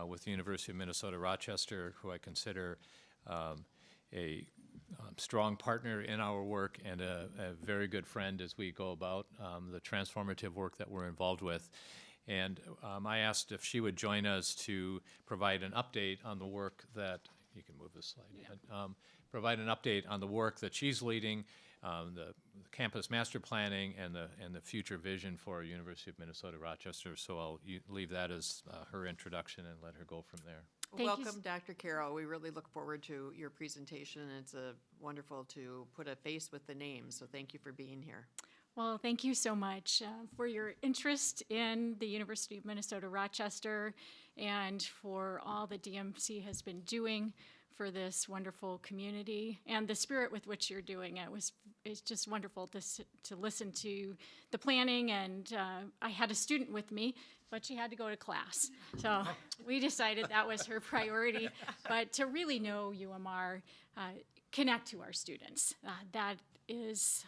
with the University of Minnesota Rochester, who I consider a strong partner in our work and a very good friend as we go about the transformative work that we're involved with. And I asked if she would join us to provide an update on the work that, you can move this slide, provide an update on the work that she's leading, the campus master planning and the future vision for University of Minnesota Rochester. So I'll leave that as her introduction and let her go from there. Welcome, Dr. Carroll. We really look forward to your presentation. It's wonderful to put a face with the name, so thank you for being here. Well, thank you so much for your interest in the University of Minnesota Rochester and for all the DMC has been doing for this wonderful community and the spirit with which you're doing it. It's just wonderful to listen to the planning, and I had a student with me, but she had to go to class. So we decided that was her priority. But to really know UMR, connect to our students. That is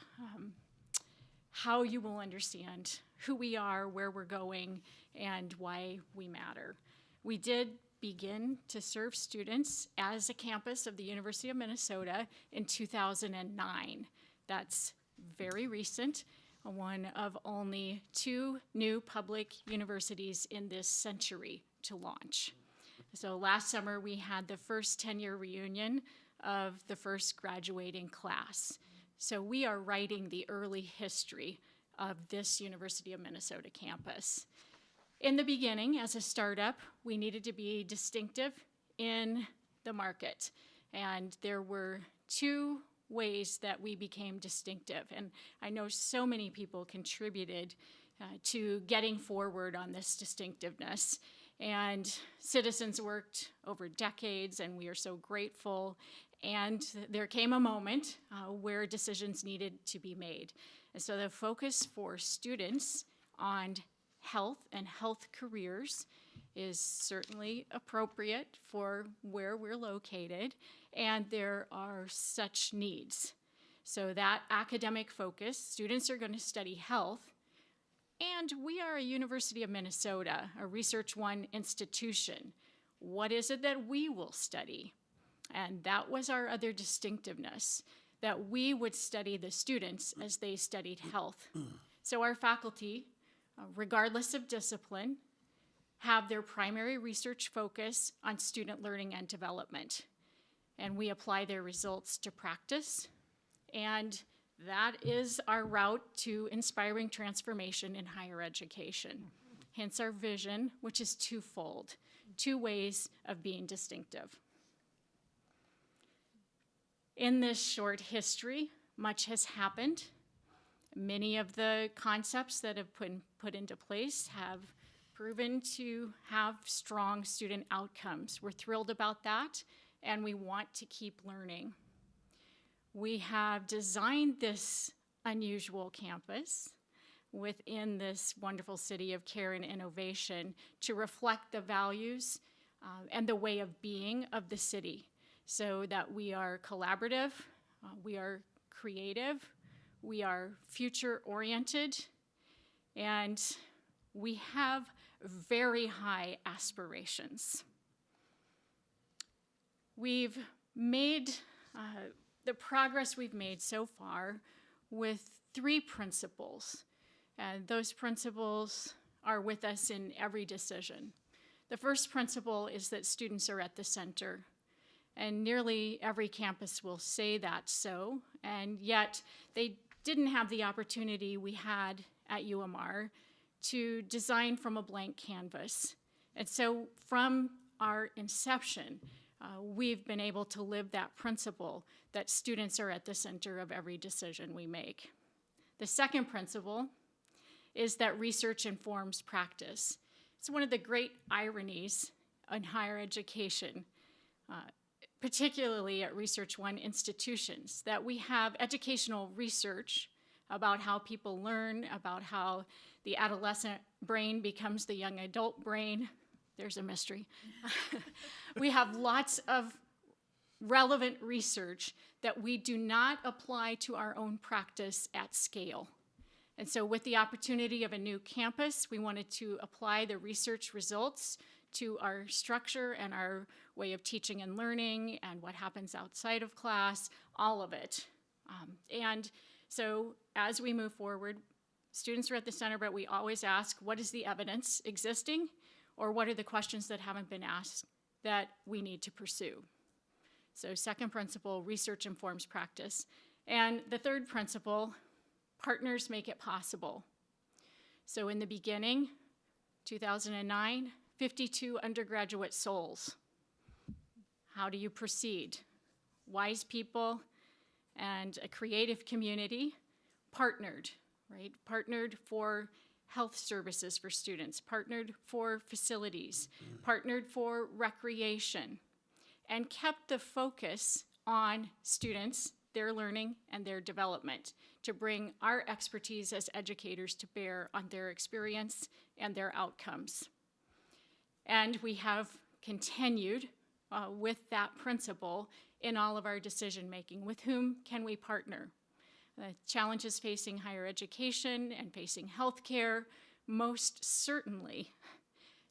how you will understand who we are, where we're going, and why we matter. We did begin to serve students as a campus of the University of Minnesota in 2009. That's very recent, one of only 2 new public universities in this century to launch. So last summer we had the first 10-year reunion of the first graduating class. So we are writing the early history of this University of Minnesota campus. In the beginning, as a startup, we needed to be distinctive in the market. And there were 2 ways that we became distinctive. And I know so many people contributed to getting forward on this distinctiveness. And citizens worked over decades, and we are so grateful. And there came a moment where decisions needed to be made. And so the focus for students on health and health careers is certainly appropriate for where we're located, and there are such needs. So that academic focus, students are going to study health, and we are a University of Minnesota, a Research One institution. What is it that we will study? And that was our other distinctiveness, that we would study the students as they studied health. So our faculty, regardless of discipline, have their primary research focus on student learning and development. And we apply their results to practice. And that is our route to inspiring transformation in higher education. Hence our vision, which is twofold, 2 ways of being distinctive. In this short history, much has happened. Many of the concepts that have been put into place have proven to have strong student outcomes. We're thrilled about that, and we want to keep learning. We have designed this unusual campus within this wonderful city of care and innovation to reflect the values and the way of being of the city, so that we are collaborative, we are creative, we are future-oriented, and we have very high aspirations. We've made the progress we've made so far with 3 principles, and those principles are with us in every decision. The first principle is that students are at the center, and nearly every campus will say that so, and yet they didn't have the opportunity we had at UMR to design from a blank canvas. And so from our inception, we've been able to live that principle that students are at the center of every decision we make. The second principle is that research informs practice. It's one of the great ironies in higher education, particularly at Research One institutions, that we have educational research about how people learn, about how the adolescent brain becomes the young adult brain. There's a mystery. We have lots of relevant research that we do not apply to our own practice at scale. And so with the opportunity of a new campus, we wanted to apply the research results to our structure and our way of teaching and learning and what happens outside of class, all of it. And so as we move forward, students are at the center, but we always ask, what is the evidence existing, or what are the questions that haven't been asked that we need to pursue? So second principle, research informs practice. And the third principle, partners make it possible. So in the beginning, 2009, 52 undergraduate souls. How do you proceed? Wise people and a creative community partnered, right? Partnered for health services for students, partnered for facilities, partnered for recreation. and kept the focus on students, their learning, and their development to bring our expertise as educators to bear on their experience and their outcomes. And we have continued with that principle in all of our decision-making. With whom can we partner? The challenges facing higher education and facing healthcare, most certainly,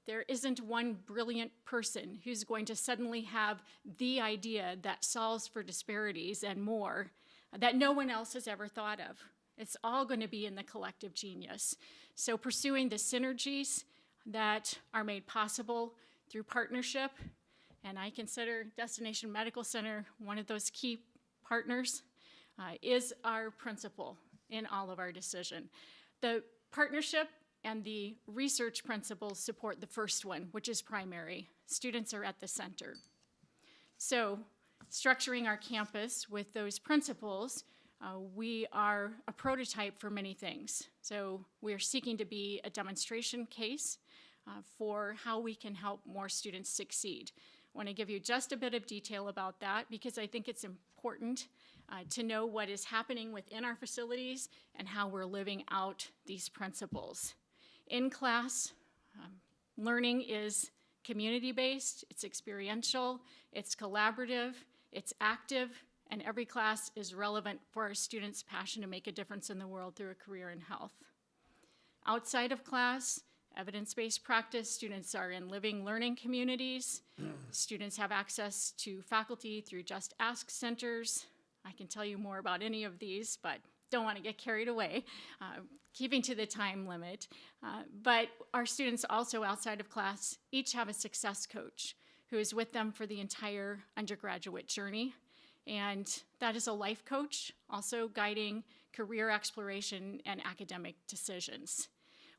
there isn't one brilliant person who's going to suddenly have the idea that solves for disparities and more that no one else has ever thought of. It's all going to be in the collective genius. So pursuing the synergies that are made possible through partnership, and I consider Destination Medical Center one of those key partners, is our principle in all of our decision. The partnership and the research principles support the first one, which is primary. Students are at the center. So structuring our campus with those principles, we are a prototype for many things. So we are seeking to be a demonstration case for how we can help more students succeed. I want to give you just a bit of detail about that because I think it's important to know what is happening within our facilities and how we're living out these principles. In class, learning is community-based, it's experiential, it's collaborative, it's active, and every class is relevant for our students' passion to make a difference in the world through a career in health. Outside of class, evidence-based practice, students are in living learning communities. Students have access to faculty through Just Ask centers. I can tell you more about any of these, but don't want to get carried away, keeping to the time limit. But our students also outside of class each have a success coach who is with them for the entire undergraduate journey. And that is a life coach, also guiding career exploration and academic decisions.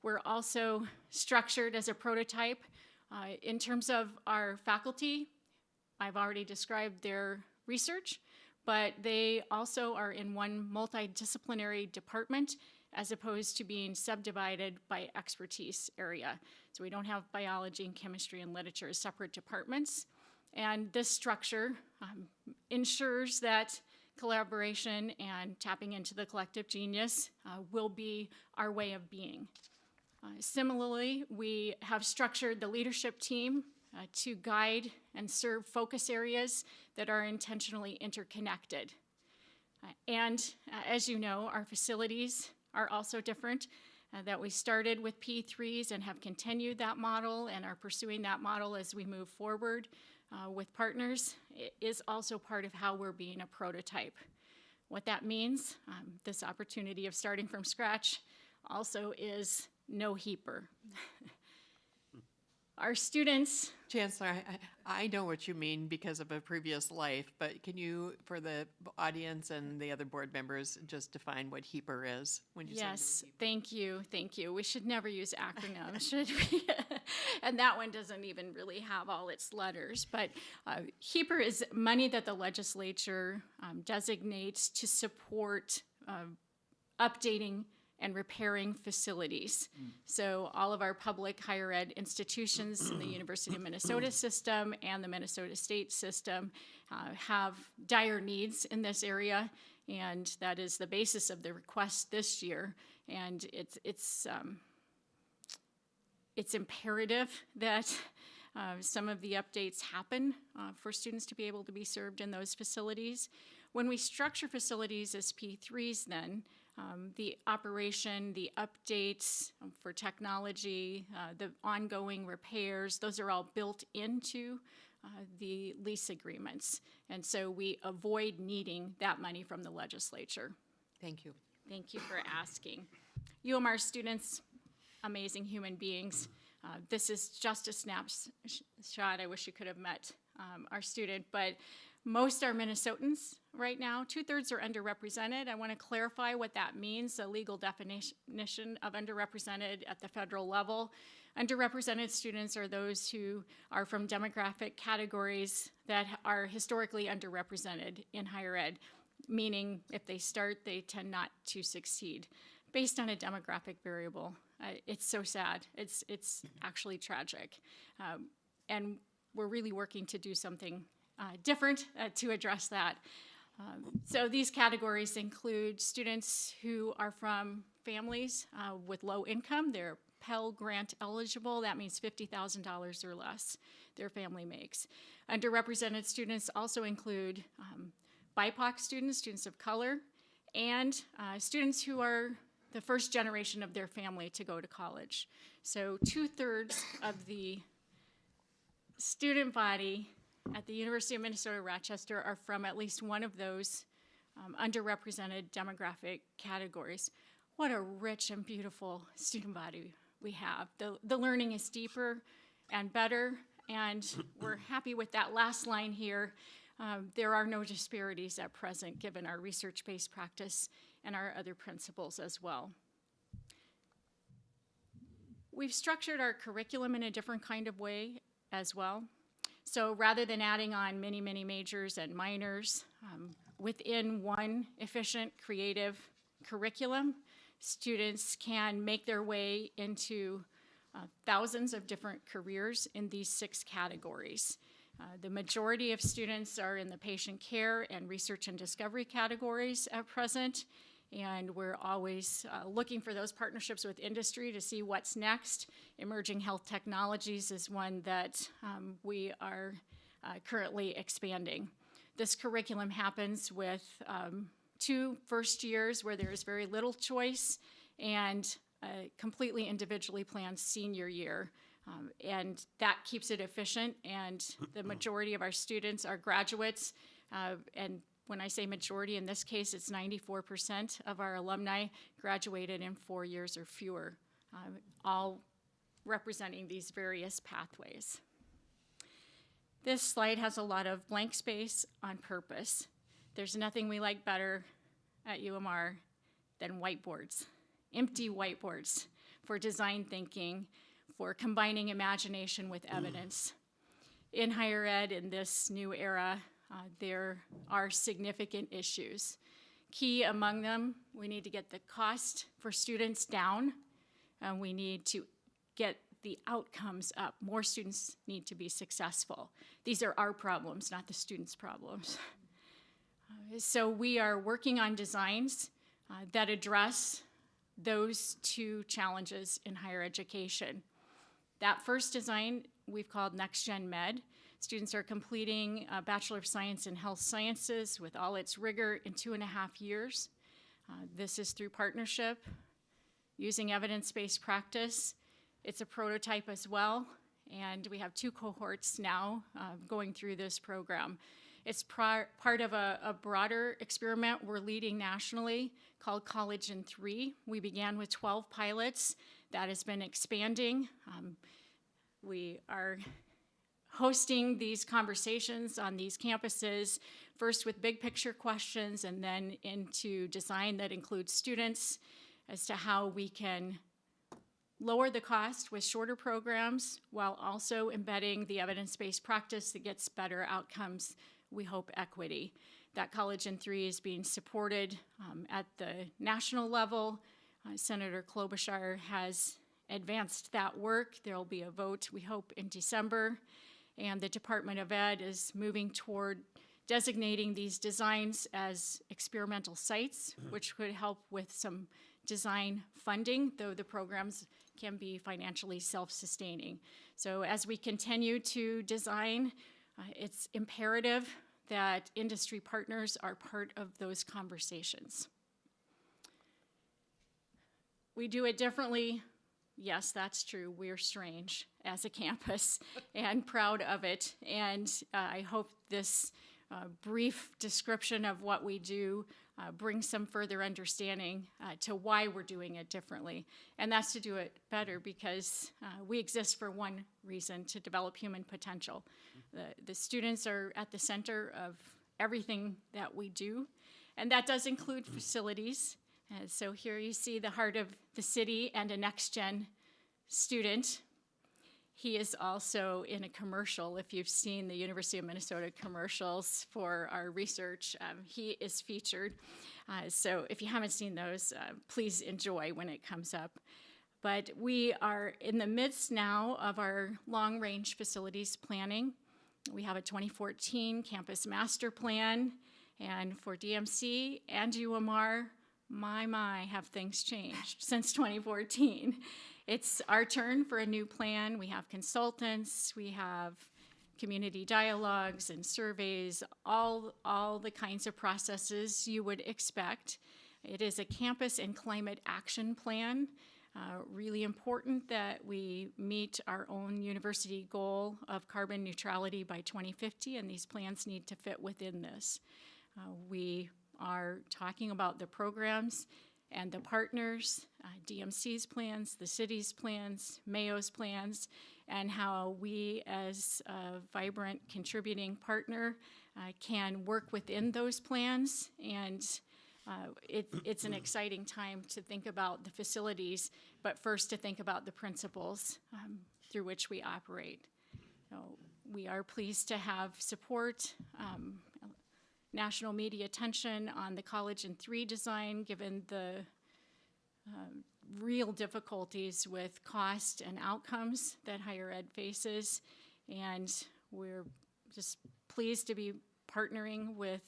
We're also structured as a prototype. In terms of our faculty, I've already described their research, but they also are in one multidisciplinary department as opposed to being subdivided by expertise area. So we don't have biology and chemistry and literature as separate departments. And this structure ensures that collaboration and tapping into the collective genius will be our way of being. Similarly, we have structured the leadership team to guide and serve focus areas that are intentionally interconnected. And as you know, our facilities are also different, that we started with P3s and have continued that model and are pursuing that model as we move forward with partners. It is also part of how we're being a prototype. What that means, this opportunity of starting from scratch also is no heaper. Our students. Chancellor, I know what you mean because of a previous life, but can you, for the audience and the other board members, just define what HEAPR is? When you Yes, say thank you. We should never use acronyms, should we? And that one doesn't even really have all its letters. But HEAPR is money that the legislature designates to support updating and repairing facilities. So all of our public higher ed institutions in the University of Minnesota system and the Minnesota State system have dire needs in this area, and that is the basis of the request this year. And it's imperative that some of the updates happen for students to be able to be served in those facilities. When we structure facilities as P3s then, the operation, the updates for technology, the ongoing repairs, those are all built into the lease agreements. And so we avoid needing that money from the legislature. Thank you. Thank you for asking. UMR students, amazing human beings. This is just a snapshot. I wish you could have met our student, but most are Minnesotans right now. 2/3 are underrepresented. I want to clarify what that means, the legal definition of underrepresented at the federal level. Underrepresented students are those who are from demographic categories that are historically underrepresented in higher ed, meaning if they start, they tend not to succeed based on a demographic variable. It's so sad. It's actually tragic. And we're really working to do something different to address that. So these categories include students who are from families with low income. They're Pell Grant eligible. That means $50,000 or less their family makes. Underrepresented students also include BIPOC students, students of color, and students who are the first generation of their family to go to college. So 2/3 of the student body at the University of Minnesota Rochester are from at least one of those underrepresented demographic categories. What a rich and beautiful student body we have. The learning is deeper and better, and we're happy with that last line here. There are no disparities at present given our research-based practice and our other principles as well. We've structured our curriculum in a different kind of way as well. So rather than adding on many, many majors and minors within one efficient, creative curriculum, students can make their way into thousands of different careers in these 6 categories. The majority of students are in the patient care and research and discovery categories at present, and we're always looking for those partnerships with industry to see what's next. Emerging health technologies is one that we are currently expanding. This curriculum happens with 2 first years where there is very little choice and a completely individually planned senior year. And that keeps it efficient, and the majority of our students are graduates. And when I say majority, in this case, it's 94% of our alumni graduated in 4 years or fewer, all representing these various pathways. This slide has a lot of blank space on purpose. There's nothing we like better at UMR than whiteboards, empty whiteboards for design thinking, for combining imagination with evidence. In higher ed, in this new era, there are significant issues. Key among them, we need to get the cost for students down, and we need to get the outcomes up. More students need to be successful. These are our problems, not the students' problems. So we are working on designs that address those 2 challenges in higher education. That first design we've called Next Gen Med. Students are completing a Bachelor of Science in Health Sciences with all its rigor in 2.5 years. This is through partnership, using evidence-based practice. It's a prototype as well, and we have 2 cohorts now going through this program. It's part of a broader experiment we're leading nationally called College in 3. We began with 12 pilots. That has been expanding. We are hosting these conversations on these campuses, first with big picture questions and then into design that includes students as to how we can lower the cost with shorter programs while also embedding the evidence-based practice that gets better outcomes, we hope equity. That College in 3 is being supported at the national level. Senator Klobuchar has advanced that work. There will be a vote, we hope, in December. And the Department of Ed is moving toward designating these designs as experimental sites, which could help with some design funding, though the programs can be financially self-sustaining. So as we continue to design, it's imperative that industry partners are part of those conversations. We do it differently. Yes, that's true. We're strange as a campus and proud of it. And I hope this brief description of what we do brings some further understanding to why we're doing it differently. And that's to do it better because we exist for one reason, to develop human potential. The students are at the center of everything that we do, and that does include facilities. So here you see the heart of the city and a next-gen student. He is also in a commercial. If you've seen the University of Minnesota commercials for our research, he is featured. So if you haven't seen those, please enjoy when it comes up. But we are in the midst now of our long-range facilities planning. We have a 2014 campus master plan, and for DMC and UMR, my, have things changed since 2014. It's our turn for a new plan. We have consultants, we have community dialogues and surveys, all the kinds of processes you would expect. It is a campus and climate action plan. Really important that we meet our own university goal of carbon neutrality by 2050, and these plans need to fit within this. We are talking about the programs and the partners, DMC's plans, the city's plans, Mayo's plans, and how we as a vibrant contributing partner can work within those plans. And it's an exciting time to think about the facilities, but first to think about the principles through which we operate. So we are pleased to have support, national media attention on the college and III design, given the real difficulties with cost and outcomes that higher ed faces. And we're just pleased to be partnering with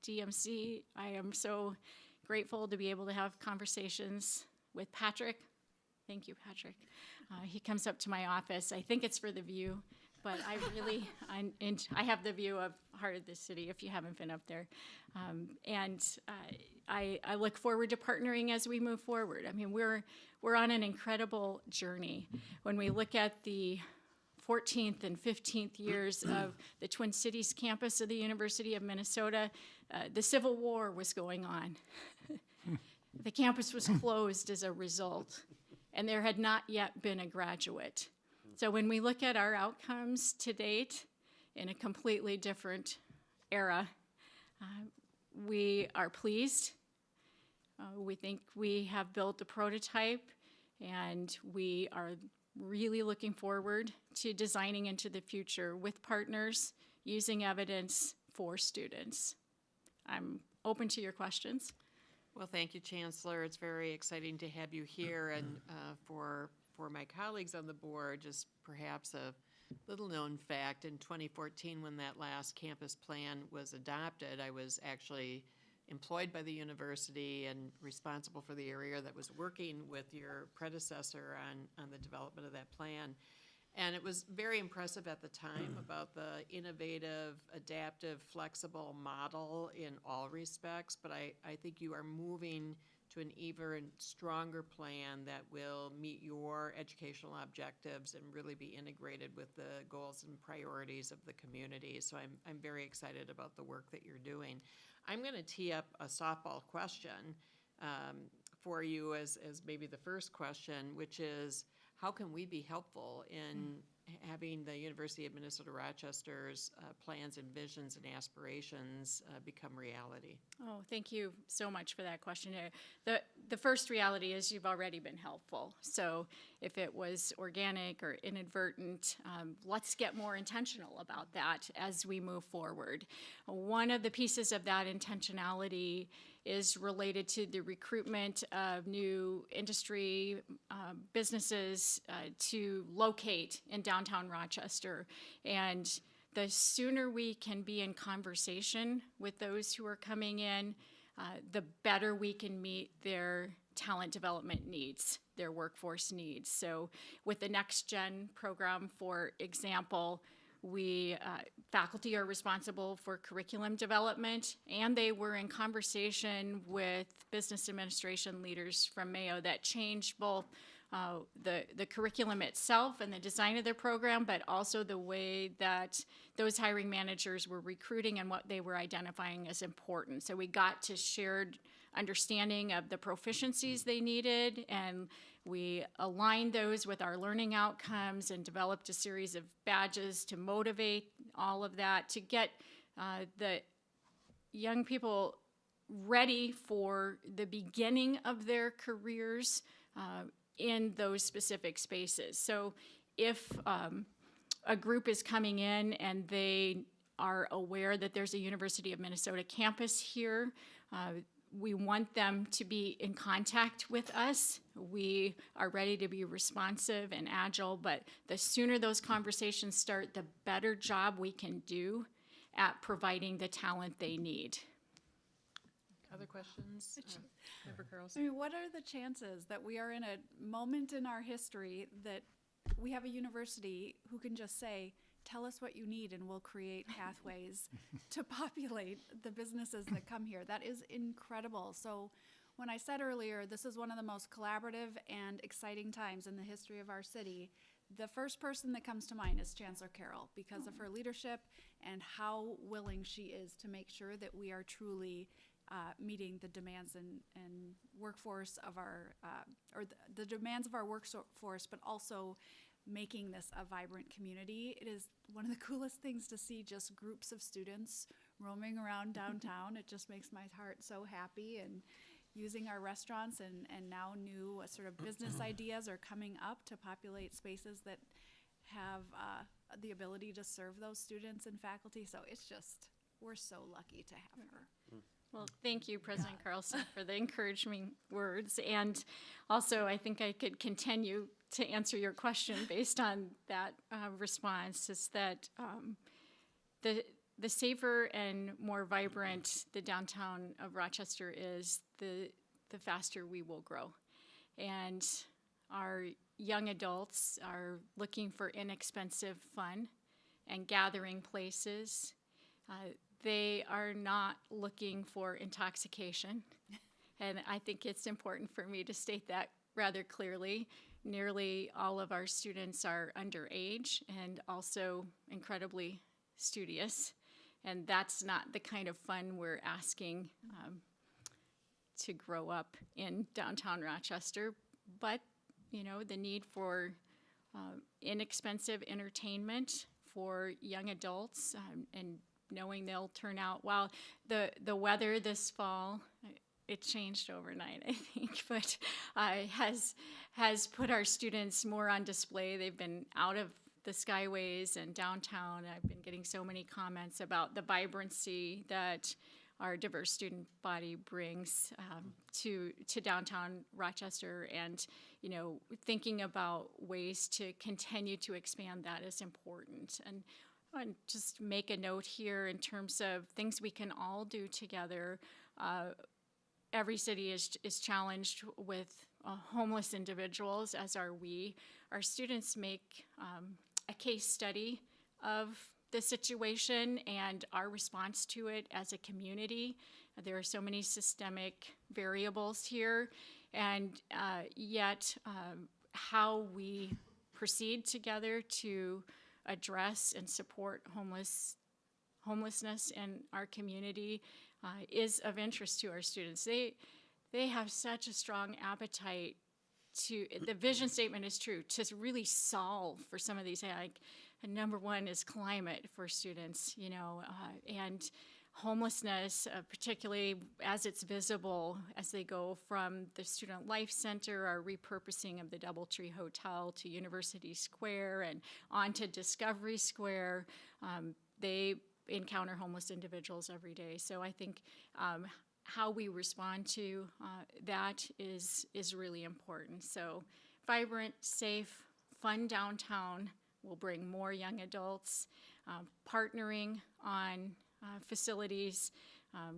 DMC. I am so grateful to be able to have conversations with Patrick. Thank you, Patrick. He comes up to my office. I think it's for the view, but I have the view of heart of the city if you haven't been up there. I look forward to partnering as we move forward. I mean, we're on an incredible journey. When we look at the 14th and 15th years of the Twin Cities campus of the University of Minnesota, the Civil War was going on. The campus was closed as a result, and there had not yet been a graduate. So when we look at our outcomes to date in a completely different era, we are pleased. We think we have built a prototype, and we are really looking forward to designing into the future with partners, using evidence for students. I'm open to your questions. Well, thank you, Chancellor. It's very exciting to have you here, and for my colleagues on the board, just perhaps a little-known fact, in 2014, when that last campus plan was adopted, I was actually employed by the university and responsible for the area that was working with your predecessor on the development of that plan. And it was very impressive at the time about the innovative, adaptive, flexible model in all respects, but I think you are moving to an even stronger plan that will meet your educational objectives and really be integrated with the goals and priorities of the community. So I'm very excited about the work that you're doing. I'm going to tee up a softball question for you as maybe the first question, which is, how can we be helpful in having the University of Minnesota Rochester's plans and visions and aspirations become reality? Oh, thank you so much for that question. The first reality is you've already been helpful. So if it was organic or inadvertent, let's get more intentional about that as we move forward. One of the pieces of that intentionality is related to the recruitment of new industry businesses to locate in downtown Rochester. And the sooner we can be in conversation with those who are coming in, the better we can meet their talent development needs, their workforce needs. So with the Next Gen program, for example, faculty are responsible for curriculum development, and they were in conversation with business administration leaders from Mayo that changed both the curriculum itself and the design of their program, but also the way that those hiring managers were recruiting and what they were identifying as important. So we got to shared understanding of the proficiencies they needed, and we aligned those with our learning outcomes and developed a series of badges to motivate all of that, to get the young people ready for the beginning of their careers in those specific spaces. So if a group is coming in and they are aware that there's a University of Minnesota campus here, we want them to be in contact with us. We are ready to be responsive and agile, but the sooner those conversations start, the better job we can do at providing the talent they need. Other questions? Member I Carlson? mean, what are the chances that we are in a moment in our history that we have a university who can just say, tell us what you need and we'll create pathways to populate the businesses that come here? That is incredible. So when I said earlier, this is one of the most collaborative and exciting times in the history of our city, the first person that comes to mind is Chancellor Carroll because of her leadership and how willing she is to make sure that we are truly meeting the demands and workforce of our, the demands of our workforce, but also making this a vibrant community. It is one of the coolest things to see just groups of students roaming around downtown. It just makes my heart so happy, and using our restaurants and now new sort of business ideas are coming up to populate spaces that have the ability to serve those students and faculty. So it's just, we're so lucky to have her. Well, thank you, President Carlson, for the encouraging words. And also, I think I could continue to answer your question based on that response, is that the safer and more vibrant the downtown of Rochester is, the faster we will grow. And our young adults are looking for inexpensive fun and gathering places. They are not looking for intoxication. And I think it's important for me to state that rather clearly. Nearly all of our students are underage and also incredibly studious. And that's not the kind of fun we're asking to grow up in downtown Rochester. But, you know, the need for inexpensive entertainment for young adults and knowing they'll turn out well. The weather this fall, it changed overnight, I think, but has put our students more on display. They've been out of the skyways and downtown. I've been getting so many comments about the vibrancy that our diverse student body brings to downtown Rochester, and you know, thinking about ways to continue to expand that is important. And just make a note here in terms of things we can all do together. Every city is challenged with homeless individuals, as are we. Our students make a case study of the situation and our response to it as a community. There are so many systemic variables here, and yet how we proceed together to address and support homelessness in our community is of interest to our students. They have such a strong appetite to, the vision statement is true, to really solve for some of these, like, number one is climate for students, you know, and homelessness, particularly as it's visible as they go from the Student Life Center, our repurposing of the Doubletree Hotel to University Square and on to Discovery Square. They encounter homeless individuals every day. So I think how we respond to that is really important. So vibrant, safe, fun downtown will bring more young adults. Partnering on facilities,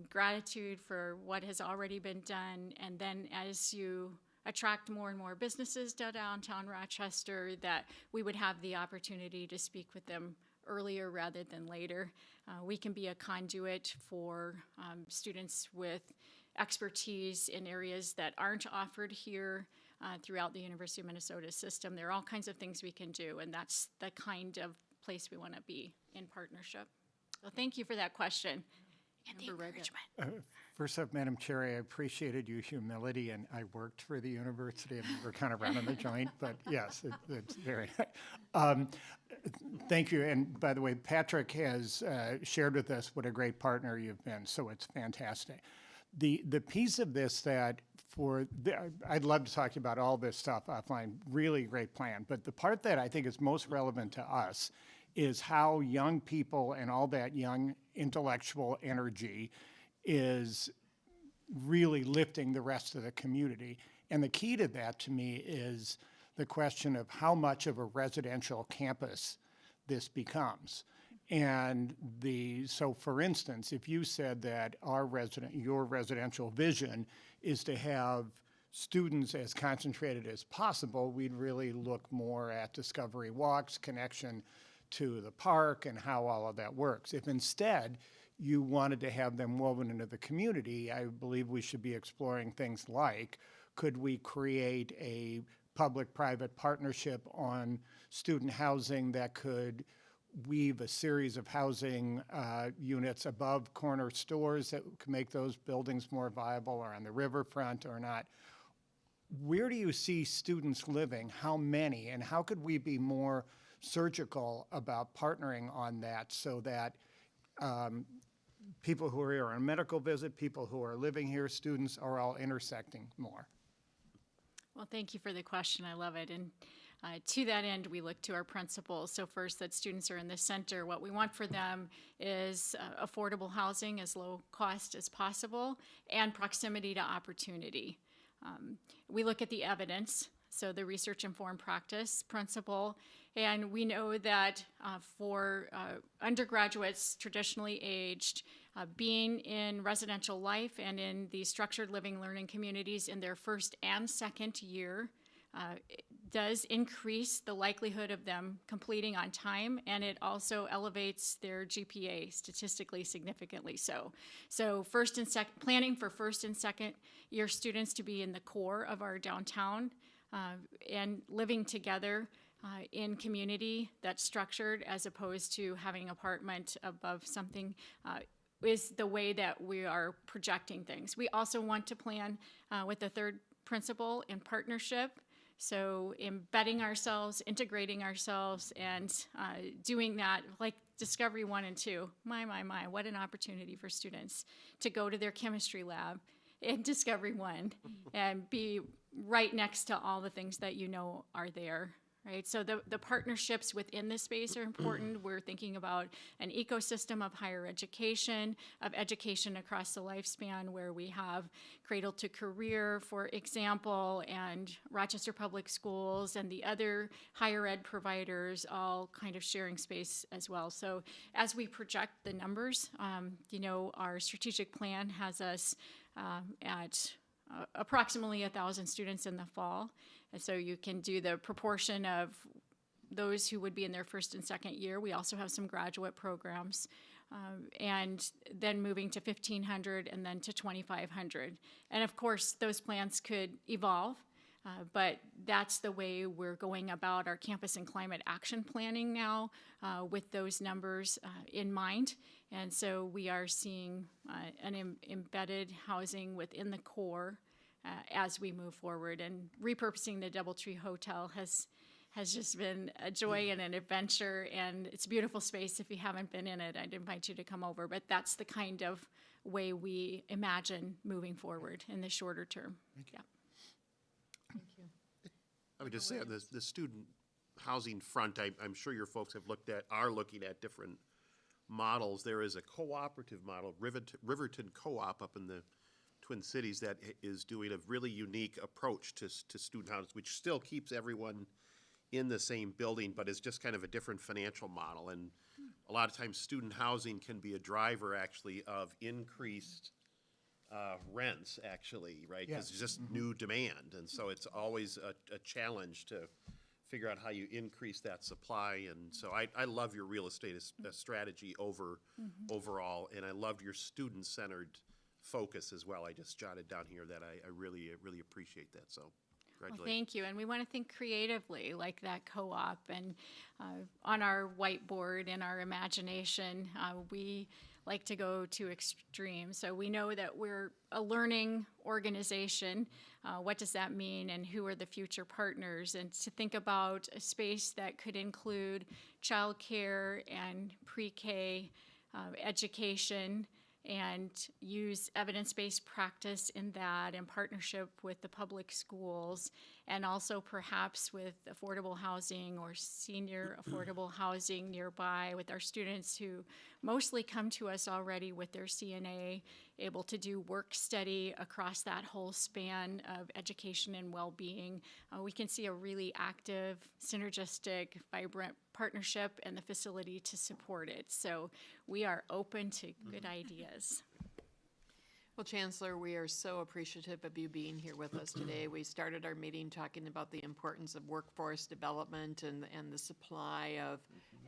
gratitude for what has already been done, and then as you attract more and more businesses to downtown Rochester, that we would have the opportunity to speak with them earlier rather than later. We can be a conduit for students with expertise in areas that aren't offered here throughout the University of Minnesota system. There are all kinds of things we can do, and that's the kind of place we want to be in partnership. So thank you for that question and the encouragement. First up, Madam Chair, I appreciated your humility, and I worked for the university, and we're kind of running the joint, but yes, it's very, thank you. And by the way, Patrick has shared with us what a great partner you've been, so it's fantastic. The piece of this that I'd love to talk about all this stuff offline, really great plan, but the part that I think is most relevant to us is how young people and all that young intellectual energy is really lifting the rest of the community. And the key to that, to me, is the question of how much of a residential campus this becomes. And so for instance, if you said that your residential vision is to have students as concentrated as possible, we'd really look more at Discovery Walks, connection to the park, and how all of that works. If instead you wanted to have them woven into the community, I believe we should be exploring things like, could we create a public-private partnership on student housing that could weave a series of housing units above corner stores that could make those buildings more viable, or on the riverfront or not? Where do you see students living? How many? And how could we be more surgical about partnering on that so that people who are here on a medical visit, people who are living here, students, are all intersecting more? Well, thank you for the question. I love it. And to that end, we look to our principals. So first, that students are in the center. What we want for them is affordable housing, as low cost as possible, and proximity to opportunity. We look at the evidence, so the research-informed practice principle, and we know that for undergraduates traditionally aged, being in residential life and in the structured living learning communities in their first and second year does increase the likelihood of them completing on time, and it also elevates their GPA statistically significantly so. So planning for first and second year students to be in the core of our downtown and living together in community that's structured as opposed to having an apartment above something is the way that we are projecting things. We also want to plan with the third principle in partnership. So embedding ourselves, integrating ourselves, and doing that like Discovery 1 and 2. My, what an opportunity for students to go to their chemistry lab in Discovery 1 and be right next to all the things that you know are there. Right? So the partnerships within the space are important. We're thinking about an ecosystem of higher education, of education across the lifespan, where we have Cradle to Career, for example, and Rochester Public Schools and the other higher ed providers all kind of sharing space as well. So as we project the numbers, our strategic plan has us at approximately 1,000 students in the fall. And so you can do the proportion of those who would be in their first and second year. We also have some graduate programs, and then moving to 1,500 and then to 2,500. And of course, those plans could evolve, but that's the way we're going about our campus and climate action planning now with those numbers in mind. And so we are seeing an embedded housing within the core as we move forward. And repurposing the DoubleTree Hotel has just been a joy and an adventure, and it's a beautiful space. If you haven't been in it, I'd invite you to come over. But that's the kind of way we imagine moving forward in the shorter term. Yeah. Thank you. I would just say on the student housing front, I'm sure your folks are looking at different models. There is a cooperative model, Riverton Co-op up in the Twin Cities, that is doing a really unique approach to student housing, which still keeps everyone in the same building, but is just kind of a different financial model. And a lot of times student housing can be a driver actually of increased rents actually, right? Because it's just new demand. And so it's always a challenge to figure out how you increase that supply. And so I love your real estate strategy overall, and I loved your student-centered focus as well. I just jotted down here that I really appreciate that. So congratulations. Well, thank you. And we want to think creatively, like that co-op. And on our whiteboard, in our imagination, we like to go to extremes. So we know that we're a learning organization. What does that mean, and who are the future partners? And to think about a space that could include childcare and pre-K education, and use evidence-based practice in that in partnership with the public schools, and also perhaps with affordable housing or senior affordable housing nearby with our students who mostly come to us already with their CNA, able to do work study across that whole span of education and well-being. We can see a really active, synergistic, vibrant partnership and the facility to support it. So we are open to good ideas. Well, Chancellor, we are so appreciative of you being here with us today. We started our meeting talking about the importance of workforce development and the supply of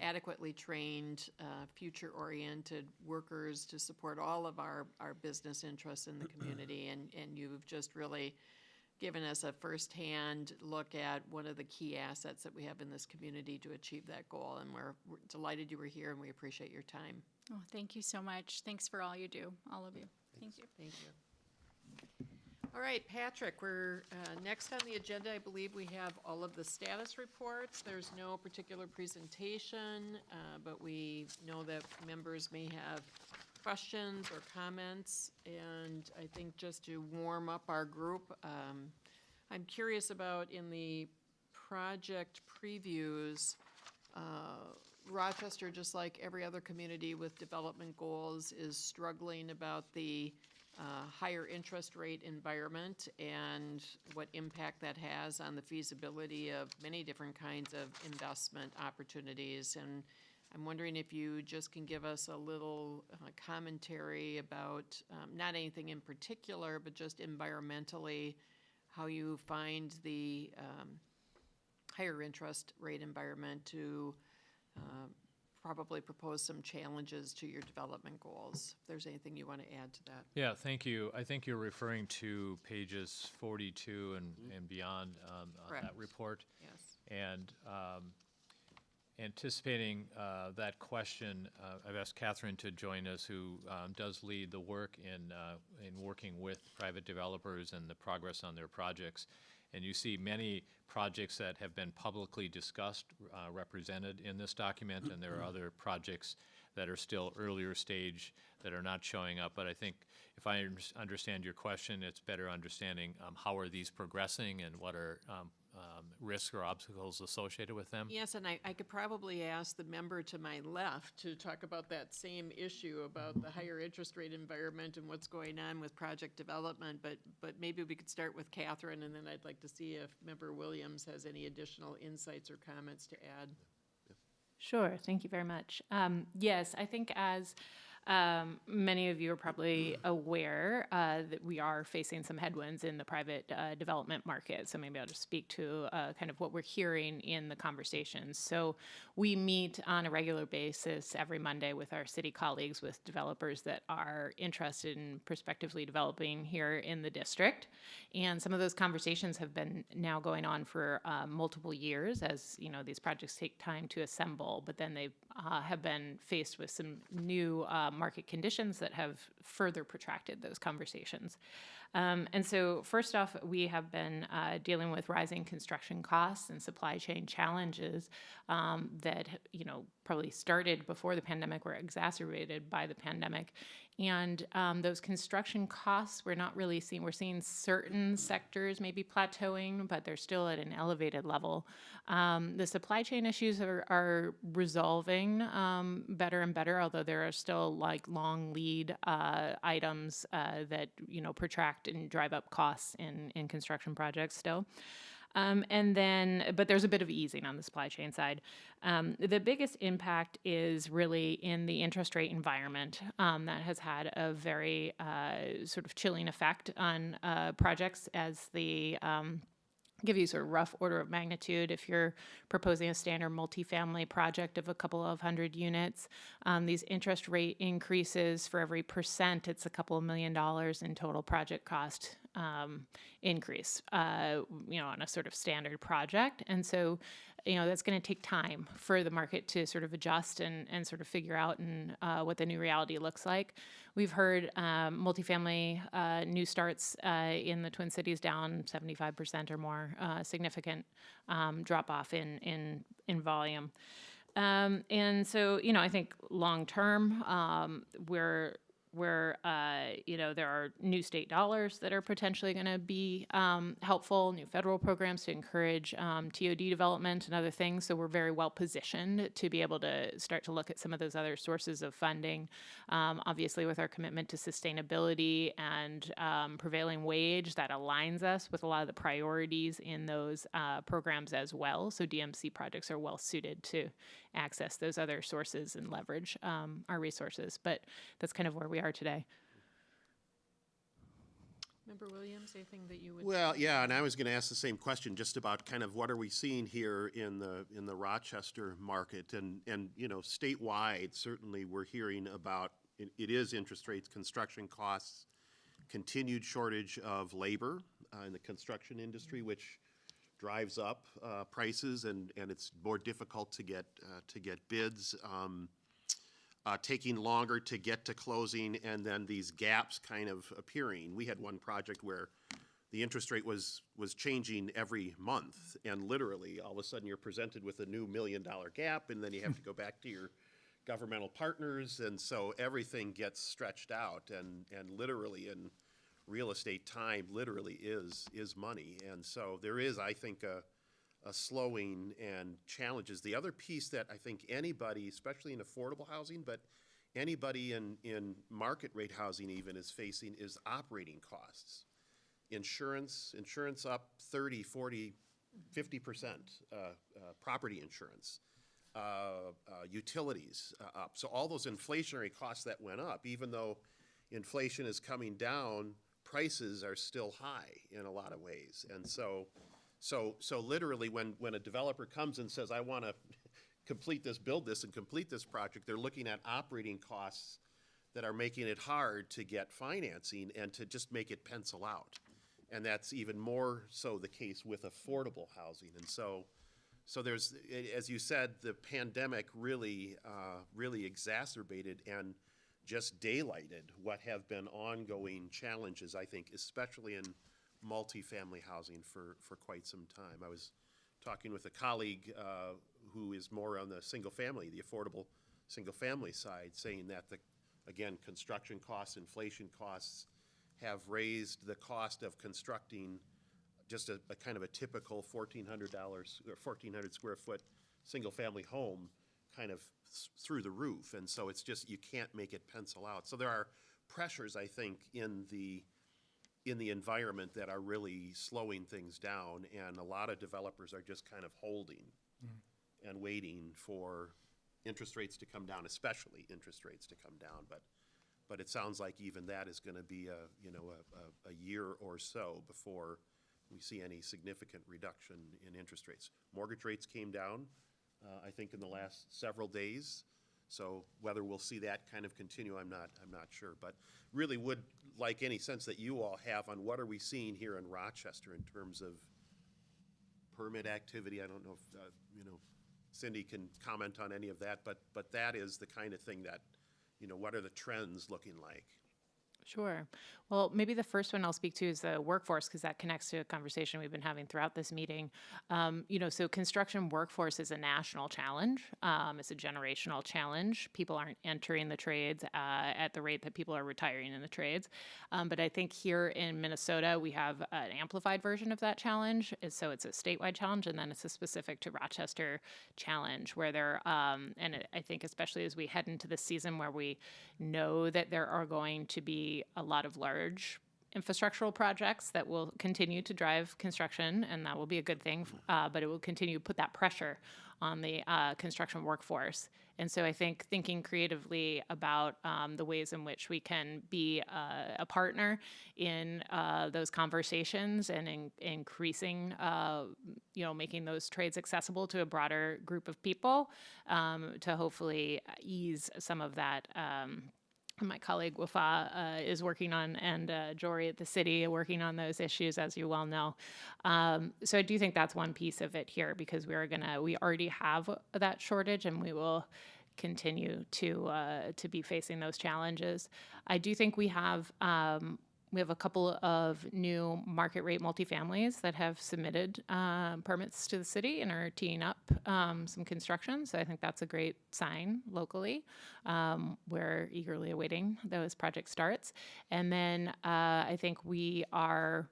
adequately trained, future-oriented workers to support all of our business interests in the community. And you've just really given us a firsthand look at one of the key assets that we have in this community to achieve that goal. And we're delighted you were here, and we appreciate your time. Oh, thank you so much. Thanks for all you do, all of you. Thank you. Thank you. All right, Patrick, we're next on the agenda. I believe we have all of the status reports. There's no particular presentation, but we know that members may have questions or comments. And I think just to warm up our group, I'm curious about in the project previews, Rochester, just like every other community with development goals, is struggling about the higher interest rate environment and what impact that has on the feasibility of many different kinds of investment opportunities. And I'm wondering if you just can give us a little commentary about, not anything in particular, but just environmentally, how you find the higher interest rate environment to probably propose some challenges to your development goals. If there's anything you want to add to that. Yeah, thank you. I think you're referring to pages 42 and beyond on that report. Yes. And anticipating that question, I've asked Catherine to join us, who does lead the work in working with private developers and the progress on their projects. And you see many projects that have been publicly discussed represented in this document, and there are other projects that are still earlier stage that are not showing up. But I think if I understand your question, it's better understanding how are these progressing and what are risks or obstacles associated with them. Yes, and I could probably ask the member to my left to talk about that same issue about the higher interest rate environment and what's going on with project development, but maybe we could start with Catherine, and then I'd like to see if Member Williams has any additional insights or comments to add. Sure, thank you very much. Yes, I think as many of you are probably aware that we are facing some headwinds in the private development market. So maybe I'll just speak to kind of what we're hearing in the conversations. So we meet on a regular basis every Monday with our city colleagues, with developers that are interested in prospectively developing here in the district. And some of those conversations have been now going on for multiple years, as you know, these projects take time to assemble, but then they have been faced with some new market conditions that have further protracted those conversations. And so first off, we have been dealing with rising construction costs and supply chain challenges that, you know, probably started before the pandemic, were exacerbated by the pandemic. And those construction costs, we're not really seeing, we're seeing certain sectors maybe plateauing, but they're still at an elevated level. The supply chain issues are resolving better and better, although there are still like long lead items that, you know, protract and drive up costs in construction projects still. But there's a bit of easing on the supply chain side. The biggest impact is really in the interest rate environment that has had a very sort of chilling effect on projects as the give you sort of rough order of magnitude. If you're proposing a standard multifamily project of a couple of hundred units, these interest rate increases for every %, it's a couple of $1 million in total project cost increase, you know, on a sort of standard project. And so, you know, that's going to take time for the market to sort of adjust and sort of figure out what the new reality looks like. We've heard multifamily new starts in the Twin Cities down 75% or more, significant drop off in volume. And so, you know, I think long term, we're where, there are new state dollars that are potentially going to be helpful, new federal programs to encourage TOD development and other things. So we're very well positioned to be able to start to look at some of those other sources of funding. Obviously, with our commitment to sustainability and prevailing wage, that aligns us with a lot of the priorities in those programs as well. So DMC projects are well suited to access those other sources and leverage our resources. But that's kind of where we are today. Member Williams, anything that you would? Well, yeah, and I was going to ask the same question, just about kind of what are we seeing here in the Rochester market, and statewide, certainly we're hearing about it is interest rates, construction costs, continued shortage of labor in the construction industry, which drives up prices, and it's more difficult to get bids. Taking longer to get to closing, and then these gaps kind of appearing. We had one project where the interest rate was changing every month, and literally all of a sudden you're presented with a new $1 million gap, and then you have to go back to your governmental partners, and so everything gets stretched out, and literally in real estate, time literally is money. And so there is, I think, a slowing and challenges. The other piece that I think anybody, especially in affordable housing, but anybody in market rate housing even is facing is operating costs. Insurance up 30, 40, 50%, property insurance, utilities up. So all those inflationary costs that went up, even though inflation is coming down, prices are still high in a lot of ways. And so literally when a developer comes and says, I want to build this and complete this project, they're looking at operating costs that are making it hard to get financing and to just make it pencil out. And that's even more so the case with affordable housing. And so there's, as you said, the pandemic really exacerbated and just daylighted what have been ongoing challenges, I think, especially in multifamily housing for quite some time. I was talking with a colleague who is more on the the affordable single family side, saying that again, construction costs, inflation costs have raised the cost of constructing just a kind of a typical $1,400 or 1,400 square foot single family home kind of through the roof. And so it's just, you can't make it pencil out. So there are pressures, I think, in the environment that are really slowing things down, and a lot of developers are just kind of holding and waiting for interest rates to come down, especially interest rates to come down. But it sounds like even that is going to be a year or so before we see any significant reduction in interest rates. Mortgage rates came down, I think, in the last several days. So whether we'll see that kind of continue, I'm not sure. But really would like any sense that you all have on what are we seeing here in Rochester in terms of permit activity. I don't know if Cindy can comment on any of that, but that is the kind of thing that, what are the trends looking like? Sure. Well, maybe the first one I'll speak to is the workforce, because that connects to a conversation we've been having throughout this meeting. So construction workforce is a national challenge. It's a generational challenge. People aren't entering the trades at the rate that people are retiring in the trades. But I think here in Minnesota, we have an amplified version of that challenge. So it's a statewide challenge, and then it's a specific to Rochester challenge where and I think especially as we head into this season where we know that there are going to be a lot of large infrastructural projects that will continue to drive construction, and that will be a good thing, but it will continue to put that pressure on the construction workforce. And so I think thinking creatively about the ways in which we can be a partner in those conversations and in increasing, making those trades accessible to a broader group of people to hopefully ease some of that. My colleague Wafa is working on, and Jory at the city are working on those issues, as you well know. So I do think that's one piece of it here, because we already have that shortage, and we will continue to be facing those challenges. I do think we have We have a couple of new market rate multifamilies that have submitted permits to the city and are teeing up some construction. So I think that's a great sign locally. We're eagerly awaiting those project starts. And then I think we are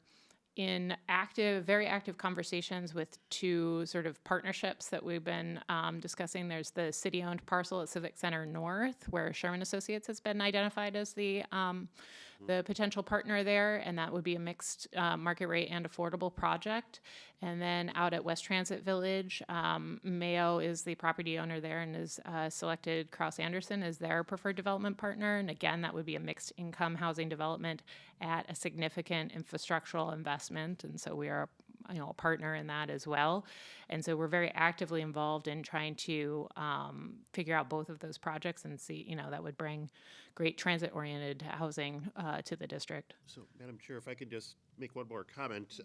in very active conversations with two sort of partnerships that we've been discussing. There's the city-owned parcel at Civic Center North, where Sherman Associates has been identified as the potential partner there, and that would be a mixed market rate and affordable project. And then out at West Transit Village, Mayo is the property owner there and has selected Cross Anderson as their preferred development partner. And again, that would be a mixed income housing development at a significant infrastructural investment. And so we are a partner in that as well. And so we're very actively involved in trying to figure out both of those projects and see, that would bring great transit-oriented housing to the district. So, Madam Chair, if I could just make one more comment.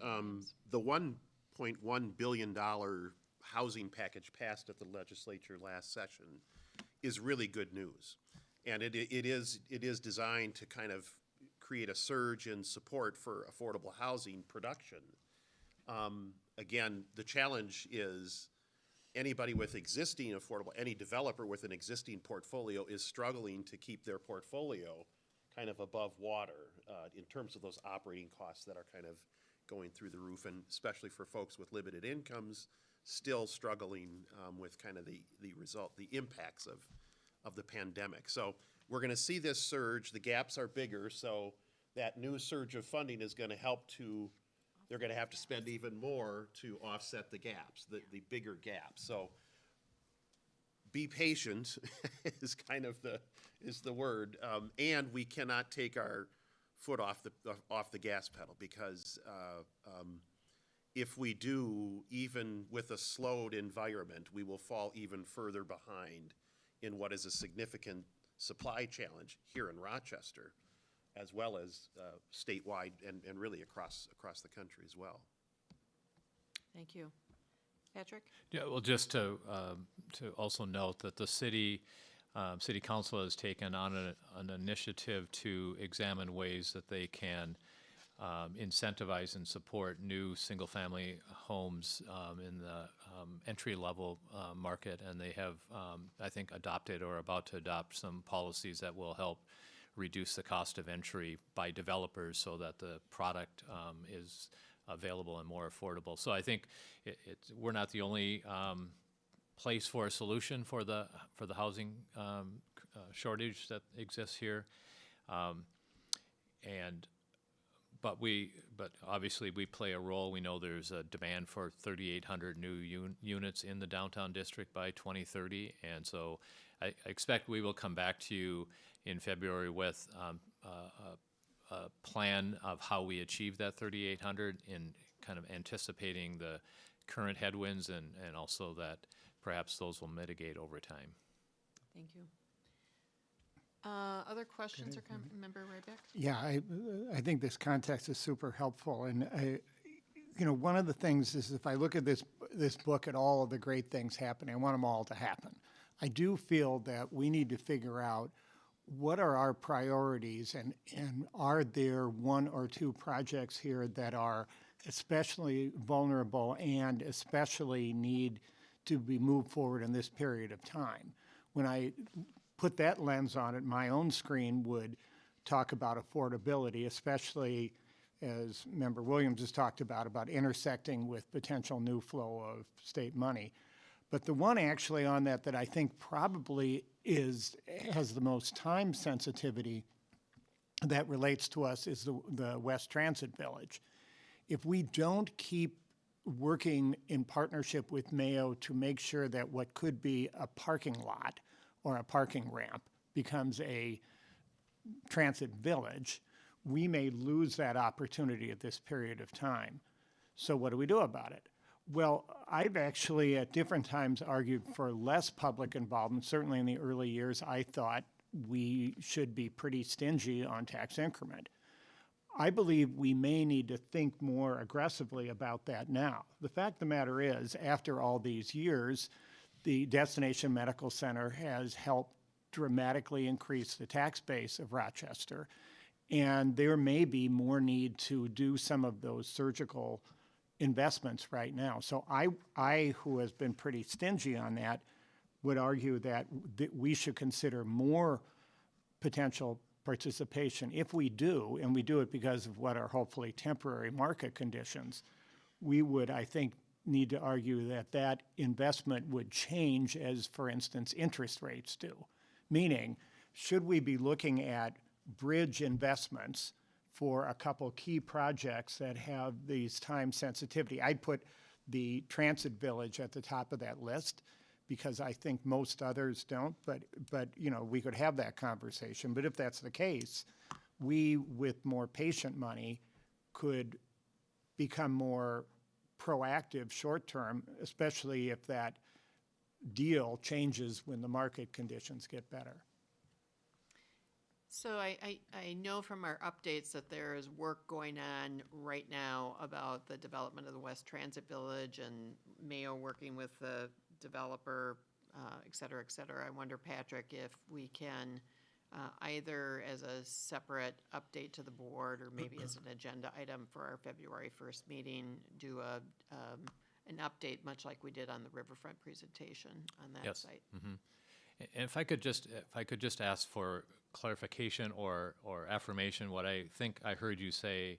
The $1.1 billion housing package passed at the legislature last session is really good news. And it is designed to kind of create a surge in support for affordable housing production. Again, the challenge is anybody with existing any developer with an existing portfolio is struggling to keep their portfolio kind of above water in terms of those operating costs that are kind of going through the roof, and especially for folks with limited incomes still struggling with kind of the impacts of the pandemic. So we're going to see this surge. The gaps are bigger, so that new surge of funding is going to help they're going to have to spend even more to offset the gaps, the bigger gaps. So be patient is kind of the word, and we cannot take our foot off the gas pedal, because if we do, even with a slowed environment, we will fall even further behind in what is a significant supply challenge here in Rochester, as well as statewide and really across the country as well. Thank you. Patrick? Yeah, well, just to also note that the city council has taken on an initiative to examine ways that they can incentivize and support new single-family homes in the entry-level market, and they have, I think, adopted or about to adopt some policies that will help reduce the cost of entry by developers so that the product is available and more affordable. So I think we're not the only place for a solution for the housing shortage that exists here, but obviously we play a role. We know there's a demand for 3,800 new units in the downtown district by 2030, and so I expect we will come back to you in February with a plan of how we achieve that 3,800 in kind of anticipating the current headwinds and also that perhaps those will mitigate over time. Thank you. Other questions or comments? Member Ryback? Yeah, I think this context is super helpful. And, one of the things is if I look at this book at all of the great things happening, I want them all to happen. I do feel that we need to figure out what are our priorities, and are there one or two projects here that are especially vulnerable and especially need to be moved forward in this period of time? When I put that lens on it, my own screen would talk about affordability, especially as Member Williams has talked about intersecting with potential new flow of state money. But the one actually on that I think probably has the most time sensitivity that relates to us is the West Transit Village. If we don't keep working in partnership with Mayo to make sure that what could be a parking lot or a parking ramp becomes a transit village, we may lose that opportunity at this period of time. So what do we do about it? Well, I've actually at different times argued for less public involvement. Certainly in the early years, I thought we should be pretty stingy on tax increment. I believe we may need to think more aggressively about that now. The fact of the matter is, after all these years, the Destination Medical Center has helped dramatically increase the tax base of Rochester. And there may be more need to do some of those surgical investments right now. So I, who has been pretty stingy on that, would argue that we should consider more potential participation. If we do, and we do it because of what are hopefully temporary market conditions, we would, I think, need to argue that that investment would change as, for instance, interest rates do. Meaning, should we be looking at bridge investments for a couple key projects that have these time sensitivity? I'd put the Transit Village at the top of that list, because I think most others don't, but you know, we could have that conversation. But if that's the case, we, with more patient money, could become more proactive short-term, especially if that deal changes when the market conditions get better. So I know from our updates that there is work going on right now about the development of the West Transit Village and Mayo working with the developer, et cetera, et cetera. I wonder, Patrick, if we can either as a separate update to the board or maybe as an agenda item for our February 1st meeting, do an update much like we did on the Riverfront presentation on that site. Mm-hmm. And if I could just ask for clarification or affirmation, what I think I heard you say,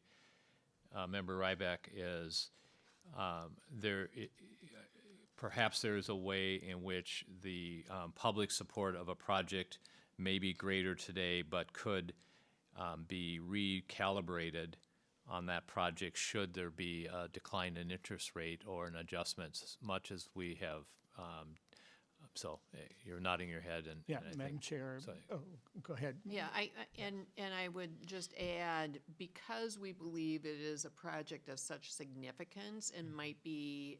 Member Ryback, is perhaps there is a way in which the public support of a project may be greater today, but could be recalibrated on that project should there be a decline in interest rate or an adjustment, as much as we have. So you're nodding your head, and Yeah, and I Madam think, Chair, so- go ahead. Yeah, and I would just add, because we believe it is a project of such significance and might be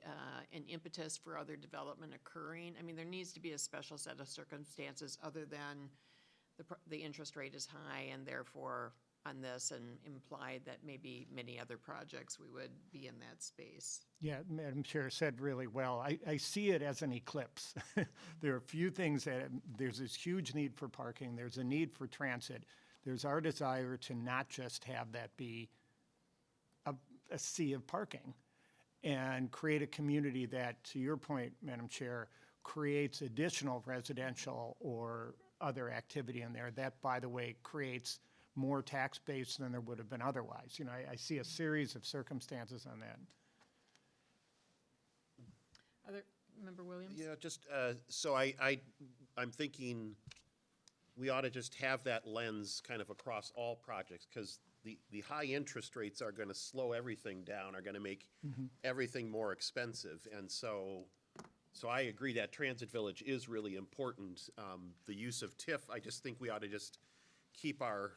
an impetus for other development occurring, I mean, there needs to be a special set of circumstances other than the interest rate is high and therefore on this, and implied that maybe many other projects we would be in that space. Yeah, Madam Chair said really well. I see it as an eclipse. There are a few things that, there's this huge need for parking, there's a need for transit, there's our desire to not just have that be a sea of parking, and create a community that, to your point, Madam Chair, creates additional residential or other activity in there. That, by the way, creates more tax base than there would have been otherwise. You know, I see a series of circumstances on that. Member Williams? Yeah, just, so I'm thinking we ought to just have that lens kind of across all projects, because the high interest rates are gonna slow everything down, are gonna make everything more expensive. And so I agree that Transit Village is really important. The use of TIF, I just think we ought to just keep our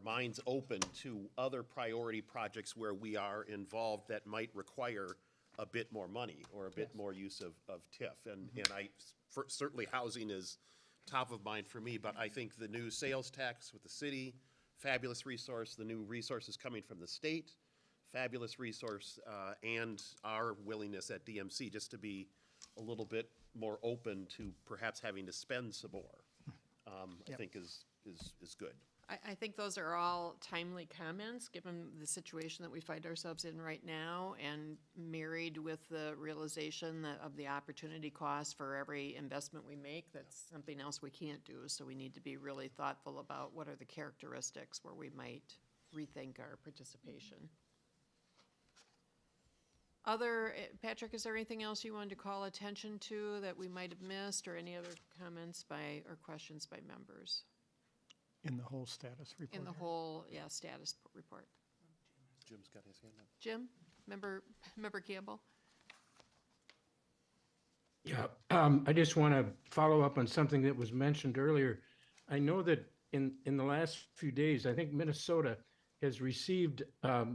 minds open to other priority projects where we are involved that might require a bit more money or a bit more use of TIF. And certainly housing is top of mind for me, but I think the new sales tax with the city, fabulous resource, the new resources coming from the state, fabulous resource, and our willingness at DMC just to be a little bit more open to perhaps having to spend some more, I think is good. I think those are all timely comments, given the situation that we find ourselves in right now, and married with the realization of the opportunity cost for every investment we make. That's something else we can't do, so we need to be really thoughtful about what are the characteristics where we might rethink our participation. Patrick, is there anything else you wanted to call attention to that we might have missed, or any other comments or questions by members? In the whole status report. In the whole, status report. Jim's got his hand up. Jim, Member Campbell? Yeah, I just want to follow up on something that was mentioned earlier. I know that in the last few days, I think Minnesota has received a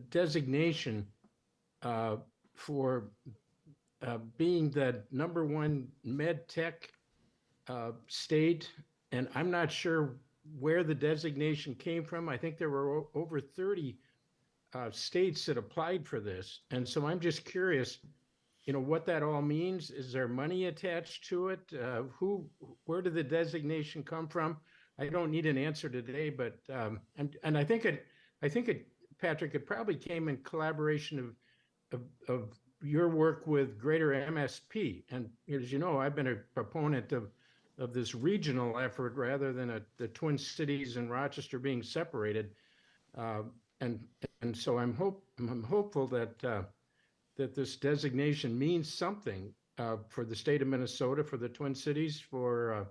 designation for being the #1 med tech state, and I'm not sure where the designation came from. I think there were over 30 states that applied for this, and so I'm just curious, you know, what that all means. Is there money attached to it? Where did the designation come from? I don't need an answer today, but, and I think it, Patrick, it probably came in collaboration of your work with Greater MSP. And as you know, I've been a proponent of this regional effort rather than the Twin Cities and Rochester being separated. And so I'm hopeful that that this designation means something for the state of Minnesota, for the Twin Cities, for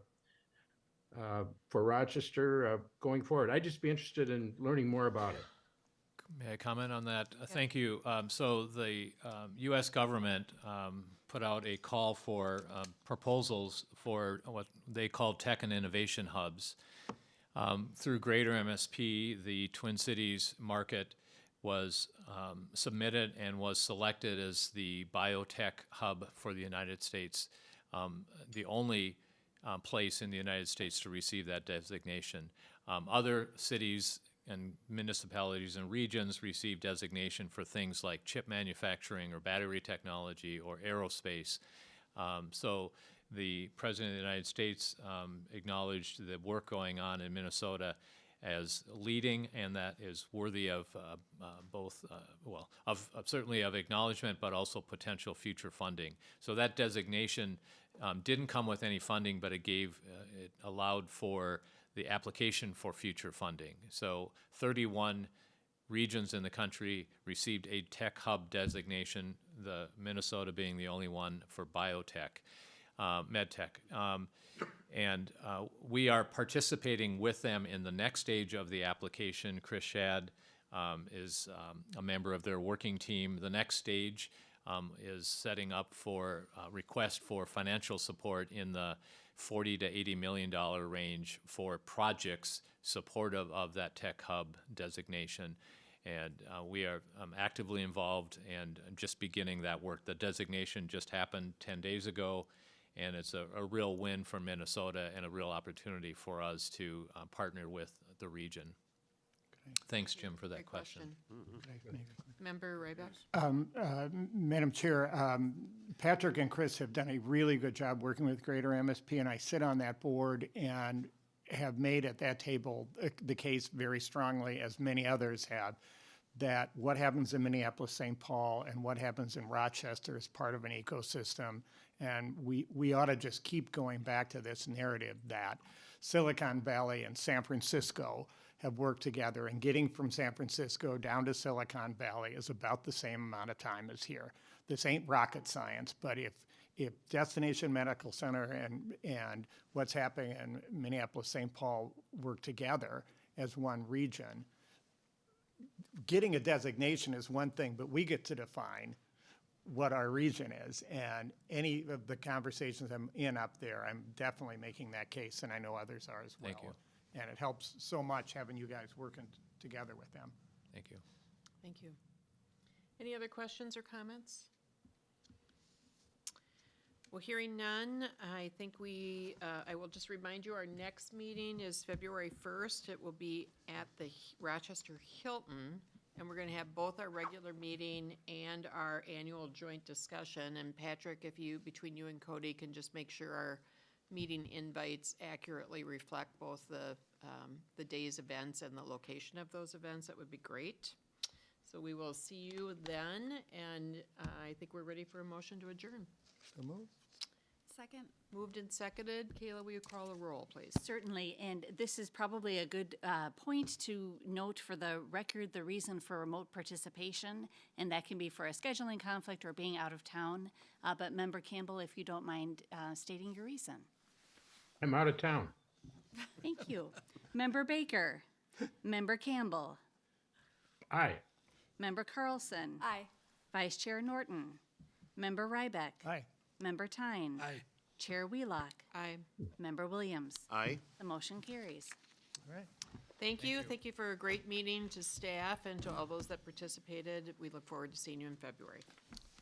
Rochester going forward. I'd just be interested in learning more about it. May I comment on that? Thank you. So the U.S. government put out a call for proposals for what they call tech and innovation hubs. Through Greater MSP, the Twin Cities market was submitted and was selected as the biotech hub for the United States, the only place in the United States to receive that designation. Other cities and municipalities and regions receive designation for things like chip manufacturing or battery technology or aerospace. So the President of the United States acknowledged the work going on in Minnesota as leading, and that is worthy of both, certainly of acknowledgement, but also potential future funding. So that designation didn't come with any funding, but it allowed for the application for future funding. So 31 regions in the country received a tech hub designation, the Minnesota being the only one for biotech, medtech. And we are participating with them in the next stage of the application. Chris Shad is a member of their working team. The next stage is setting up for request for financial support in the $40 to $80 million range for projects supportive of that tech hub designation. And we are actively involved and just beginning that work. The designation just happened 10 days ago, and it's a real win for Minnesota and a real opportunity for us to partner with the region. Thanks, Jim, for that Great question. Member Ryback? Madam Chair, Patrick and Chris have done a really good job working with Greater MSP, and I sit on that board and have made at that table the case very strongly, as many others have, that what happens in Minneapolis-St. Paul and what happens in Rochester is part of an ecosystem, and we ought to just keep going back to this narrative that Silicon Valley and San Francisco have worked together, and getting from San Francisco down to Silicon Valley is about the same amount of time as here. This ain't rocket science, but if Destination Medical Center and what's happening in Minneapolis-St. Paul work together as one region, getting a designation is one thing, but we get to define what our region is. And any of the conversations I'm in up there, I'm definitely making that case, and I know others are as well. Thank you. And it helps so much having you guys working together with them. Thank you. Thank you. Any other questions or comments? Well, hearing none, I think I will just remind you, our next meeting is February 1st. It will be at the Rochester Hilton, and we're going to have both our regular meeting and our annual joint discussion. And Patrick, if you, between you and Cody, can just make sure our meeting invites accurately reflect both the day's events and the location of those events, that would be great. So we will see you then, and I think we're ready for a motion to adjourn. So moved. Second. Moved and seconded. Kayla, will you call a roll, please? Certainly, and this is probably a good point to note for the record the reason for remote participation, and that can be for a scheduling conflict or being out of town. But Member Campbell, if you don't mind stating your reason. I'm out of town. Thank you. Member Baker. Member Campbell. Aye. Member Carlson. Aye. Vice Chair Norton. Member Ryback. Aye. Member Tyne. Aye. Chair Wheelock. Aye. Member Williams. Aye. The motion carries. All right. Thank you. Thank you for a great meeting to staff and to all those that participated. We look forward to seeing you in February.